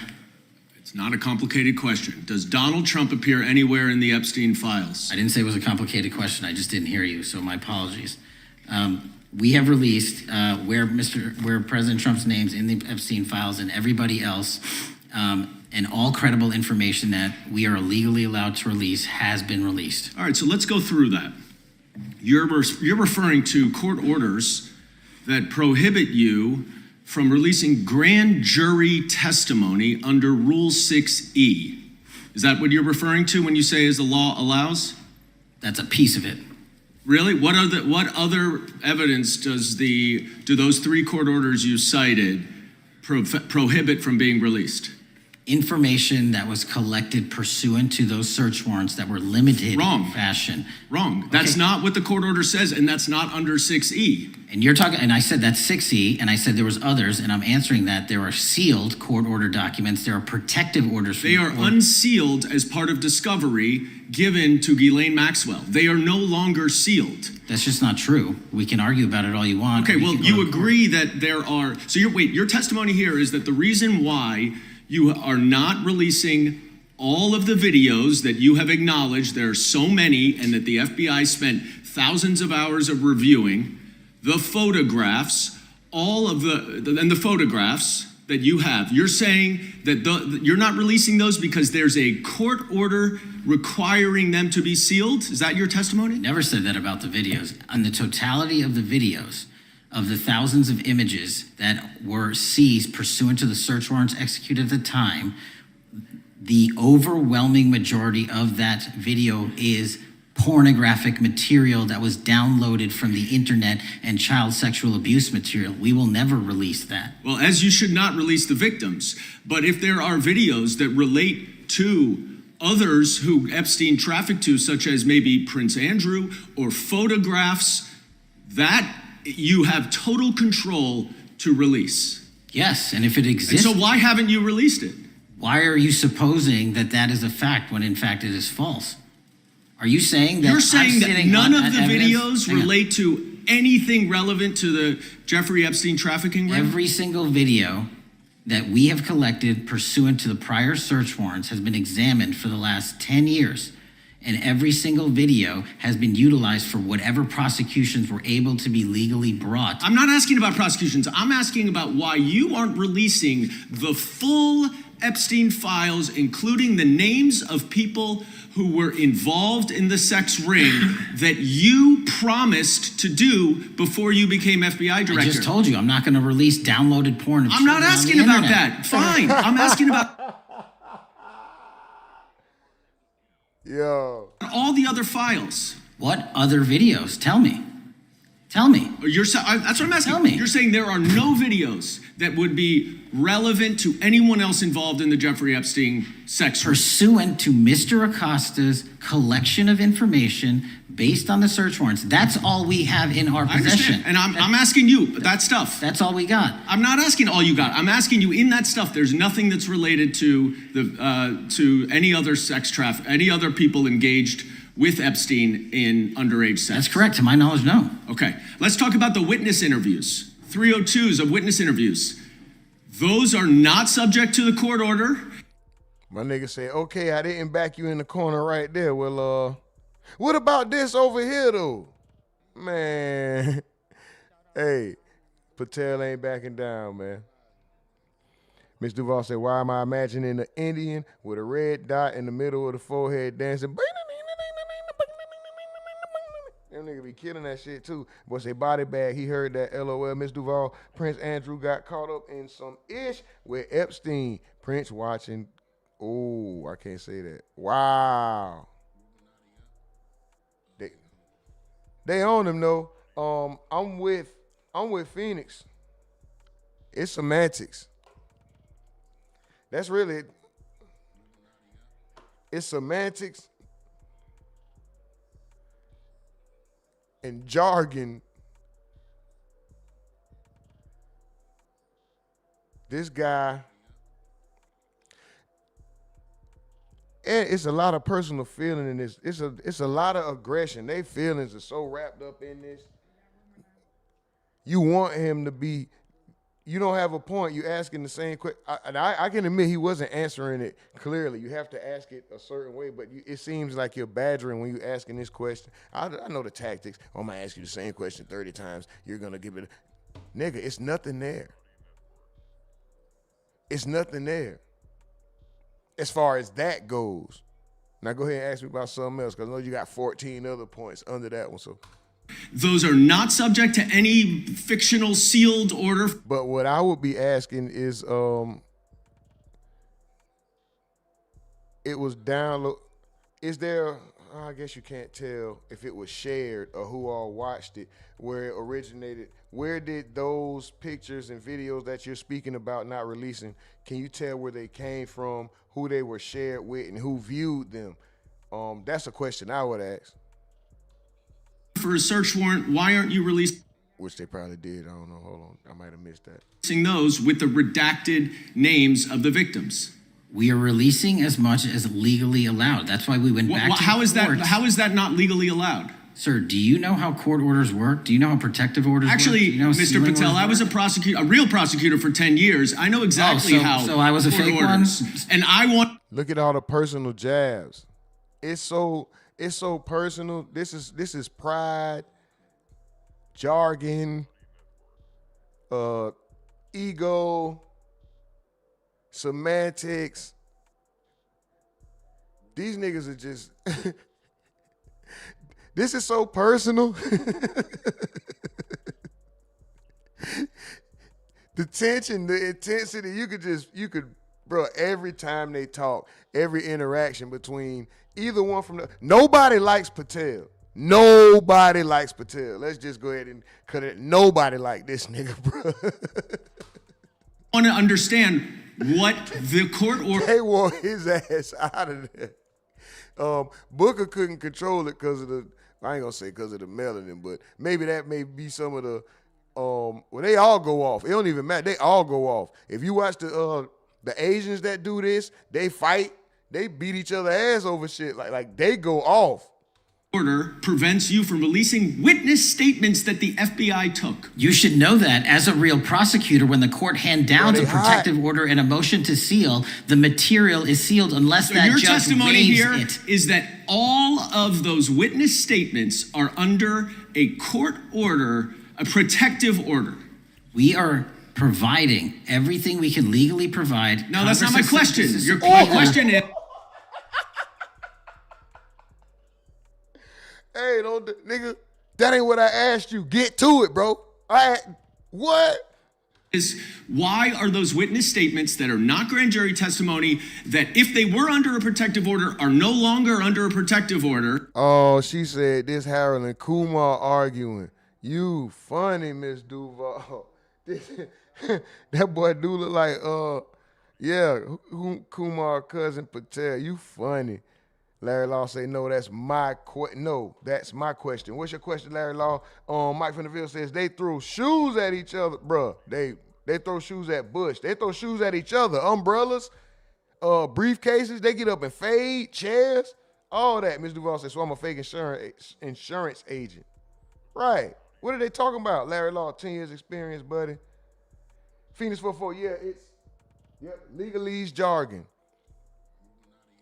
It's not a complicated question. Does Donald Trump appear anywhere in the Epstein files? I didn't say it was a complicated question. I just didn't hear you, so my apologies. We have released where President Trump's name's in the Epstein files and everybody else, and all credible information that we are legally allowed to release has been released. All right, so let's go through that. You're referring to court orders that prohibit you from releasing grand jury testimony under Rule 6E. Is that what you're referring to when you say as the law allows? That's a piece of it. Really? What other evidence do those three court orders you cited prohibit from being released? Information that was collected pursuant to those search warrants that were limited in fashion. Wrong. That's not what the court order says, and that's not under 6E. And you're talking, and I said that's 6E, and I said there was others, and I'm answering that there are sealed court order documents. There are protective orders. They are unsealed as part of discovery given to Ghislaine Maxwell. They are no longer sealed. That's just not true. We can argue about it all you want. Okay, well, you agree that there are, so your testimony here is that the reason why you are not releasing all of the videos that you have acknowledged, there are so many, and that the FBI spent thousands of hours of reviewing, the photographs, and the photographs that you have. You're saying that you're not releasing those because there's a court order requiring them to be sealed? Is that your testimony? Never said that about the videos. On the totality of the videos, of the thousands of images that were seized pursuant to the search warrants executed at the time, the overwhelming majority of that video is pornographic material that was downloaded from the internet and child sexual abuse material. We will never release that. Well, as you should not release the victims, but if there are videos that relate to others who Epstein trafficked to, such as maybe Prince Andrew, or photographs, that you have total control to release. Yes, and if it exists. And so why haven't you released it? Why are you supposing that that is a fact when in fact it is false? Are you saying that you're saying that none of the evidence? videos relate to anything relevant to the Jeffrey Epstein trafficking ring? Every single video that we have collected pursuant to the prior search warrants has been examined for the last 10 years. And every single video has been utilized for whatever prosecutions were able to be legally brought. I'm not asking about prosecutions. I'm asking about why you aren't releasing the full Epstein files, including the names of people who were involved in the sex ring that you promised to do before you became FBI director. I just told you I'm not going to release downloaded porn. I'm not asking about that. Fine. I'm asking about all the other files. What other videos? Tell me. Tell me. That's what I'm asking. Tell me. You're saying there are no videos that would be relevant to anyone else involved in the Jeffrey Epstein sex ring. Pursuant to Mr. Acosta's collection of information based on the search warrants. That's all we have in our possession. And I'm asking you that stuff. That's all we got. I'm not asking all you got. I'm asking you in that stuff. There's nothing that's related to to any other sex traffic, any other people engaged with Epstein in underage sex. That's correct. To my knowledge, no. Okay. Let's talk about the witness interviews. 302s of witness interviews. Those are not subject to the court order. My nigga said, okay, I didn't back you in the corner right there. Well, what about this over here, though? Man, hey, Patel ain't backing down, man. Miss Duval said, why am I imagining an Indian with a red dot in the middle of the forehead dancing? Them nigga be killing that shit, too. Boy say body bag, he heard that, LOL. Miss Duval, Prince Andrew got caught up in some ish with Epstein. Prince watching. Oh, I can't say that. Wow. They own him though. I'm with Phoenix. It's semantics. That's really it. It's semantics and jargon. This guy, and it's a lot of personal feeling in this. It's a lot of aggression. Their feelings are so wrapped up in this. You want him to be, you don't have a point. You asking the same question. I can admit he wasn't answering it clearly. You have to ask it a certain way, but it seems like you're badgering when you're asking this question. I know the tactics. Oh, I'm going to ask you the same question 30 times. You're going to give it nigga, it's nothing there. It's nothing there. As far as that goes. Now go ahead and ask me about something else, because I know you got 14 other points under that one. So those are not subject to any fictional sealed order. But what I would be asking is, it was download. Is there? I guess you can't tell if it was shared or who all watched it, where it originated. Where did those pictures and videos that you're speaking about not releasing, can you tell where they came from, who they were shared with, and who viewed them? That's a question I would ask. For a search warrant, why aren't you releasing? Which they probably did. I don't know. Hold on. I might have missed that. Those with the redacted names of the victims. We are releasing as much as legally allowed. That's why we went back to how is court. that? How is that not legally allowed? Sir, do you know how court orders work? Do you know how protective orders work? Actually, you know Mr. Patel, I was a prosecutor, a real prosecutor for 10 years. I know exactly how. So I was a fake one? And I want. Look at all the personal jabs. It's so personal. This is pride, jargon, ego, semantics. These niggas are just this is so personal. The tension, the intensity, you could, bro, every time they talk, every interaction between either one from nobody likes Patel. Nobody likes Patel. Let's just go ahead and cut it. Nobody like this nigga, bro. I want to understand what the court order. They want his ass out of there. Booker couldn't control it because of the, I ain't gonna say because of the melanin, but maybe that may be some of the, well, they all go off. It don't even matter. They all go off. If you watch the Asians that do this, they fight, they beat each other ass over shit. Like they go off. Order prevents you from releasing witness statements that the FBI took. You should know that as a real prosecutor, when the court hand down a protective order and a motion to seal, the material is sealed unless that your judge testimony waives here it. is that all of those witness statements are under a court order, a protective order. We are providing everything we can legally provide. No, that's not my question. My question is. Hey, don't, nigga, that ain't what I asked you. Get to it, bro. What? Is why are those witness statements that are not grand jury testimony, that if they were under a protective order are no longer under a protective order? Oh, she said this Harold and Kumar arguing. You funny, Miss Duval. That boy do look like, yeah, Kumar cousin Patel. You funny. Larry Law say, no, that's my that's my question. What's your question, Larry Law? Mike from the Ville says they throw shoes at each other, bruh. They throw shoes at Bush. They throw shoes at each other. Umbrellas, briefcases. They get up and fade chairs, all that. Ms. Duval says, so I'm a fake insurance agent. Right. What are they talking about? Larry Law, 10 years experience, buddy. Phoenix 44, yeah, it's legalese jargon.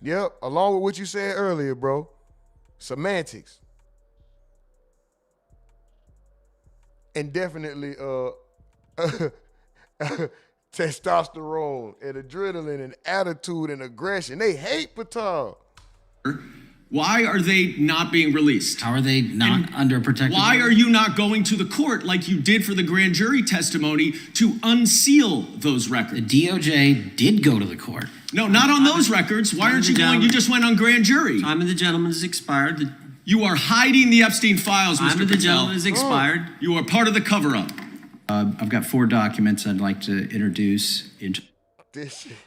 Yep, along with what you said earlier, bro. Semantics. And definitely testosterone and adrenaline and attitude and aggression. They hate Patel. Why are they not being released? How are they not under protective? Why are you not going to the court like you did for the grand jury testimony to unseal those records? The DOJ did go to the court. No, not on those records. Why aren't you going? You just went on grand jury. Time of the gentleman has expired. You are hiding the Epstein files, Mr. Patel. Time of the gentleman has expired. You are part of the cover-up. I've got 4 documents I'd like to introduce into. This shit.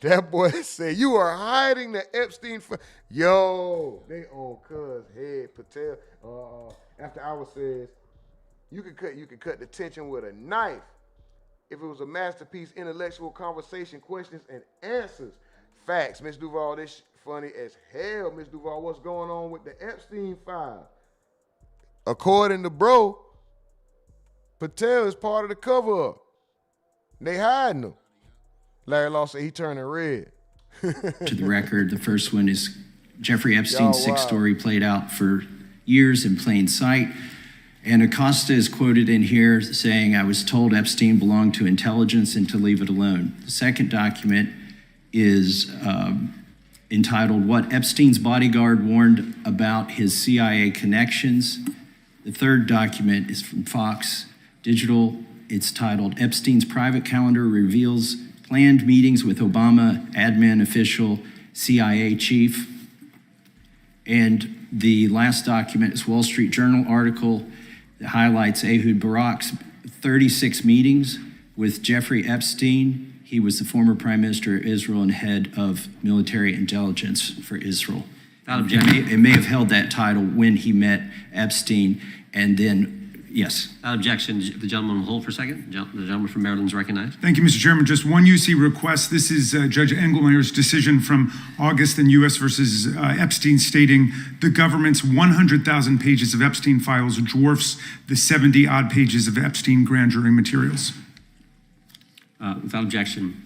That boy said, you are hiding the Epstein file. Yo, they on cuz head, Patel. After hours says, you could cut the tension with a knife if it was a masterpiece, intellectual conversation, questions and answers. Facts, Miss Duval, this funny as hell, Miss Duval. What's going on with the Epstein file? According to bro, Patel is part of the cover-up. They hiding him. Larry Law said he turning red. To the record, the first one is Jeffrey Epstein's 6 story played out for years in plain sight. And Acosta is quoted in here saying, I was told Epstein belonged to intelligence and to leave it alone. The second document is entitled, What Epstein's Bodyguard Warned About His CIA Connections. The third document is from Fox Digital. It's titled, Epstein's Private Calendar Reveals Planned Meetings with Obama Admin Official CIA Chief. And the last document is Wall Street Journal article that highlights Ehud Barak's 36 meetings with Jeffrey Epstein. He was the former Prime Minister of Israel and head of military intelligence for Israel. It may have held that title when he met Epstein, and then, yes. Without objection, the gentleman will hold for a second. The gentleman from Maryland is recognized. Thank you, Mr. Chairman. Just one UC request. This is Judge Engelmeyer's decision from August in U.S. versus Epstein, stating the government's 100,000 pages of Epstein files dwarfs the 70-odd pages of Epstein grand jury materials. Without objection,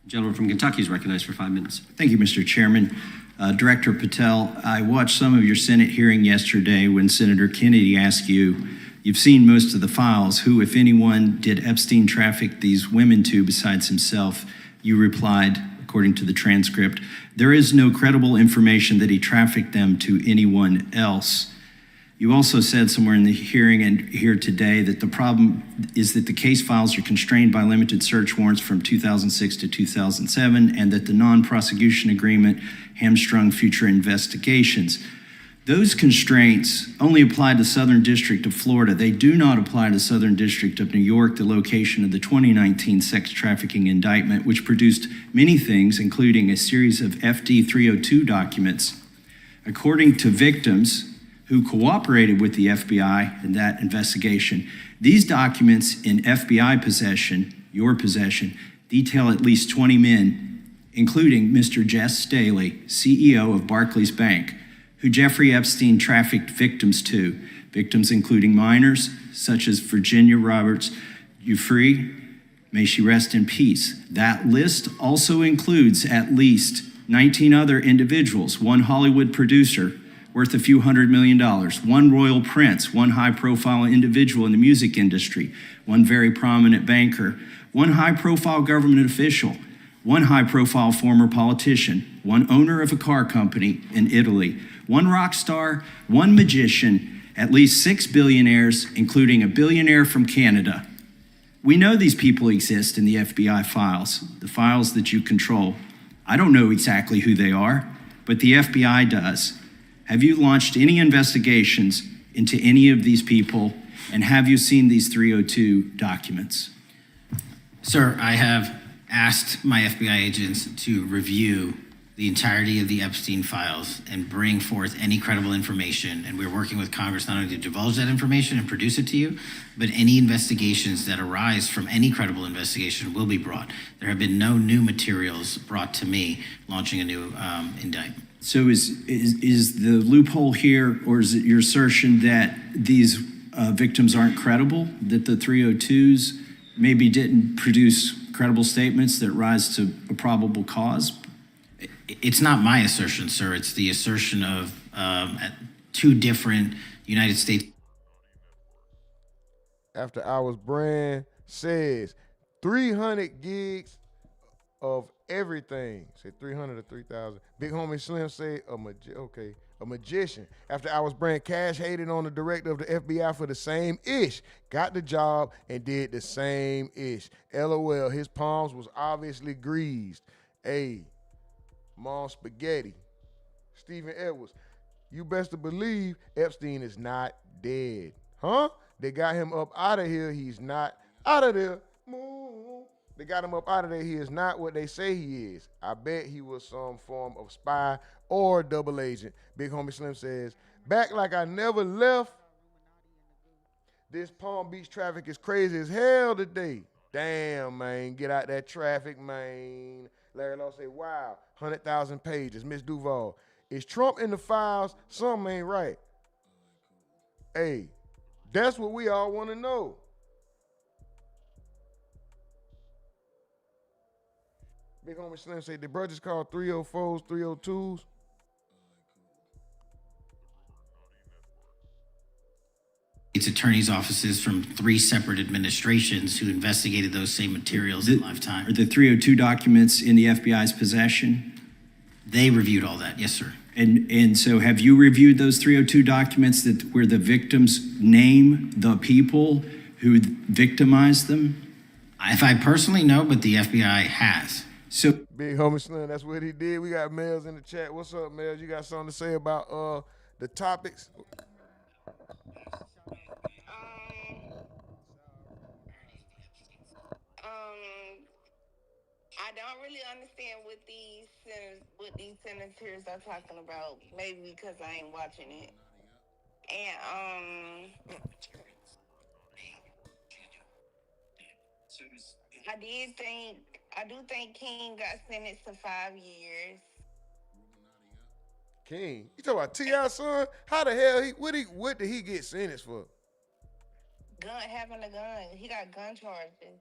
the gentleman from Kentucky is recognized for 5 minutes. Thank you, Mr. Chairman. Director Patel, I watched some of your Senate hearing yesterday when Senator Kennedy asked you, you've seen most of the files, who, if anyone, did Epstein traffic these women to besides himself? You replied, according to the transcript, there is no credible information that he trafficked them to anyone else. You also said somewhere in the hearing and here today that the problem is that the case files are constrained by limited search warrants from 2006 to 2007 and that the non-prosecution agreement hamstrung future investigations. Those constraints only apply to Southern District of Florida. They do not apply to Southern District of New York, the location of the 2019 sex trafficking indictment, which produced many things, including a series of FD 302 documents. According to victims who cooperated with the FBI in that investigation, these documents in FBI possession, your possession, detail at least 20 men, including Mr. Jess Staley, CEO of Barclays Bank, who Jeffrey Epstein trafficked victims to, victims including minors such as Virginia Roberts Giuffre, may she rest in peace. That list also includes at least 19 other individuals, one Hollywood producer worth a few $100 million, one royal prince, one high-profile individual in the music industry, one very prominent banker, one high-profile government official, one high-profile former politician, one owner of a car company in Italy, one rock star, one magician, at least 6 billionaires, including a billionaire from Canada. We know these people exist in the FBI files, the files that you control. I don't know exactly who they are, but the FBI does. Have you launched any investigations into any of these people, and have you seen these 302 documents? Sir, I have asked my FBI agents to review the entirety of the Epstein files and bring forth any credible information, and we're working with Congress not only to divulge that information and produce it to you, but any investigations that arise from any credible investigation will be brought. There have been no new materials brought to me launching a new indictment. So is the loophole here, or is it your assertion that these victims aren't credible, that the 302s maybe didn't produce credible statements that rise to a probable cause? It's not my assertion, sir. It's the assertion of two different United States. After Hours brand says 300 gigs of everything. Say 300 or 3,000. Big homie Slim say a magician. After Hours brand Cash hated on the director of the FBI for the same ish. Got the job and did the same ish. LOL, his palms was obviously greased. Hey, Mom Spaghetti. Stephen Edwards, you best to believe Epstein is not dead. Huh? They got him up out of here. He's not out of there. They got him up out of there. He is not what they say he is. I bet he was some form of spy or double agent. Big homie Slim says, back like I never left. This Palm Beach traffic is crazy as hell today. Damn, man. Get out that traffic, man. Larry Law say, wow, 100,000 pages. Miss Duval, is Trump in the files? Something ain't right. Hey, that's what we all want to know. Big homie Slim say, the brothers called 304s, 302s. It's attorneys' offices from 3 separate administrations who investigated those same materials in lifetime. Are the 302 documents in the FBI's possession? They reviewed all that, yes, sir. And so have you reviewed those 302 documents where the victims name the people who victimized them? If I personally know, but the FBI has. So Big homie Slim, that's what he did. We got Mels in the chat. What's up, Mels? You got something to say about the topics? I don't really understand what these senators are talking about. Maybe because I ain't watching it. And I do think King got sentenced to 5 years. King, you talking about T.I. son? How the hell what did he get sentenced for? Having a gun. He got gun charges.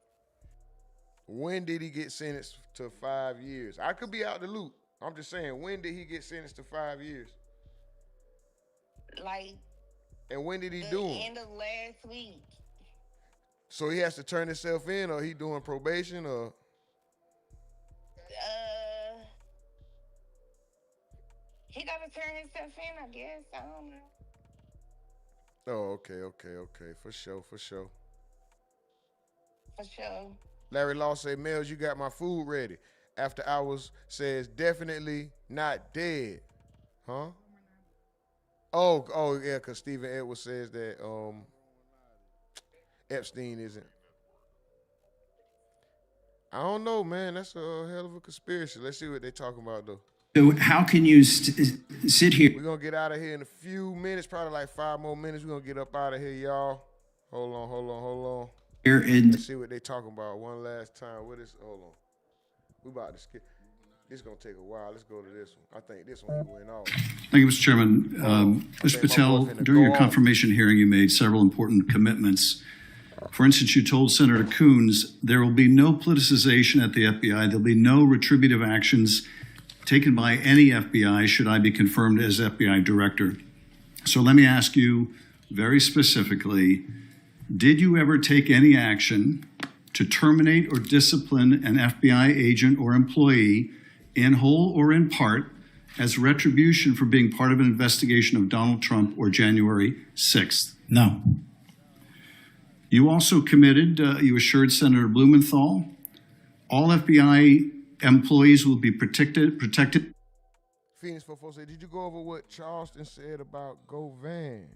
When did he get sentenced to 5 years? I could be out the loop. I'm just saying, when did he get sentenced to 5 years? And when did he do them? End of last week. So he has to turn himself in, or he doing probation, or? He got to turn himself in, I guess. I don't know. Oh, okay. For sure. For sure. Larry Law say, Mels, you got my food ready. After Hours says, definitely not dead. Huh? Oh yeah, because Stephen Edwards says that Epstein isn't. I don't know, man. That's a hell of a conspiracy. Let's see what they're talking about, though. So how can you sit here? We're going to get out of here in a few minutes, probably like 5 more minutes. We're going to get up out of here, y'all. Hold on. Let's see what they talking about one last time. Hold on. We about to skip. This is going to take a while. Let's go to this one. I think this one he went off. Thank you, Mr. Chairman. Mr. Patel, during your confirmation hearing, you made several important commitments. For instance, you told Senator Coons there will be no politicization at the FBI. There'll be no retributive actions taken by any FBI should I be confirmed as FBI director. So let me ask you very specifically, did you ever take any action to terminate or discipline an FBI agent or employee in whole or in part as retribution for being part of an investigation of Donald Trump or January 6th? No. You also committed, you assured Senator Blumenthal, all FBI employees will be protected. Phoenix 44 said, did you go over what Charleston said about Govan?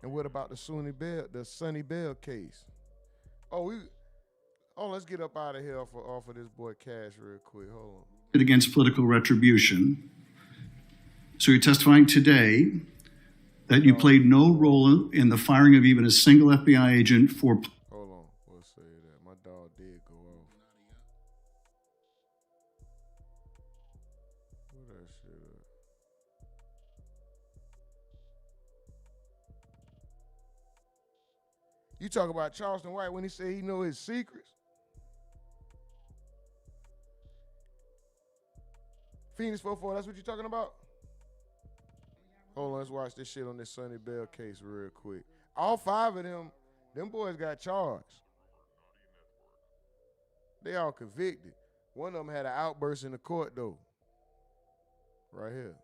And what about the Sonny Bell case? Let's get up out of here off of this boy Cash real quick. Hold on. Against political retribution. So you're testifying today that you played no role in the firing of even a single FBI agent for. Hold on. We'll say that. My dog did go off. Where that shit at? You talk about Charleston White when he said he know his secrets. Phoenix 4-4, that's what you talking about? Hold on, let's watch this shit on this Sonny Bell case real quick. All 5 of them boys got charged. They all convicted. One of them had an outburst in the court, though. Right here.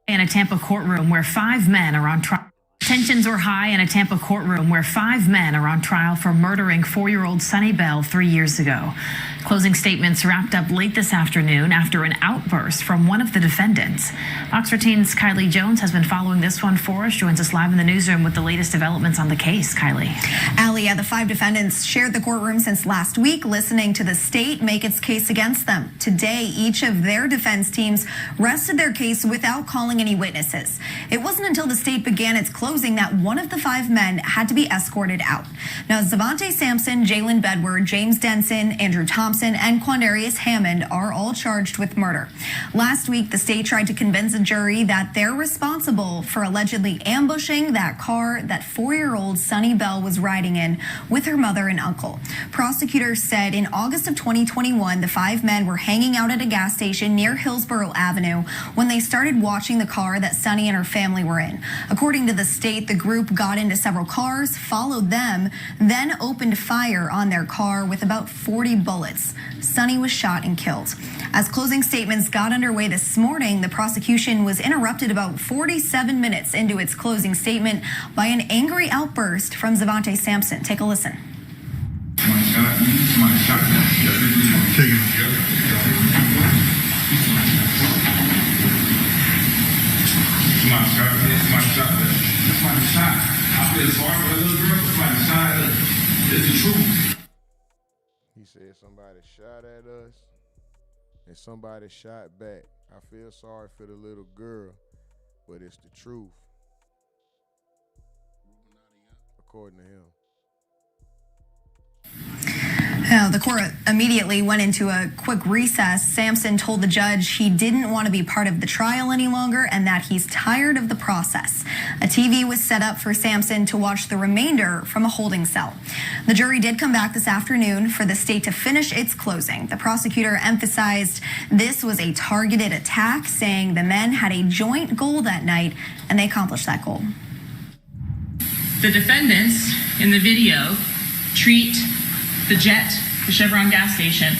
In a Tampa courtroom where 5 men are on trial. Tensions are high in a Tampa courtroom where 5 men are on trial for murdering 4-year-old Sonny Bell 3 years ago. Closing statements wrapped up late this afternoon after an outburst from one of the defendants. Fox 13's Kylie Jones has been following this one for us. Joins us live in the newsroom with the latest developments on the case. Kylie. Allie, the 5 defendants shared the courtroom since last week, listening to the state make its case against them. Today, each of their defense teams rested their case without calling any witnesses. It wasn't until the state began its closing that one of the 5 men had to be escorted out. Now, Zavante Sampson, Jalen Bedward, James Denson, Andrew Thompson, and Quandarius Hammond are all charged with murder. Last week, the state tried to convince a jury that they're responsible for allegedly ambushing that car that 4-year-old Sonny Bell was riding in with her mother and uncle. Prosecutors said in August of 2021, the 5 men were hanging out at a gas station near Hillsborough Avenue when they started watching the car that Sonny and her family were in. According to the state, the group got into several cars, followed them, then opened fire on their car with about 40 bullets. Sonny was shot and killed. As closing statements got underway this morning, the prosecution was interrupted about 47 minutes into its closing statement by an angry outburst from Zavante Sampson. Take a listen. Somebody shot. I feel sorry for the little girl. Somebody shot at us. It's the truth. He said somebody shot at us and somebody shot back. I feel sorry for the little girl, but it's the truth. According to him. Now, the court immediately went into a quick recess. Sampson told the judge he didn't want to be part of the trial any longer and that he's tired of the process. A TV was set up for Sampson to watch the remainder from a holding cell. The jury did come back this afternoon for the state to finish its closing. The prosecutor emphasized this was a targeted attack, saying the men had a joint goal that night and they accomplished that goal. The defendants in the video treat the Jet, the Chevron gas station,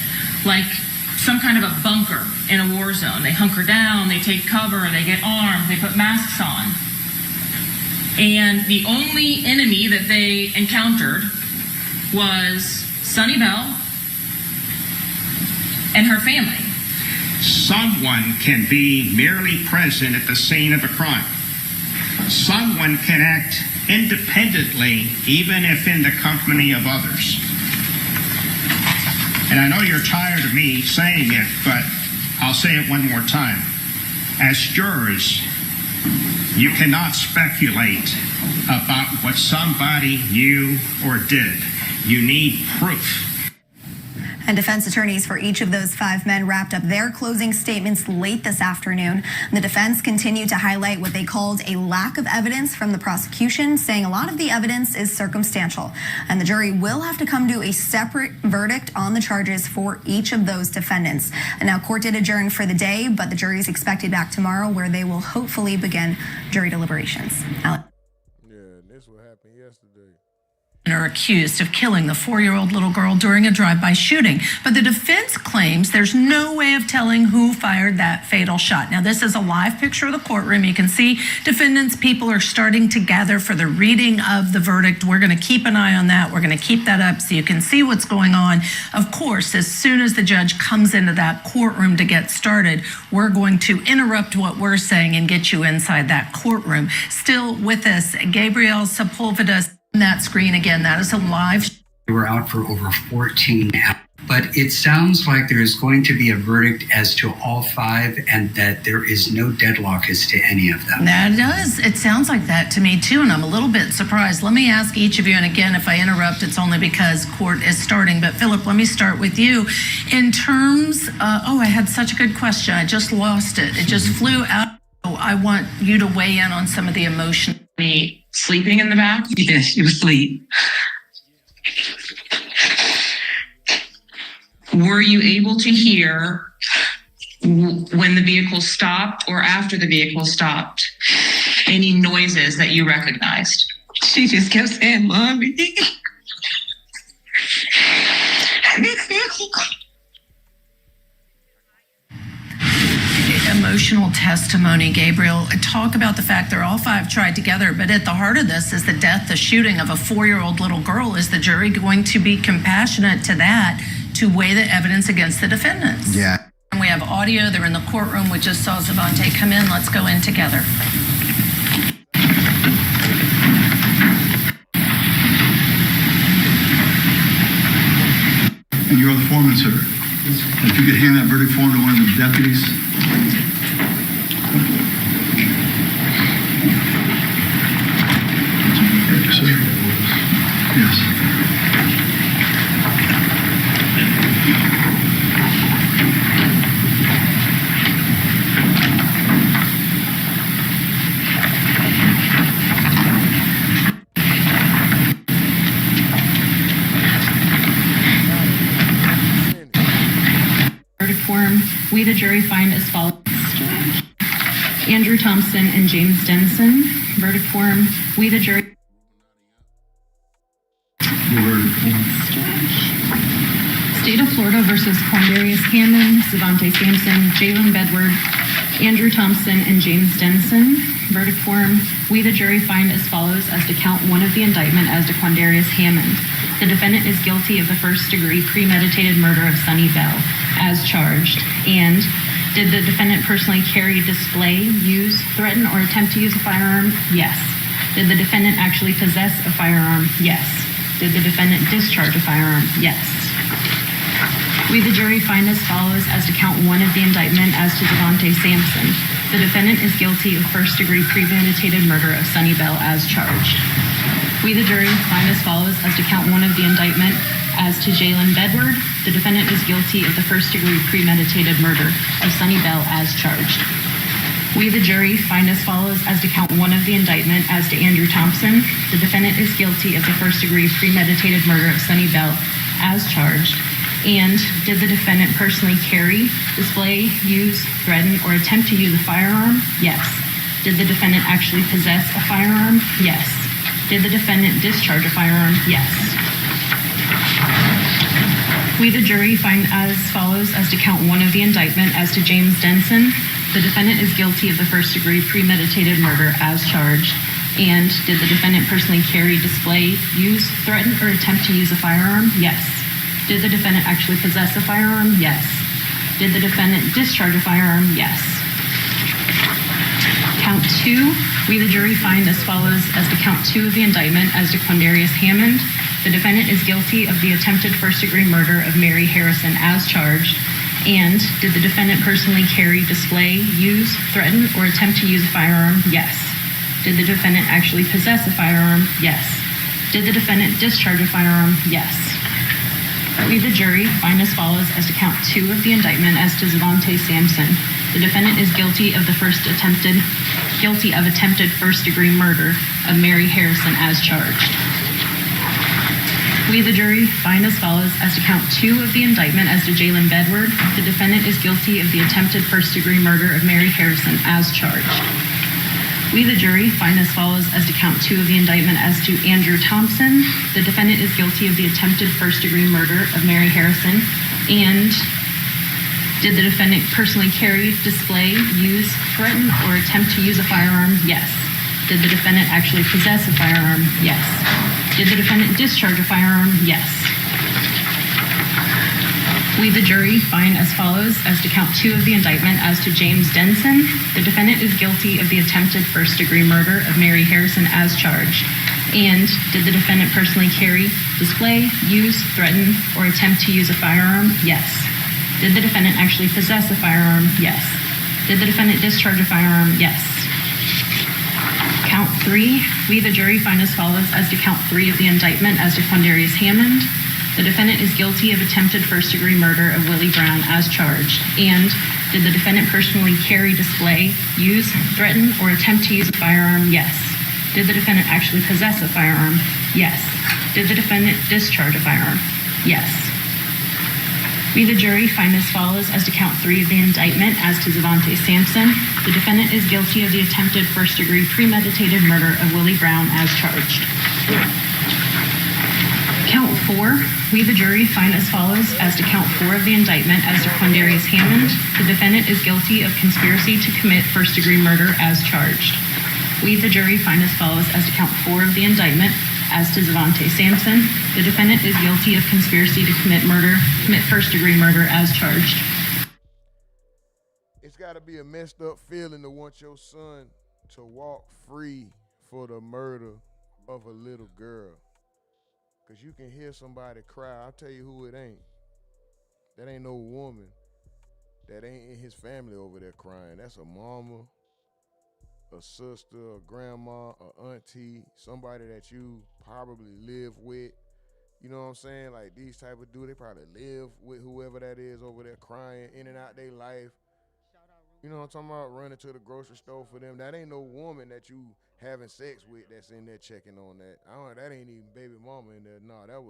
like some kind of a bunker in a war zone. They hunker down, they take cover, they get armed, they put masks on. And the only enemy that they encountered was Sonny Bell and her family. Someone can be merely present at the scene of a crime. Someone can act independently, even if in the company of others. And I know you're tired of me saying it, but I'll say it one more time. As jurors, you cannot speculate about what somebody knew or did. You need proof. And defense attorneys for each of those 5 men wrapped up their closing statements late this afternoon. The defense continued to highlight what they called a lack of evidence from the prosecution, saying a lot of the evidence is circumstantial. And the jury will have to come to a separate verdict on the charges for each of those defendants. And now court did adjourn for the day, but the jury is expected back tomorrow where they will hopefully begin jury deliberations. Yeah, this what happened yesterday. Are accused of killing the 4-year-old little girl during a drive-by shooting. But the defense claims there's no way of telling who fired that fatal shot. Now, this is a live picture of the courtroom. You can see defendants' people are starting to gather for the reading of the verdict. We're going to keep an eye on that. We're going to keep that up so you can see what's going on. Of course, as soon as the judge comes into that courtroom to get started, we're going to interrupt what we're saying and get you inside that courtroom. Still with us, Gabriel Sepulveda's that screen again. That is a live. We're out for over 14 hours, but it sounds like there is going to be a verdict as to all 5 and that there is no deadlock as to any of them. That does. It sounds like that to me too, and I'm a little bit surprised. Let me ask each of you, and again, if I interrupt, it's only because court is starting. But Philip, let me start with you. In terms, I had such a good question. I just lost it. It just flew out. I want you to weigh in on some of the emotion. Sleeping in the back? Yes, he was asleep. Were you able to hear when the vehicle stopped or after the vehicle stopped, any noises that you recognized? She just kept saying, "Mommy." Emotional testimony, Gabriel. Talk about the fact they're all five tried together, but at the heart of this is the death, the shooting of a 4-year-old little girl. Is the jury going to be compassionate to that to weigh the evidence against the defendants? Yeah. And we have audio. They're in the courtroom. We just saw Zavante come in. Let's go in together. And you're the foreman, sir. If you could hand that verdict form to one of the deputies. Thank you, sir. Yes. Verdict form, we the jury find as follows. Andrew Thompson and James Denson. Verdict form, we the jury. State of Florida versus Quandarius Hammond, Zavante Sampson, Jalen Bedward, Andrew Thompson, and James Denson. Verdict form, we the jury find as follows as to count one of the indictment as to Quandarius Hammond. The defendant is guilty of the first-degree premeditated murder of Sunny Bell, as charged. And did the defendant personally carry, display, use, threaten, or attempt to use a firearm? Yes. Did the defendant actually possess a firearm? Yes. Did the defendant discharge a firearm? Yes. We the jury find as follows as to count one of the indictment as to Zavante Sampson. The defendant is guilty of first-degree premeditated murder of Sunny Bell, as charged. We the jury find as follows as to count one of the indictment as to Jalen Bedward. The defendant is guilty of the first-degree premeditated murder of Sunny Bell, as charged. We the jury find as follows as to count one of the indictment as to Andrew Thompson. The defendant is guilty of the first-degree premeditated murder of Sunny Bell, as charged. And did the defendant personally carry, display, use, threaten, or attempt to use a firearm? Yes. Did the defendant actually possess a firearm? Yes. Did the defendant discharge a firearm? Yes. We the jury find as follows as to count one of the indictment as to James Denson. The defendant is guilty of the first-degree premeditated murder, as charged. And did the defendant personally carry, display, use, threaten, or attempt to use a firearm? Yes. Did the defendant actually possess a firearm? Yes. Did the defendant discharge a firearm? Yes. Count two, we the jury find as follows as to count two of the indictment as to Quandarius Hammond. The defendant is guilty of the attempted first-degree murder of Mary Harrison, as charged. And did the defendant personally carry, display, use, threaten, or attempt to use a firearm? Yes. Did the defendant actually possess a firearm? Yes. Did the defendant discharge a firearm? Yes. We the jury find as follows as to count two of the indictment as to Zavante Sampson. The defendant is guilty of attempted first-degree murder of Mary Harrison, as charged. We the jury find as follows as to count two of the indictment as to Jalen Bedward. The defendant is guilty of the attempted first-degree murder of Mary Harrison, as charged. We the jury find as follows as to count two of the indictment as to Andrew Thompson. The defendant is guilty of the attempted first-degree murder of Mary Harrison. And did the defendant personally carry, display, use, threaten, or attempt to use a firearm? Yes. Did the defendant actually possess a firearm? Yes. Did the defendant discharge a firearm? Yes. We the jury find as follows as to count two of the indictment as to James Denson. The defendant is guilty of the attempted first-degree murder of Mary Harrison, as charged. And did the defendant personally carry, display, use, threaten, or attempt to use a firearm? Yes. Did the defendant actually possess a firearm? Yes. Did the defendant discharge a firearm? Yes. Count three, we the jury find as follows as to count three of the indictment as to Quandarius Hammond. The defendant is guilty of attempted first-degree murder of Willie Brown, as charged. And did the defendant personally carry, display, use, threaten, or attempt to use a firearm? Yes. Did the defendant actually possess a firearm? Yes. Did the defendant discharge a firearm? Yes. We, the jury, find as follows as to count 3 of the indictment as to Zavante Sampson. The defendant is guilty of the attempted first-degree premeditated murder of Willie Brown as charged. Count 4, we, the jury, find as follows as to count 4 of the indictment as to Quindarius Hammond. The defendant is guilty of conspiracy to commit first-degree murder as charged. We, the jury, find as follows as to count 4 of the indictment as to Zavante Sampson. The defendant is guilty of conspiracy to commit first-degree murder as charged. It's got to be a messed up feeling to want your son to walk free for the murder of a little girl. Because you can hear somebody cry. I'll tell you who it ain't. That ain't no woman that ain't in his family over there crying. That's a mama, a sister, a grandma, a auntie, somebody that you probably live with. You know what I'm saying? Like these type of dudes, they probably live with whoever that is over there crying in and out their life. You know what I'm talking about? Running to the grocery store for them. That ain't no woman that you having sex with that's in there checking on that. That ain't even baby mama in there. No, that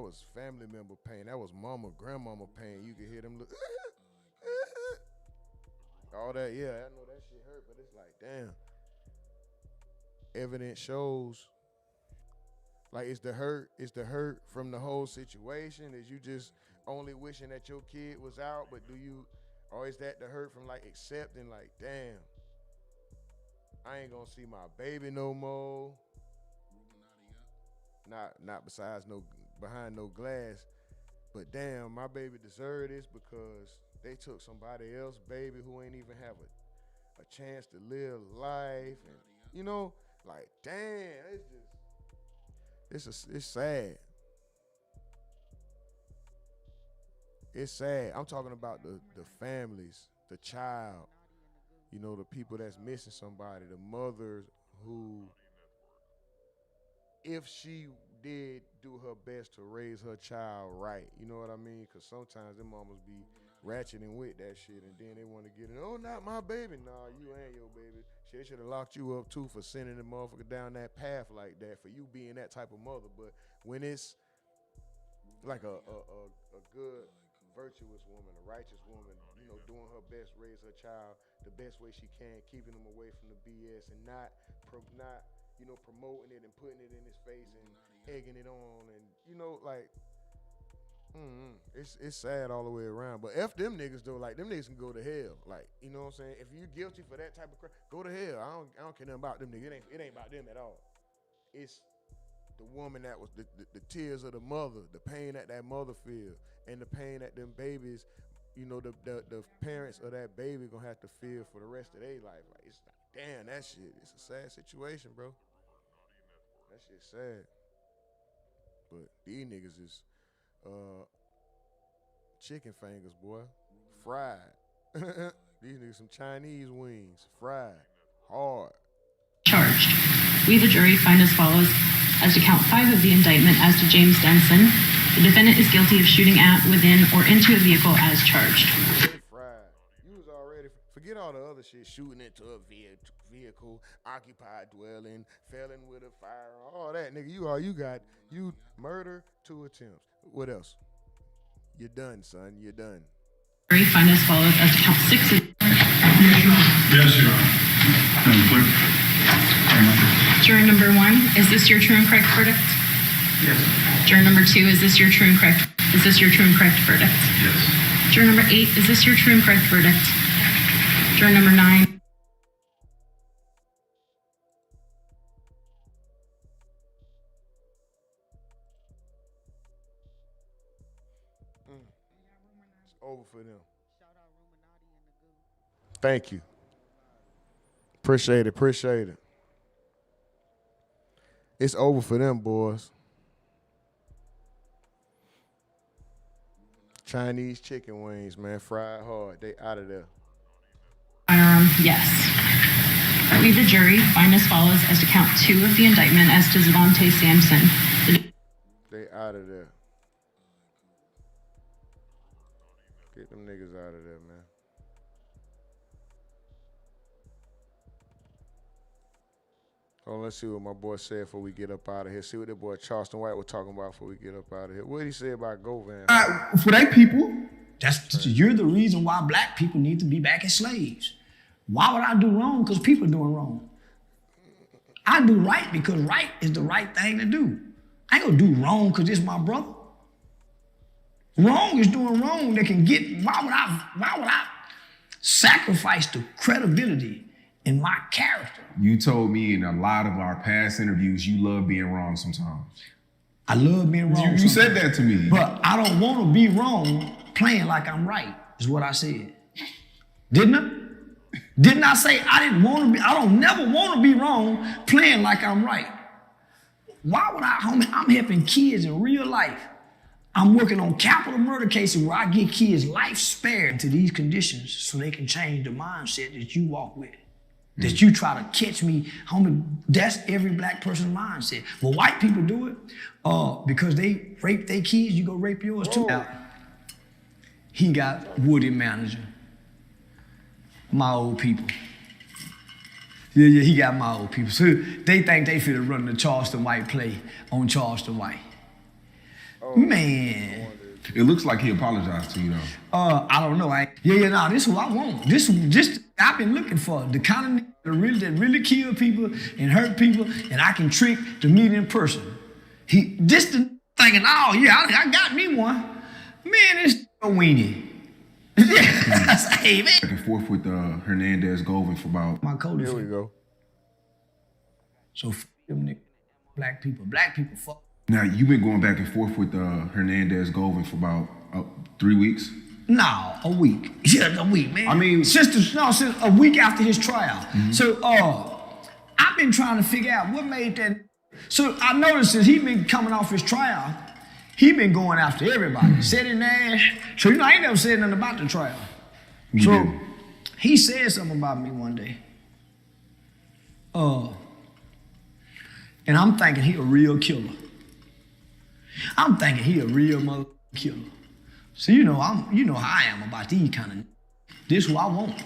was family member pain. That was mama, grandmama pain. You could hear them look all that. Yeah, I know that shit hurt, but it's like, damn. Evidence shows like it's the hurt from the whole situation. Is you just only wishing that your kid was out, but or is that the hurt from like accepting like, damn, I ain't gonna see my baby no more. Not besides behind no glass, but damn, my baby deserved this because they took somebody else's baby who ain't even have a chance to live life, and you know, like damn, it's sad. It's sad. I'm talking about the families, the child, you know, the people that's missing somebody, the mothers who, if she did do her best to raise her child right, you know what I mean? Because sometimes them mamas be ratcheting with that shit, and then they want to get it. Oh, not my baby. Nah, you ain't your baby. They should have locked you up too for sending the motherfucker down that path like that, for you being that type of mother. But when it's like a good, virtuous woman, a righteous woman, you know, doing her best, raise her child the best way she can, keeping them away from the BS and not you know, promoting it and putting it in his face and egging it on, and you know, like it's sad all the way around. But F them niggas though, like them niggas can go to hell. Like, you know what I'm saying? If you're guilty for that type of crime, go to hell. I don't care nothing about them niggas. It ain't about them at all. It's the woman that was the tears of the mother, the pain that mother feel, and the pain that them babies, you know, the parents of that baby gonna have to feel for the rest of their life. Like, it's like, damn, that shit, it's a sad situation, bro. That shit's sad. But these niggas is chicken fingers, boy. Fried. These niggas some Chinese wings. Fried. Hard. Charged. We, the jury, find as follows as to count 5 of the indictment as to James Denson. The defendant is guilty of shooting at, within, or into a vehicle as charged. Fried. You was already, forget all the other shit, shooting into a vehicle, occupied dwelling, felon with a firearm, all that, nigga. You got murder, 2 attempts. What else? You're done, son. You're done. Jury find as follows as to count 6 of... Yes, Your Honor. Madam Clerk. Juror number 1, is this your true and correct verdict? Yes. Juror number 2, is this your true and correct verdict? Yes. Juror number 8, is this your true and correct verdict? Juror number 9. It's over for them. Thank you. Appreciate it. It's over for them, boys. Chinese chicken wings, man, fried hard. They out of there. Yes. We, the jury, find as follows as to count 2 of the indictment as to Zavante Sampson. They out of there. Get them niggas out of there, man. Oh, let's see what my boy said before we get up out of here. See what that boy Charleston White was talking about before we get up out of here. What did he say about Govan? For they people, you're the reason why black people need to be back as slaves. Why would I do wrong? Because people are doing wrong. I do right because right is the right thing to do. I ain't gonna do wrong because it's my brother. Wrong is doing wrong. They can get. Why would I sacrifice the credibility in my character? You told me in a lot of our past interviews you love being wrong sometimes. I love being wrong. You said that to me. But I don't want to be wrong playing like I'm right, is what I said. Didn't I? Didn't I say I didn't want to be, I don't never want to be wrong playing like I'm right? Why would I, homie? I'm helping kids in real life. I'm working on capital murder cases where I get kids life spared to these conditions so they can change the mindset that you walk with. That you try to catch me, homie, that's every black person's mindset. But white people do it because they rape their kids, you go rape yours too. Now, he got Woody manager. My old people. Yeah, he got my old people. So they think they finna run the Charleston White play on Charleston White. Man. It looks like he apologized to you though. I don't know. This is what I want. This I've been looking for. The kind of nigga that really kill people and hurt people, and I can trick to meet in person. The thinking, oh yeah, I got me one. Man, this a weenie. Hey, man. Back and forth with Hernandez Govan for about. My code. Here we go. So them niggas, black people fuck. Now you've been going back and forth with Hernandez Govan for about 3 weeks. No, a week. Yeah, a week, man. I mean, since a week after his trial. Mm-hmm. So I've been trying to figure out what made that. So I noticed that he been coming off his trial. He been going after everybody. Said in there. So I ain't never said nothing about the trial. He said something about me one day. And I'm thinking he a real killer. I'm thinking he a real mother killer. So you know how I am about these kind of. This who I want.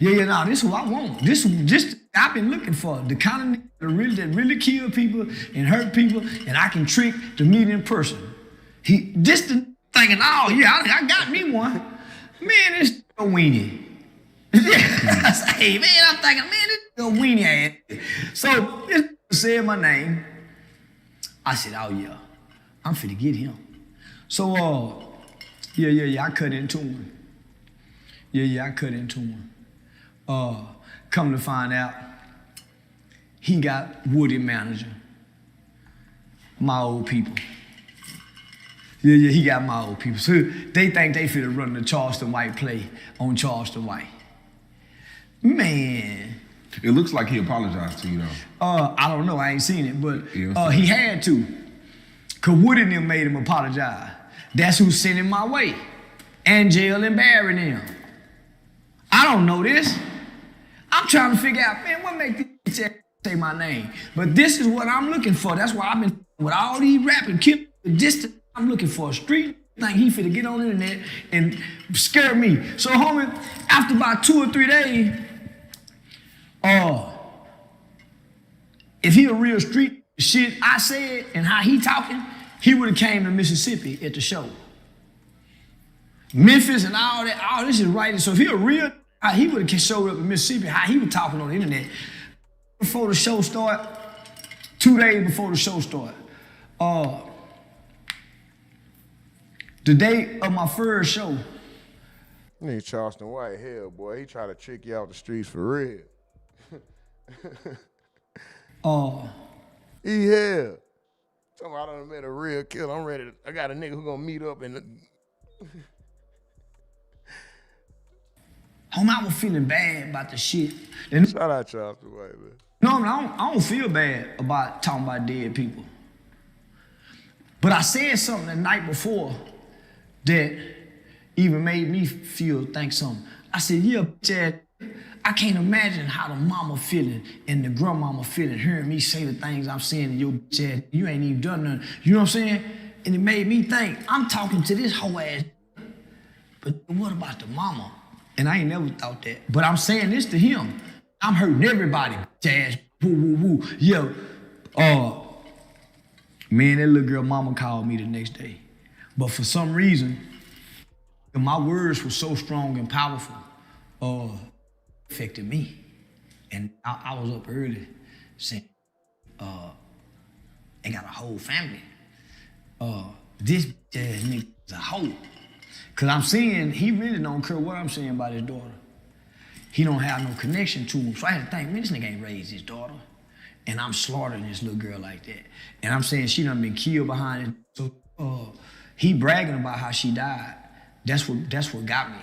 This who I want. This I've been looking for. The kind of that really kill people and hurt people, and I can trick to meet in person. Thinking, oh yeah, I got me one. Man, this a weenie. Hey man, I'm thinking, man, this a weenie ass. So this said my name. I said, oh yeah, I'm finna get him. So I cut into him. I cut into him. Come to find out, he got Woody manager. My old people. Yeah, he got my old people. So they think they finna run the Charleston White play on Charleston White. Man. It looks like he apologized to you though. I don't know, I ain't seen it, but he had to. Cause Woody and them made him apologize. That's who sent him my way. Angel and Barry and them. I don't know this. I'm trying to figure out, man, what make these say my name? But this is what I'm looking for. That's why I've been with all these rapping kids. I'm looking for a street thing. He finna get on the internet and scare me. So homie, after about 2 or 3 days, if he a real street shit I said and how he talking, he would have came to Mississippi at the show. Memphis and all that, all this is right. So if he a real, he would have showed up in Mississippi, how he was talking on the internet. Before the show started, 2 days before the show started, the day of my first show. Nigga Charleston White, hell boy, he try to trick you out the streets for real. He here. Talking about I done met a real killer. I'm ready. I got a nigga who gonna meet up and. Homie, I was feeling bad about the shit. And shout out Charleston White, man. No, I don't feel bad about talking about dead people. But I said something the night before that even made me think something. I said, yeah, Chad, I can't imagine how the mama feeling and the grandmama feeling hearing me say the things I'm saying to your Chad. You ain't even done nothing. You know what I'm saying? And it made me think, I'm talking to this whole ass. But what about the mama? And I ain't never thought that. But I'm saying this to him. I'm hurting everybody, Chad. woo. Yeah. Man, that little girl mama called me the next day. But for some reason, my words were so strong and powerful, affected me. And I was up early saying, they got a whole family. This ass nigga is a hoe. Cause I'm saying, he really don't care what I'm saying about his daughter. He don't have no connection to him. So I had to think, man, this nigga ain't raised his daughter. And I'm slaughtering this little girl like that. And I'm saying she done been killed behind it. So he bragging about how she died. That's what got me.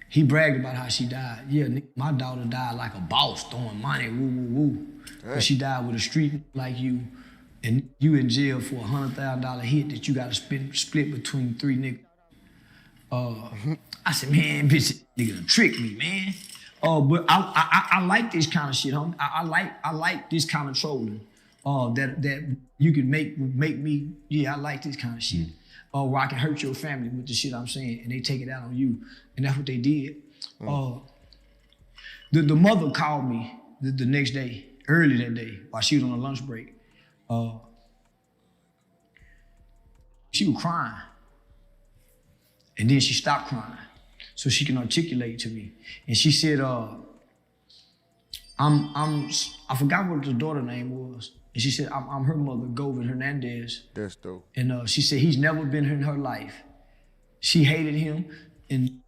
He bragged about how she died. Yeah, my daughter died like a boss, throwing money, woo. But she died with a street like you, and you in jail for a $100,000 hit that you gotta split between 3 niggas. I said, man, bitch, nigga done tricked me, man. But I like this kind of shit, homie. I like this kind of trolling. That you can make me, yeah, I like this kind of shit. Where I can hurt your family with the shit I'm saying, and they take it out on you. And that's what they did. The mother called me the next day, early that day, while she was on a lunch break. She was crying. And then she stopped crying so she can articulate to me. And she said, I forgot what the daughter's name was. And she said, I'm her mother, Govan Hernandez. That's dope. And she said, he's never been in her life. She hated him. And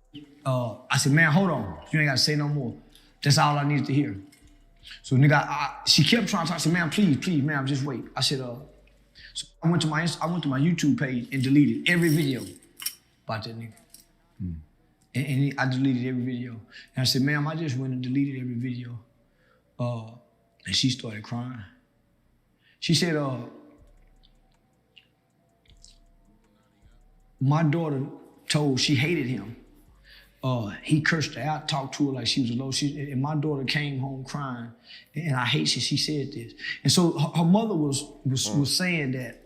I said, man, hold on. You ain't got to say no more. That's all I needed to hear. So nigga, she kept trying to talk. I said, man, please, ma'am, just wait. I said, so I went to my YouTube page and deleted every video about that nigga. And I deleted every video. And I said, ma'am, I just went and deleted every video. And she started crying. She said, my daughter told she hated him. He cursed her out, talked to her like she was a low. And my daughter came home crying, and I hate she said this. And so her mother was saying that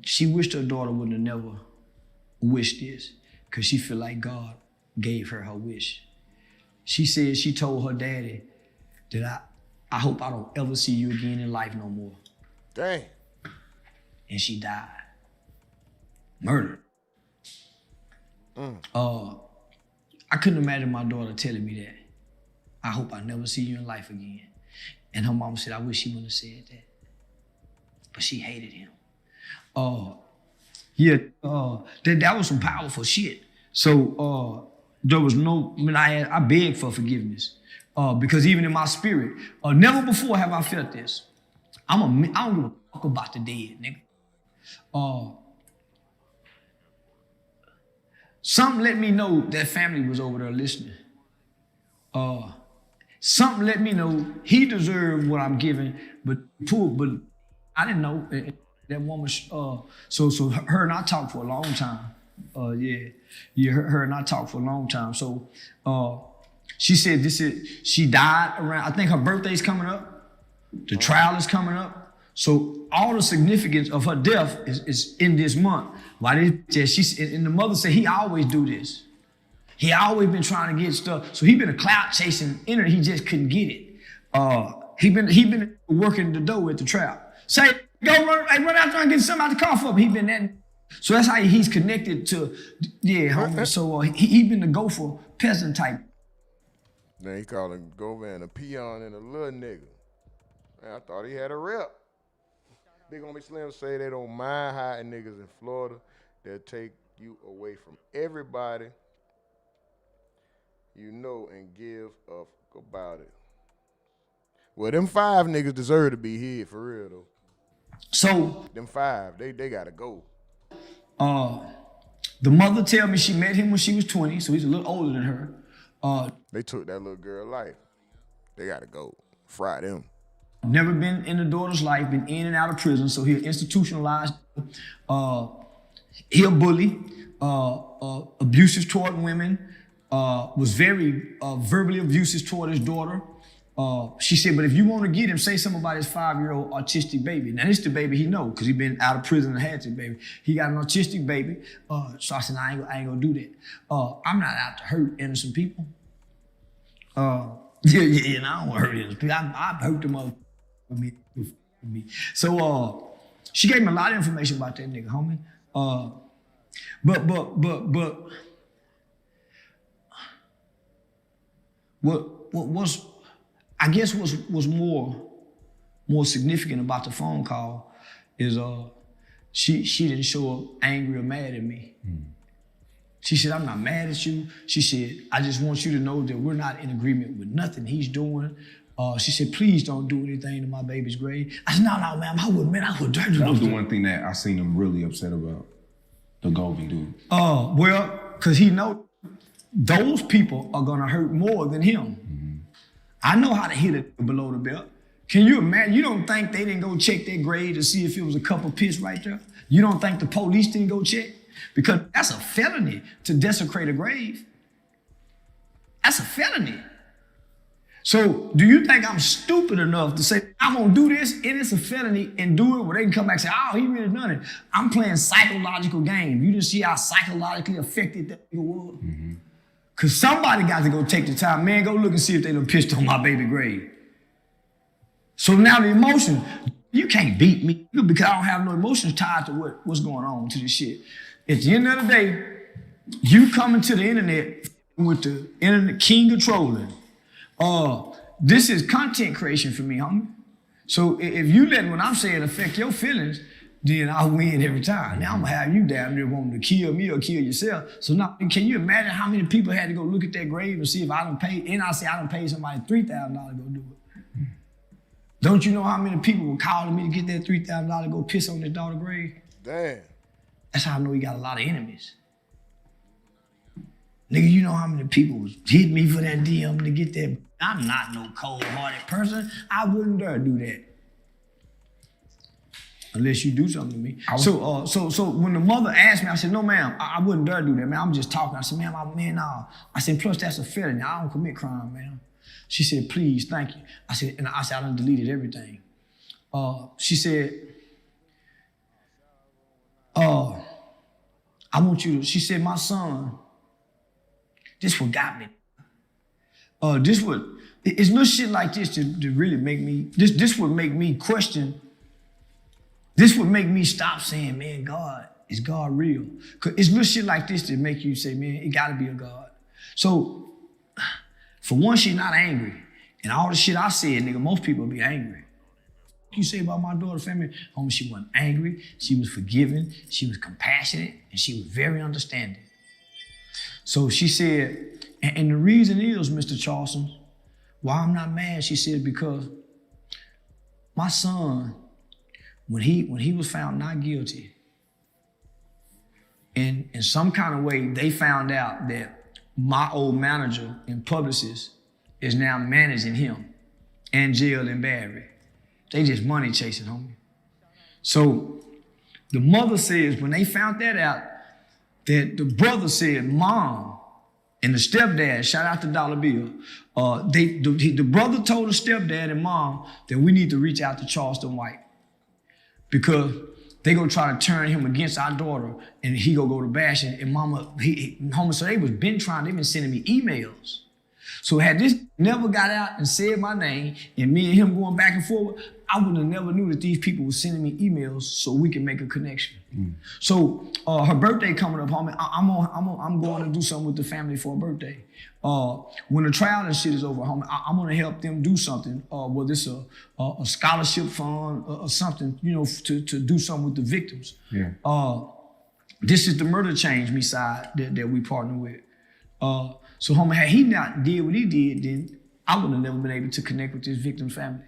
she wished her daughter would have never wished this, because she feel like God gave her wish. She said she told her daddy that I hope I don't ever see you again in life no more. Dang. And she died. Murdered. I couldn't imagine my daughter telling me that. I hope I never see you in life again. And her mama said, I wish she wouldn't have said that. But she hated him. That was some powerful shit. So there was no, I begged for forgiveness. Because even in my spirit, never before have I felt this. I don't give a fuck about the dead, nigga. Something let me know that family was over there listening. Something let me know he deserved what I'm giving, but I didn't know that woman. So her and I talked for a long time. Her and I talked for a long time. So she said she died around, I think her birthday's coming up. The trial is coming up. So all the significance of her death is in this month. Why and the mother said he always do this. He always been trying to get stuff. So he been a clout chasing internet. He just couldn't get it. He been working the dough at the trap. Say, run out there and get something out the car for me. He been that. So that's how he's connected to, homie. So he been the gopher peasant type. Then he called him Govan a peon and a little nigga. Man, I thought he had a rep. Big Homie Slim say they don't mind hiding niggas in Florida. They'll take you away from everybody you know and give a fuck about it. Well, them 5 niggas deserve to be here for real though. So them 5, they gotta go. The mother tell me she met him when she was 20, so he's a little older than her. They took that little girl life. They gotta go. Fry them. Never been in the daughter's life, been in and out of prison, so he's institutionalized. He a bully, abusive toward women, was very verbally abusive toward his daughter. She said, but if you want to get him, say something about his 5-year-old autistic baby. Now, this is the baby he know, because he been out of prison and had this baby. He got an autistic baby. So I said, I ain't gonna do that. I'm not out to hurt innocent people. And I don't want to hurt innocent people. I've hurt them up with me. So she gave me a lot of information about that nigga, homie. But what was, I guess was more significant about the phone call is she didn't show up angry or mad at me. She said, I'm not mad at you. She said, I just want you to know that we're not in agreement with nothing he's doing. She said, please don't do anything to my baby's grave. I said, no, ma'am, I wouldn't, man, I would. That was the one thing that I seen him really upset about, the Govey dude. Well, because he know those people are gonna hurt more than him. I know how to hit it below the belt. Can you imagine? You don't think they didn't go check that grave to see if it was a cup of piss right there? You don't think the police didn't go check? Because that's a felony to desecrate a grave. That's a felony. So do you think I'm stupid enough to say, I'm gonna do this and it's a felony and do it where they can come back and say, oh, he really done it. I'm playing psychological game. You didn't see how psychologically affected that nigga was? Cause somebody got to go take the time, man, go look and see if they done pissed on my baby grave. So now the emotion, you can't beat me because I don't have no emotions tied to what's going on to this shit. At the end of the day, you coming to the internet with the internet king of trolling. This is content creation for me, homie. So if you let what I'm saying affect your feelings, then I'll win every time. Now I'm gonna have you down there wanting to kill me or kill yourself. So now, can you imagine how many people had to go look at that grave and see if I done paid, and I say I done paid somebody $3,000 to go do it. Don't you know how many people were calling me to get that $3,000 to go piss on their daughter's grave? Damn. That's how I know he got a lot of enemies. Nigga, you know how many people was hitting me for that DM to get that? I'm not no cold-hearted person. I wouldn't dare do that. Unless you do something to me. So when the mother asked me, I said, no, ma'am, I wouldn't dare do that, man. I'm just talking. I said, ma'am, no. I said, plus that's a felony. I don't commit crime, ma'am. She said, please, thank you. I said, I done deleted everything. She said, I want you to, she said, my son, this what got me. It's no shit like this to really make me, this would make me question. This would make me stop saying, man, is God real? Cause it's no shit like this to make you say, man, it gotta be a God. So, for one, she's not angry. And all the shit I said, nigga, most people be angry. What you say about my daughter's family? Homie, she wasn't angry, she was forgiving, she was compassionate, and she was very understanding. So she said, and the reason is, Mr. Charleston, why I'm not mad, she said, because my son, when he was found not guilty, in some kind of way, they found out that my old manager and publicist is now managing him and jail and Barry. They just money chasing, homie. So the mother says when they found that out, that the brother said, Mom, and the stepdad, shout out to Dollar Bill, the brother told the stepdad and mom that we need to reach out to Charleston White because they gonna try to turn him against our daughter and he go to bash and mama, homie, so they been sending me emails. So had this never got out and said my name and me and him going back and forth, I would have never knew that these people were sending me emails so we can make a connection. So her birthday coming up, homie, I'm going to do something with the family for her birthday. When the trial and shit is over, homie, I'm gonna help them do something, whether it's a scholarship fund or something, you know, to do something with the victims. Yeah. This is the murder change me side that we partner with. So homie, had he not did what he did, then I would have never been able to connect with this victim's family.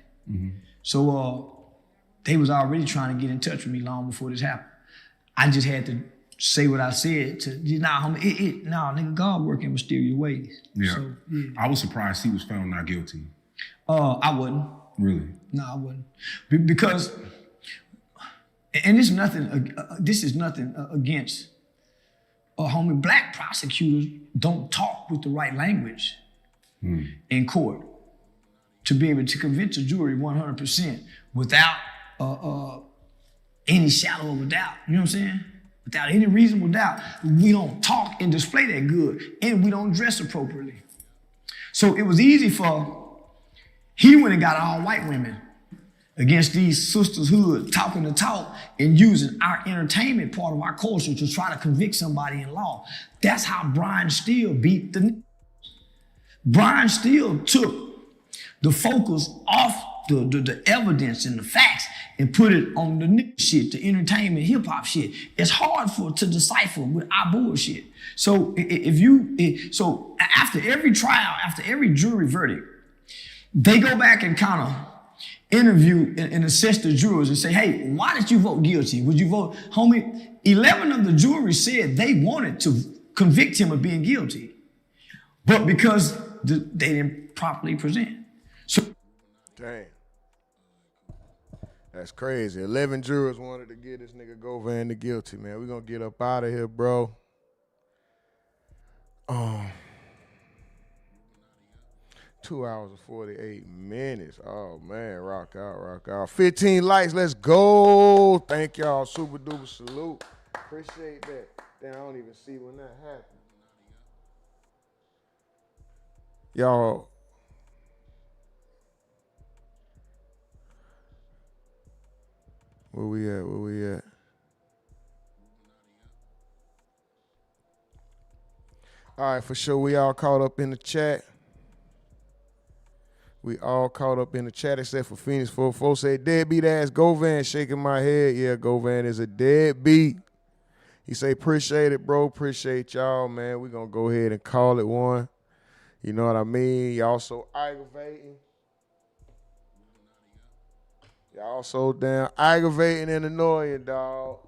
So they was already trying to get in touch with me long before this happened. I just had to say what I said to, homie, nigga, God work in mysterious ways. Yeah. So, yeah. I was surprised he was found not guilty. I wouldn't. Really? No, I wouldn't. Because, and this is nothing against, homie, black prosecutors don't talk with the right language in court. to be able to convince a jury 100% without any shadow of a doubt. You know what I'm saying? Without any reasonable doubt. We don't talk and display that good, and we don't dress appropriately. So it was easy he went and got all white women against these sisters hood, talking the talk and using our entertainment part of our culture to try to convict somebody in law. That's how Brian Steele beat Brian Steele took the focus off the evidence and the facts and put it on the shit, the entertainment, hip hop shit. It's hard to decipher with our bullshit. So so after every trial, after every jury verdict, they go back and kind of interview and assess the jurors and say, hey, why did you vote guilty? Would you vote, homie? 11 of the jury said they wanted to convict him of being guilty, but because they didn't properly present. So, dang. That's crazy. 11 jurors wanted to get this nigga Govan the guilty, man. We're going to get up out of here, bro. 2 hours and 48 minutes. Oh, man. Rock out, rock out. 15 likes. Let's go. Thank y'all. Super duper salute. Appreciate that. Damn, I don't even see when that happened. Y'all. Where we at? Where we at? All right, for sure. We all caught up in the chat. We all caught up in the chat except for Phoenix 44 said, deadbeat ass Govan, shaking my head. Yeah, Govan is a deadbeat. He say, appreciate it, bro. Appreciate y'all, man. We gonna go ahead and call it one. You know what I mean? Y'all so aggravating. Y'all so damn aggravating and annoying, dog.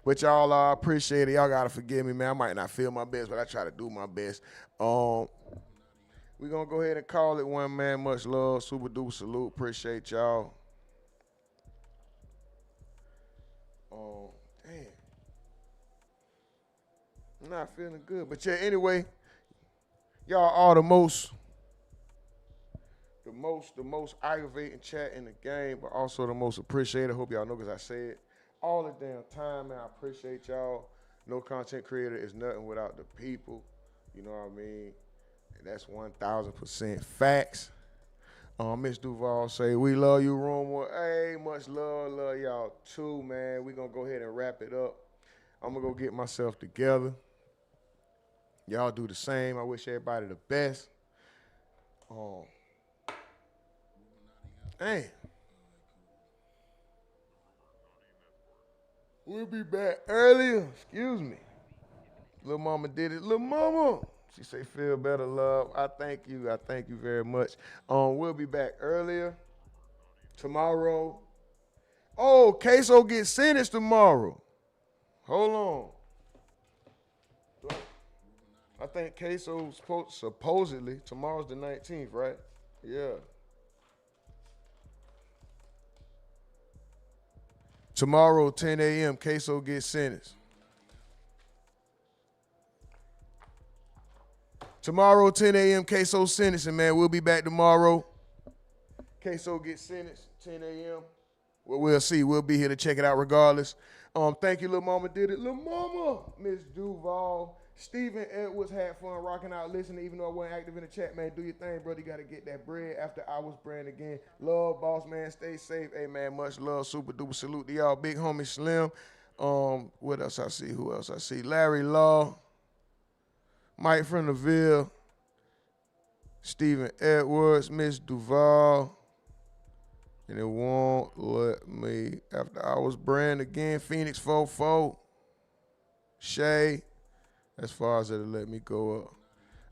But y'all, I appreciate it. Y'all gotta forgive me, man. I might not feel my best, but I try to do my best. We're gonna go ahead and call it one, man. Much love. Super duper salute. Appreciate y'all. Damn. I'm not feeling good. But yeah, anyway, y'all are the most aggravating chat in the game, but also the most appreciated. Hope y'all know, because I say it all the damn time, man. I appreciate y'all. No content creator is nothing without the people. You know what I mean? And that's 1,000% facts. Miss Duval say, we love you, room. Hey, much love y'all too, man. We gonna go ahead and wrap it up. I'm gonna go get myself together. Y'all do the same. I wish everybody the best. Hey. We'll be back earlier. Excuse me. Little mama did it. Little mama. She say, feel better, love. I thank you. I thank you very much. We'll be back earlier tomorrow. Oh, Queso gets sentenced tomorrow. Hold on. I think Queso supposedly, tomorrow's the 19th, right? Yeah. Tomorrow, 10 a.m., Queso gets sentenced. Tomorrow, 10 a.m., Queso sentencing, man. We'll be back tomorrow. Queso gets sentenced, 10 a.m. Well, we'll see. We'll be here to check it out regardless. Thank you, Lil Mama did it. Lil Mama, Miss Duval. Stephen Edwards had fun rocking out, listening, even though I wasn't active in the chat, man. Do your thing, brother. You got to get that bread after hours brand again. Love, boss, man. Stay safe. Hey, man, much love. Super duper salute to y'all. Big homie Slim. What else I see? Who else I see? Larry Law. Mike from the Ville. Stephen Edwards. Miss Duval. And it won't let me. After hours brand again. Phoenix 44. Shay. As far as it'll let me go up.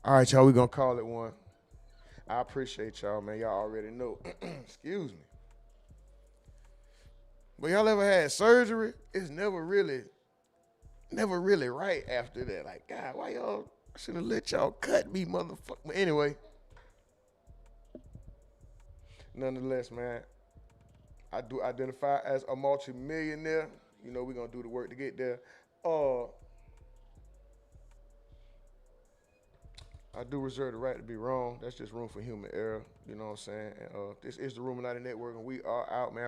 All right, y'all, we gonna call it one. I appreciate y'all, man. Y'all already know. Excuse me. But y'all ever had surgery? It's never really right after that. Like, God, why y'all shouldn't have let y'all cut me, motherfucker. But anyway. Nonetheless, man, I do identify as a multi-millionaire. You know, we're gonna do the work to get there. I do reserve the right to be wrong. That's just room for human error. You know what I'm saying? And, this is the Illuminati Network, and we are out, man.